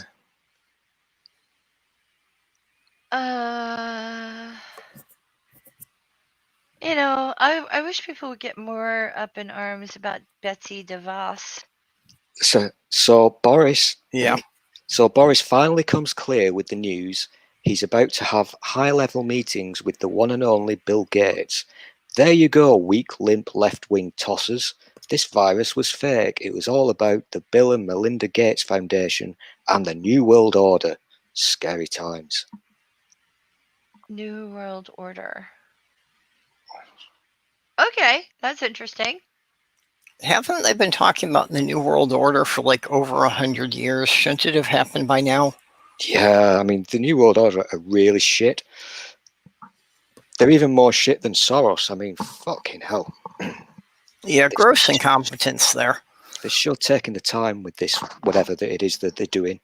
I wish people would get more up in arms about Betsy DeVos. So Boris, Yeah. So Boris finally comes clear with the news. He's about to have high-level meetings with the one and only Bill Gates. There you go, weak, limp, left-wing tossers. This virus was fake. It was all about the Bill and Melinda Gates Foundation and the New World Order. Scary times. New World Order. Okay, that's interesting. Haven't they been talking about the New World Order for like over 100 years? Shouldn't it have happened by now? Yeah, I mean, the New World Order are really shit. They're even more shit than Soros. I mean, fucking hell. Yeah, gross incompetence there. They're sure taking the time with this, whatever it is that they're doing.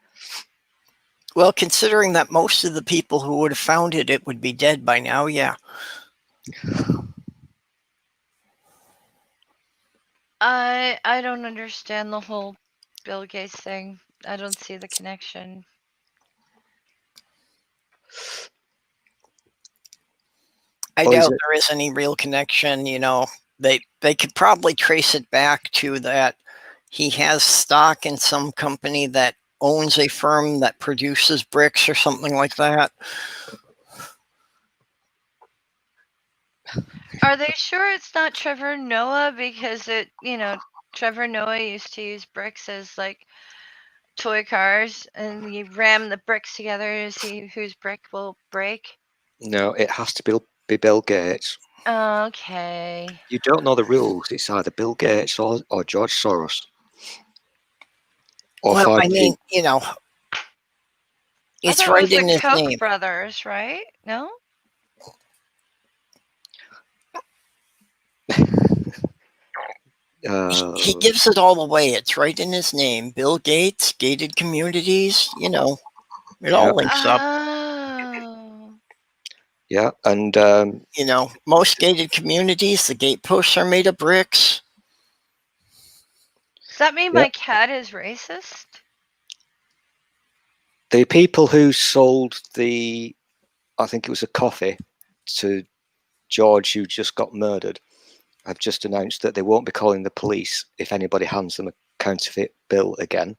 Well, considering that most of the people who would have founded it would be dead by now, yeah. I don't understand the whole Bill Gates thing. I don't see the connection. I Oh, is doubt it? there is any real connection. You know, they could probably trace it back to that he has stock in some company that owns a firm that produces bricks or something like that. Are they sure it's not Trevor Noah? Because Trevor Noah used to use bricks as like toy cars, and you ram the bricks together to see whose brick will break. No, it has to be Bill Gates. Okay. You don't know the rules. It's either Bill Gates or George Soros. Or Well, 5G. I mean, you know, I it's thought it right was in the his Koch name. brothers, right? No? He gives it all away. It's right in his name. Bill Gates, gated communities, you know, it all links up. Oh. Yeah, and You know, most gated communities, the gate posts are made of bricks. Does that mean my cat is racist? the people who sold I think it was a coffee to George, who just got murdered, have just announced that they won't be calling the police if anybody hands them a counterfeit bill again.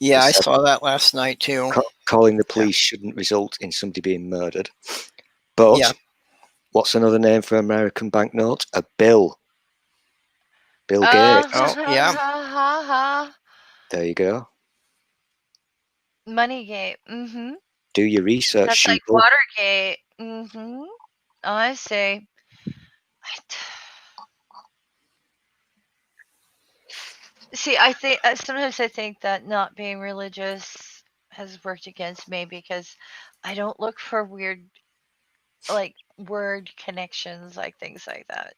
Yeah, I saw that last night too. Calling the police shouldn't result in somebody being murdered. But what's another name for American banknote? A bill. Bill Gates. Oh, yeah. There you go. Moneygate. Mm-hmm. Do your research. That's like sheeple. Watergate. Mm-hmm. Oh, I see. See, I think sometimes I think that not being religious has worked against me because I don't look for weird, like word connections, like things like that.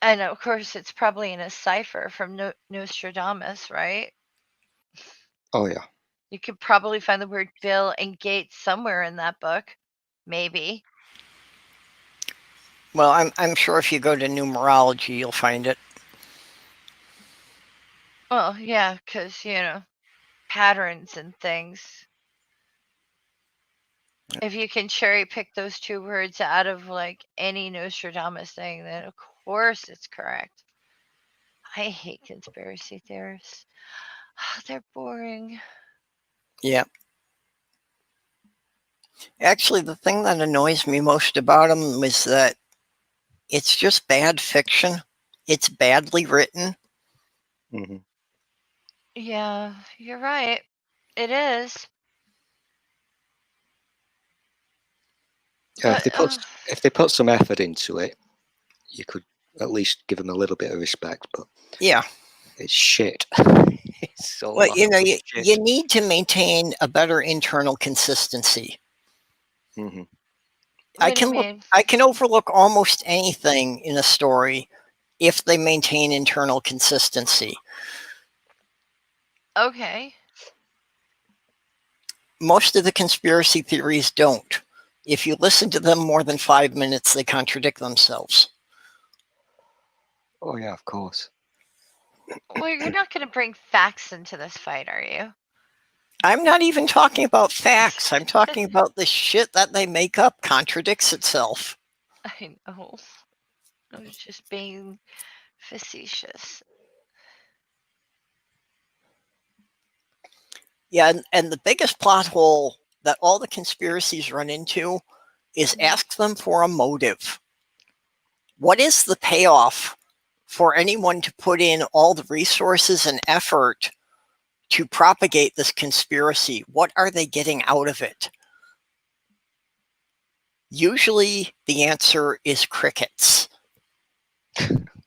And of course, it's probably in a cipher from Nostradamus, right? Oh yeah. You could probably find the word Bill and Gates somewhere in that book, maybe. Well, I'm sure if you go to numerology, you'll find it. Well, yeah, because patterns and things. If you can cherry pick those two words out of like any Nostradamus thing, then of course it's correct. I hate conspiracy theorists. They're boring. Yeah. Actually, the thing that annoys me most about them is that it's just bad fiction. It's badly written. Mm-hmm. Yeah, you're right. It is. Yeah, But if they put some effort into it, you could at least give them a little bit of respect. But yeah, it's shit. It's so well, you know, shit. you need to maintain a better internal consistency. Mm-hmm. what do you mean? I can overlook almost anything in a story if they maintain internal consistency. Okay. Most of the conspiracy theories don't. If you listen to them more than 5 minutes, they contradict themselves. Oh yeah, of course. Well, you're not going to bring facts into this fight, are you? I'm not even talking about facts. I'm talking about the shit that they make up contradicts itself. I know. I was just being facetious. Yeah, and the biggest plot hole that all the conspiracies run into is ask them for a motive. What is the payoff for anyone to put in all the resources and effort to propagate this conspiracy? What are they getting out of it? Usually the answer is crickets.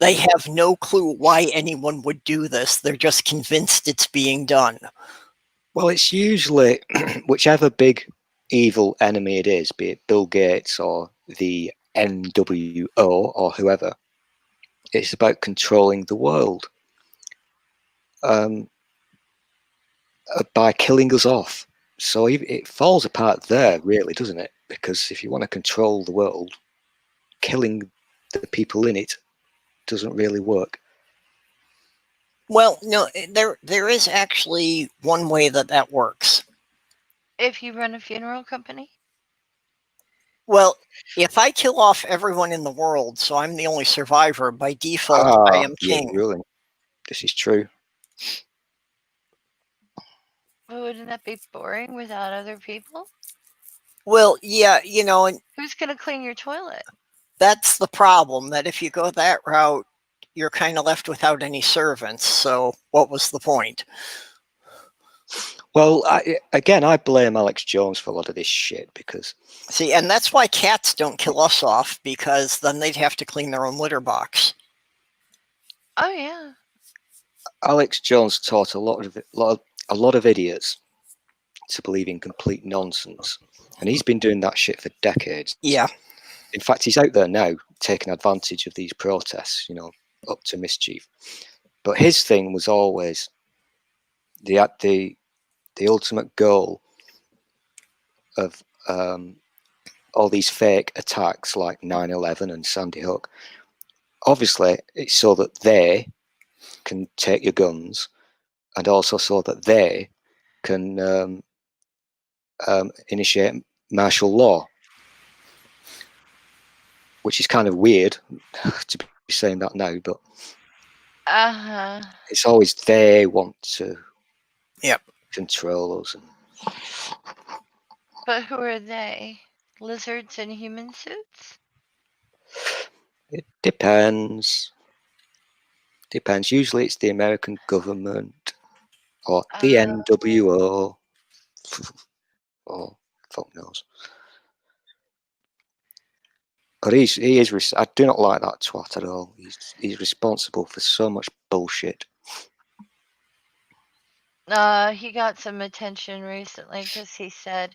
They have no clue why anyone would do this. They're just convinced it's being done. Well, it's usually whichever big evil enemy it is, be it Bill Gates or the NWO or whoever, it's about controlling the world by killing us off. So it falls apart there, really, doesn't it? Because if you want to control the world, killing the people in it doesn't really work. Well, no, there is actually one way that works. If you run a funeral company? Well, if I kill off everyone in the world, so I'm the only survivor, by default, I am You're king. ruling. This is true. But wouldn't that be boring without other people? Well, yeah, and Who's going to clean your toilet? that's the problem, that if you go that route, you're kind of left without any servants. So what was the point? Well, I blame Alex Jones for a lot of this shit because... See, and that's why cats don't kill us off, because then they'd have to clean their own litter box. Oh, yeah. Alex Jones taught a lot of idiots to believe in complete nonsense, and he's been doing that shit for decades. Yeah. In fact, he's out there now taking advantage of these protests, up to mischief. But his thing was always the ultimate goal of all these fake attacks like 9/11 and Sandy Hook. Obviously, it's so that they can take your guns, and also so that they can initiate martial law, which is kind of weird to be saying that now, but it's always they want to control us. But who are they? Lizards in human suits? It depends. Usually it's the American government or the NWO or fuck knows. But he is. I do not like that twat at all. He's responsible for so much bullshit. He got some attention recently because he said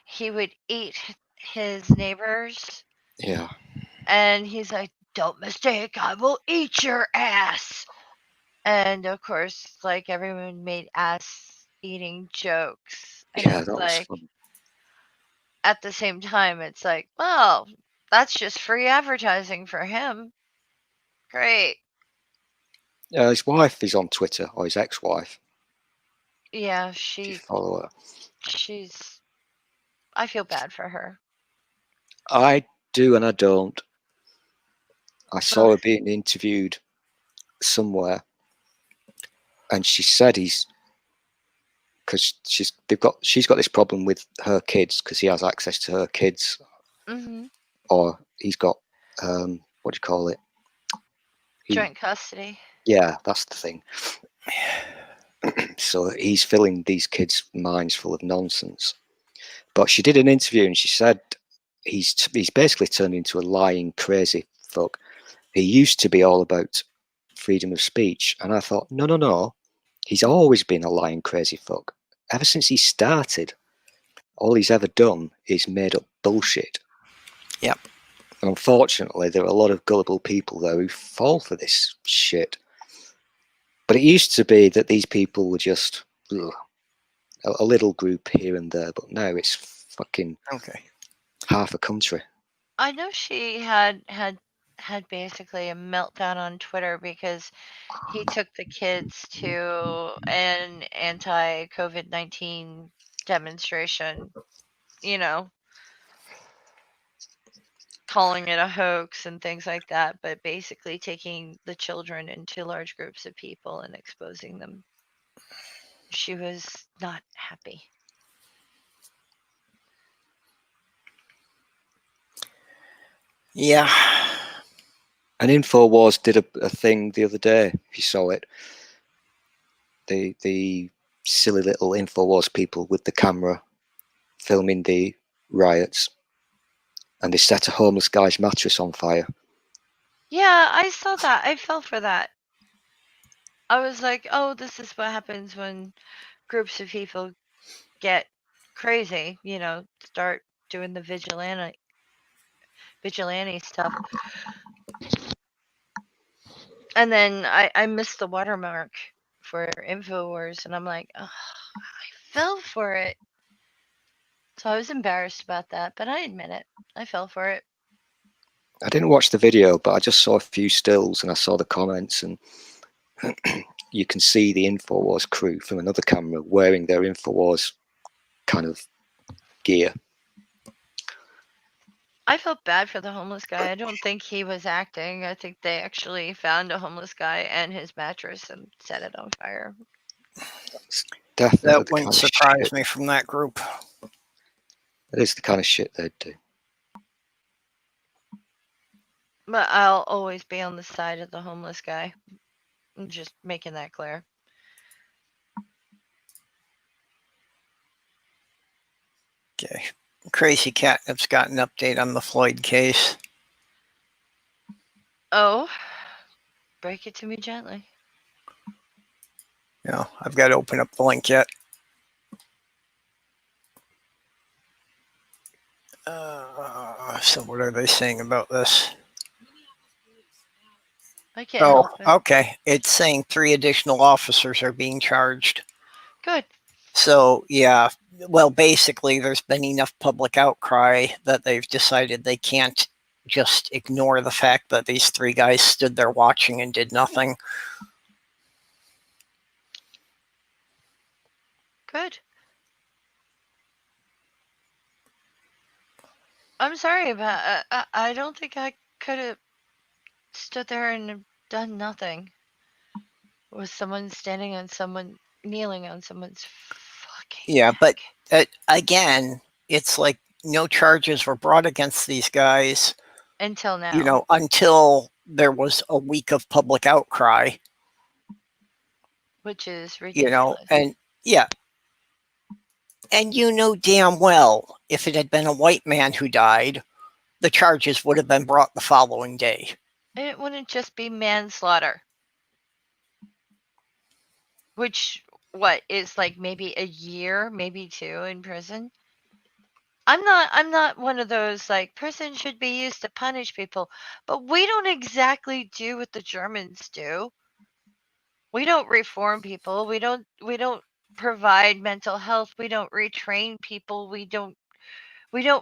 he would eat his neighbors. Yeah. And he's like, "Don't mistake, I will eat your ass." And of course, like, everyone made ass eating jokes. And Yeah, it's that was like, fun. at the same time, it's like, well, that's just free advertising for him. Great. His wife is on Twitter, or his ex-wife. Yeah, If you follow her. I feel bad for her. I do and I don't. I saw her being interviewed somewhere, and she said because she's got this problem with her kids because he has access to her kids, or he's got what do you call it? Joint custody. Yeah, that's the thing. So he's filling these kids' minds full of nonsense. But she did an interview and she said he's basically turned into a lying crazy fuck. He used to be all about freedom of speech, and I thought, no, he's always been a lying crazy fuck. Ever since he started, all he's ever done is made up bullshit. Yep. And unfortunately, there are a lot of gullible people though who fall for this shit. But it used to be that these people were just a little group here and there, but now it's fucking half a country. I know she had basically a meltdown on Twitter because he took the kids to an anti-COVID-19 demonstration, calling it a hoax and things like that, but basically taking the children into large groups of people and exposing them. She was not happy. Yeah. And InfoWars did a thing the other day, if you saw it. The silly little InfoWars people with the camera filming the riots, and they set a homeless guy's mattress on fire. Yeah, I saw that. I fell for that. I was like, oh, this is what happens when groups of people get crazy, start doing the vigilante stuff. And then I missed the watermark for InfoWars, and I'm like, oh, I fell for it. So I was embarrassed about that, but I admit it. I fell for it. I didn't watch the video, but I just saw a few stills and I saw the comments, and you can see the InfoWars crew from another camera wearing their InfoWars kind of gear. I felt bad for the homeless guy. I don't think he was acting. I think they actually found a homeless guy and his mattress and set it on fire. It's definitely That the wouldn't kind of surprise shit. me from that group. It is the kind of shit they'd do. But I'll always be on the side of the homeless guy. I'm just making that clear. Okay. Crazy Catnip's got an update on the Floyd case. Oh, break it to me gently. You know, I've got to open up the link yet. So what are they saying about this? I can't help it. Okay. It's saying 3 additional officers are being charged. Good. So, yeah. Well, basically, there's been enough public outcry that they've decided they can't just ignore the fact that these 3 guys stood there watching and did nothing. Good. I'm sorry, but I don't think I could have stood there and done nothing with someone standing on someone, kneeling on someone's fucking Yeah, but neck. again, it's like no charges were brought against these guys Until now. Until there was a week of public outcry. Which is ridiculous. And yeah. And damn well, if it had been a white man who died, the charges would have been brought the following day. It wouldn't just be manslaughter. Which, is like maybe a year, maybe 2 in prison? I'm not one of those, like, prison should be used to punish people, but we don't exactly do what the Germans do. We don't reform people. We don't provide mental health. We don't retrain people. We don't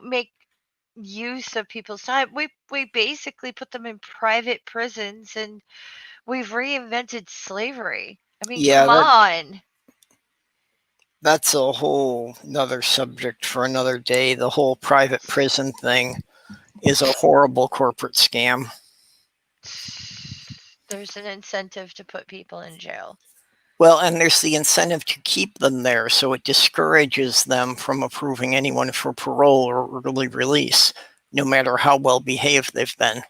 make use of people's time. We basically put them in private prisons, and we've reinvented slavery. I mean, come on. That's a whole nother subject for another day. The whole private prison thing is a horrible corporate scam. There's an incentive to put people in jail. Well, and there's the incentive to keep them there, so it discourages them from approving anyone for parole or early release, no matter how well behaved they've been.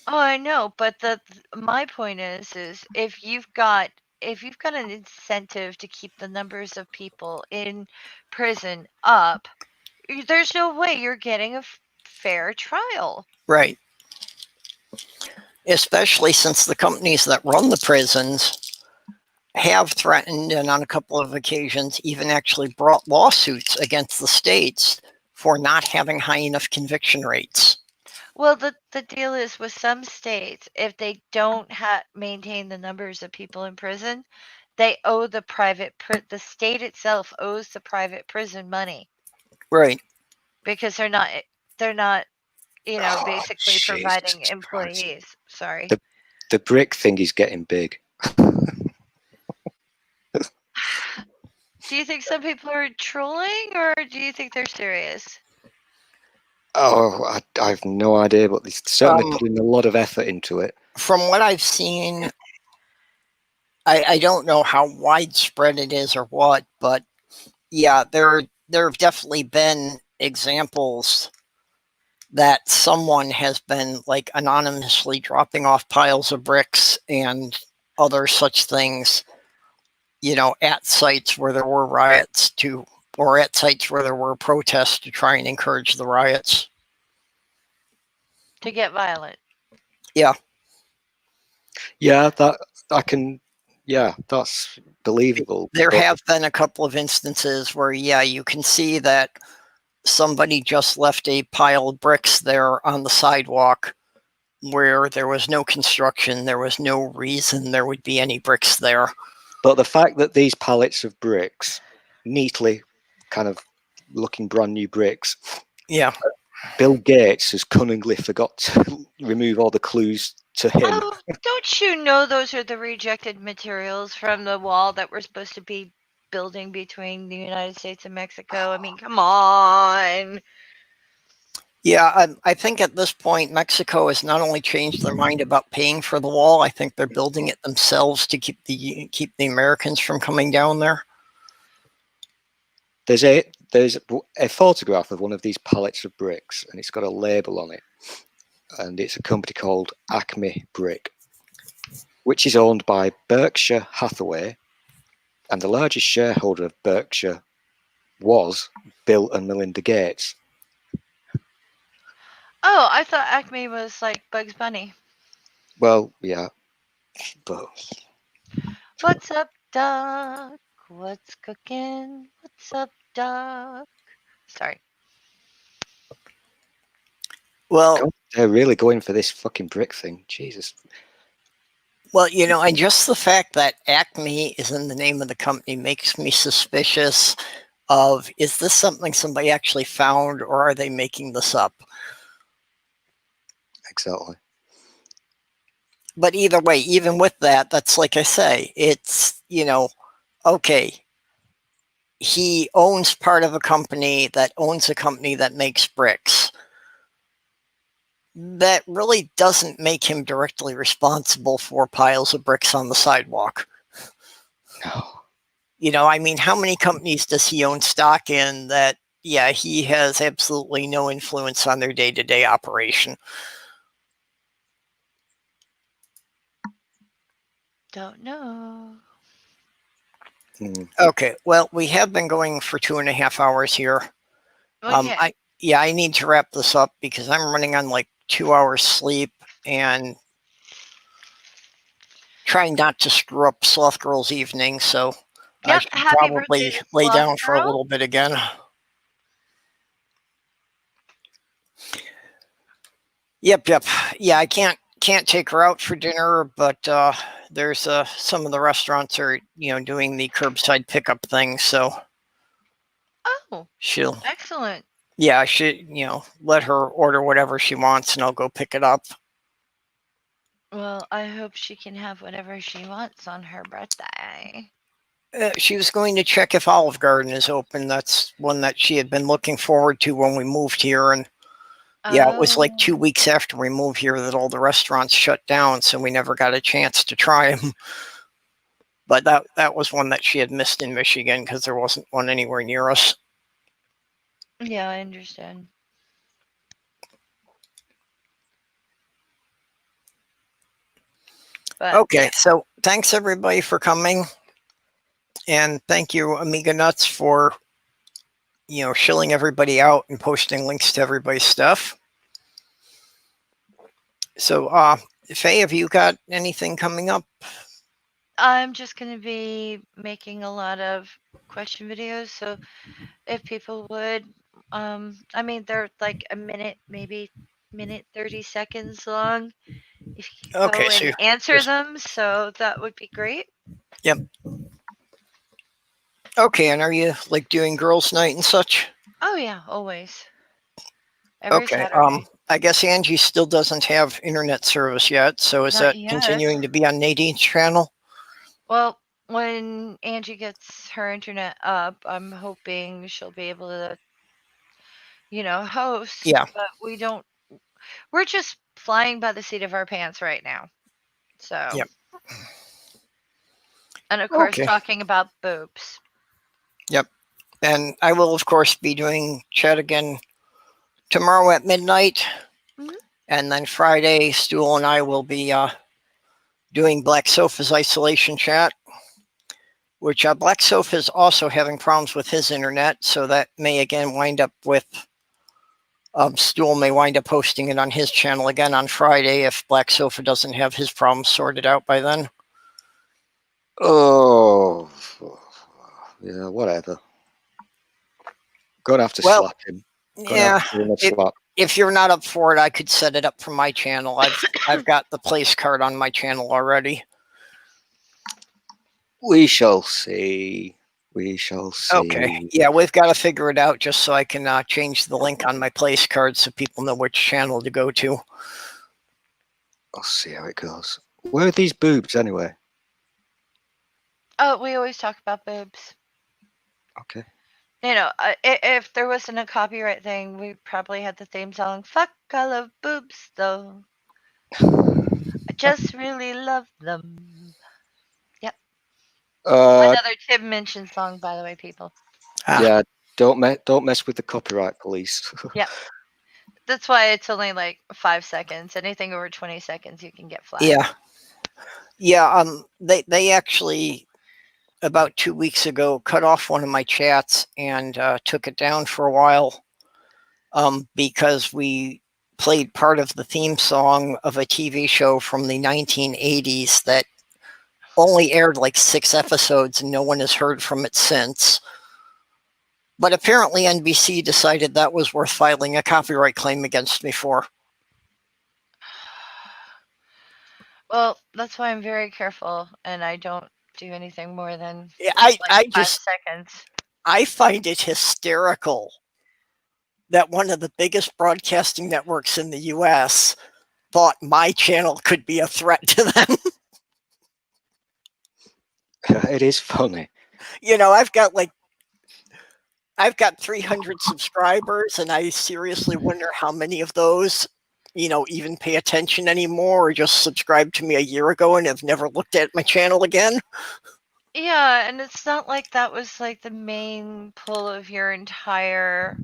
Oh, I know, but my point is if you've got an incentive to keep the numbers of people in prison up, there's no way you're getting a fair trial. Right. Especially since the companies that run the prisons have threatened, and on a couple of occasions even actually brought lawsuits against the states for not having high enough conviction rates. Well, the deal is with some states, if they don't maintain the numbers of people in prison, they owe the state itself owes the private prison money. Right. Because they're not basically providing employees. Sorry. The brick thing is getting big. Do you think some people are trolling, or do you think they're serious? Oh, I have no idea, but they're certainly putting a lot of effort into it. From what I've seen, I don't know how widespread it is or what, but yeah, there have definitely been examples that someone has been like anonymously dropping off piles of bricks and other such things, at sites where there were riots or at sites where there were protests to try and encourage the riots. To get violent. Yeah. Yeah, that's believable. There But have been a couple of instances where, you can see that somebody just left a pile of bricks there on the sidewalk where there was no construction, there was no reason there would be any bricks there. But the fact that these pallets of bricks, neatly kind of looking brand new bricks, Yeah. Bill Gates has cunningly forgot to remove all the clues to him. Oh, don't you know those are the rejected materials from the wall that we're supposed to be building between the United States and Mexico? I mean, come on. Yeah, I think at this point, Mexico has not only changed their mind about paying for the wall, I think they're building it themselves to keep the Americans from coming down there. There's a photograph of one of these pallets of bricks, and it's got a label on it, and it's a company called Acme Brick, which is owned by Berkshire Hathaway, and the largest shareholder of Berkshire was Bill and Melinda Gates. Oh, I thought Acme was like Bugs Bunny. Well, yeah, but What's up, Doc? What's cooking? What's up, Doc? Sorry. Well, God, they're really going for this fucking brick thing. Jesus. Well, and just the fact that Acme is in the name of the company makes me suspicious of, is this something somebody actually found, or are they making this up? Exactly. But either way, even with that, that's like I say, it's, okay, he owns part of a company that owns a company that makes bricks. That really doesn't make him directly responsible for piles of bricks on the sidewalk. No. I mean, how many companies does he own stock in that, he has absolutely no influence on their day-to-day operation? Don't know. Okay, well, we have been going for 2.5 hours here. Okay. I need to wrap this up because I'm running on like 2 hours sleep and trying not to screw up Slothgurl's evening, so I Yep. should Happy probably birthday to lay Sloth down for a Girl. little bit again. Yep. Yeah, I can't take her out for dinner, but there's some of the restaurants are doing the curbside pickup thing, so Oh, she'll excellent. I should let her order whatever she wants, and I'll go pick it up. Well, I hope she can have whatever she wants on her birthday. She was going to check if Olive Garden is open. That's one that she had been looking forward to when we moved here, and it was like 2 weeks after we moved here that all the restaurants shut down, so we never got a chance to try them. But that was one that she had missed in Michigan because there wasn't one anywhere near us. Yeah, I understand. But Okay, so thanks everybody for coming, and thank you, Amiga Nuts, for shilling everybody out and posting links to everybody's stuff. So, Faye, have you got anything coming up? I'm just going to be making a lot of question videos. So if people would, I mean, they're like a minute, maybe minute 30 seconds long. If you could Okay, go so and answer them, so that would be great. Yep. Okay, and are you like doing girls' night and such? Oh yeah, always. Every Okay. Saturday. I guess Angie still doesn't have internet service yet, so is Not that yet. continuing to be on Nadine's channel? Well, when Angie gets her internet up, I'm hoping she'll be able to, host. Yeah. But we're just flying by the seat of our pants right now. So. Yep. And of course, Okay. talking about boobs. Yep. And I will, of course, be doing chat again tomorrow at midnight. Mhm. And then Friday, Stool and I will be doing Black Sofa's isolation chat, which Black Sofa is also having problems with his internet. So that may again wind up with Stool may wind up posting it on his channel again on Friday if Black Sofa doesn't have his problems sorted out by then. Oh, yeah, whatever. Gonna have to slap him. Gonna Yeah, have to give him a slap. if you're not up for it, I could set it up from my channel. I've got the place card on my channel already. We shall see. We shall see. Okay. Yeah, we've got to figure it out just so I can change the link on my place card so people know which channel to go to. I'll see how it goes. Where are these boobs anyway? Oh, we always talk about boobs. Okay. You know, if there wasn't a copyright thing, we probably had the theme song. Fuck, I love boobs, though. I just really love them. Yep. Another Tim Minchin song, by the way, people. Yeah, don't mess with the copyright police. Yep. That's why it's only like 5 seconds. Anything over 20 seconds, you can get flagged. Yeah. Yeah. They actually about 2 weeks ago cut off one of my chats and took it down for a while because we played part of the theme song of a TV show from the 1980s that only aired like 6 episodes and no one has heard from it since. But apparently NBC decided that was worth filing a copyright claim against me for. Well, that's why I'm very careful and I don't do anything more than I 5 seconds. I find it hysterical that one of the biggest broadcasting networks in the US thought my channel could be a threat to them. It is funny. You know, I've got 300 subscribers, and I seriously wonder how many of those, you know, even pay attention anymore or just subscribed to me a year ago and have never looked at my channel again. Yeah, and it's not like that was like the main pull of your entire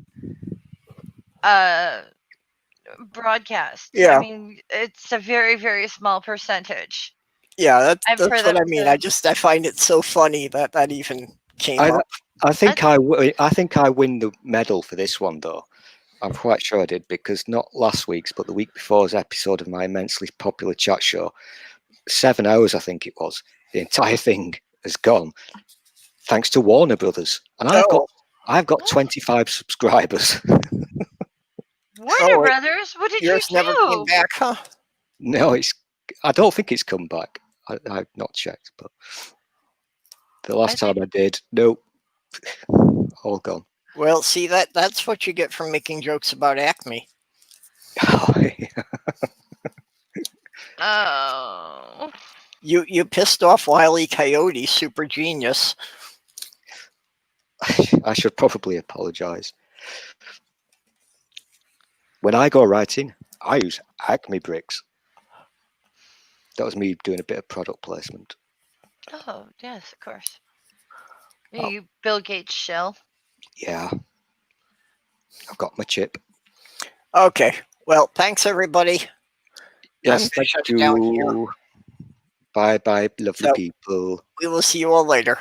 broadcast. Yeah. I mean, it's a very, very small percentage. Yeah, that's for what them I mean. to- I find it so funny that even came up. I think I win the medal for this one though. I'm quite sure I did, because not last week's but the week before's episode of my immensely popular chat show, 7 hours I think it was, the entire thing has gone thanks to Warner Brothers, and I've got 25 subscribers. Warner Brothers, what did you Yours do? never came back, huh? No, I don't think it's come back. I've not checked, but the last time I did, nope, all gone. Well, see, that's what you get from making jokes about Acme. Oh. You pissed off Wile E. Coyote, super genius. I should probably apologize. When I go writing, I use Acme bricks. That was me doing a bit of product placement. Oh, yes, of course. You Bill Gates shell. Yeah. I've got my chip. Okay. Well, thanks everybody. Yes, thank you. Bye bye, lovely people. We will see you all later.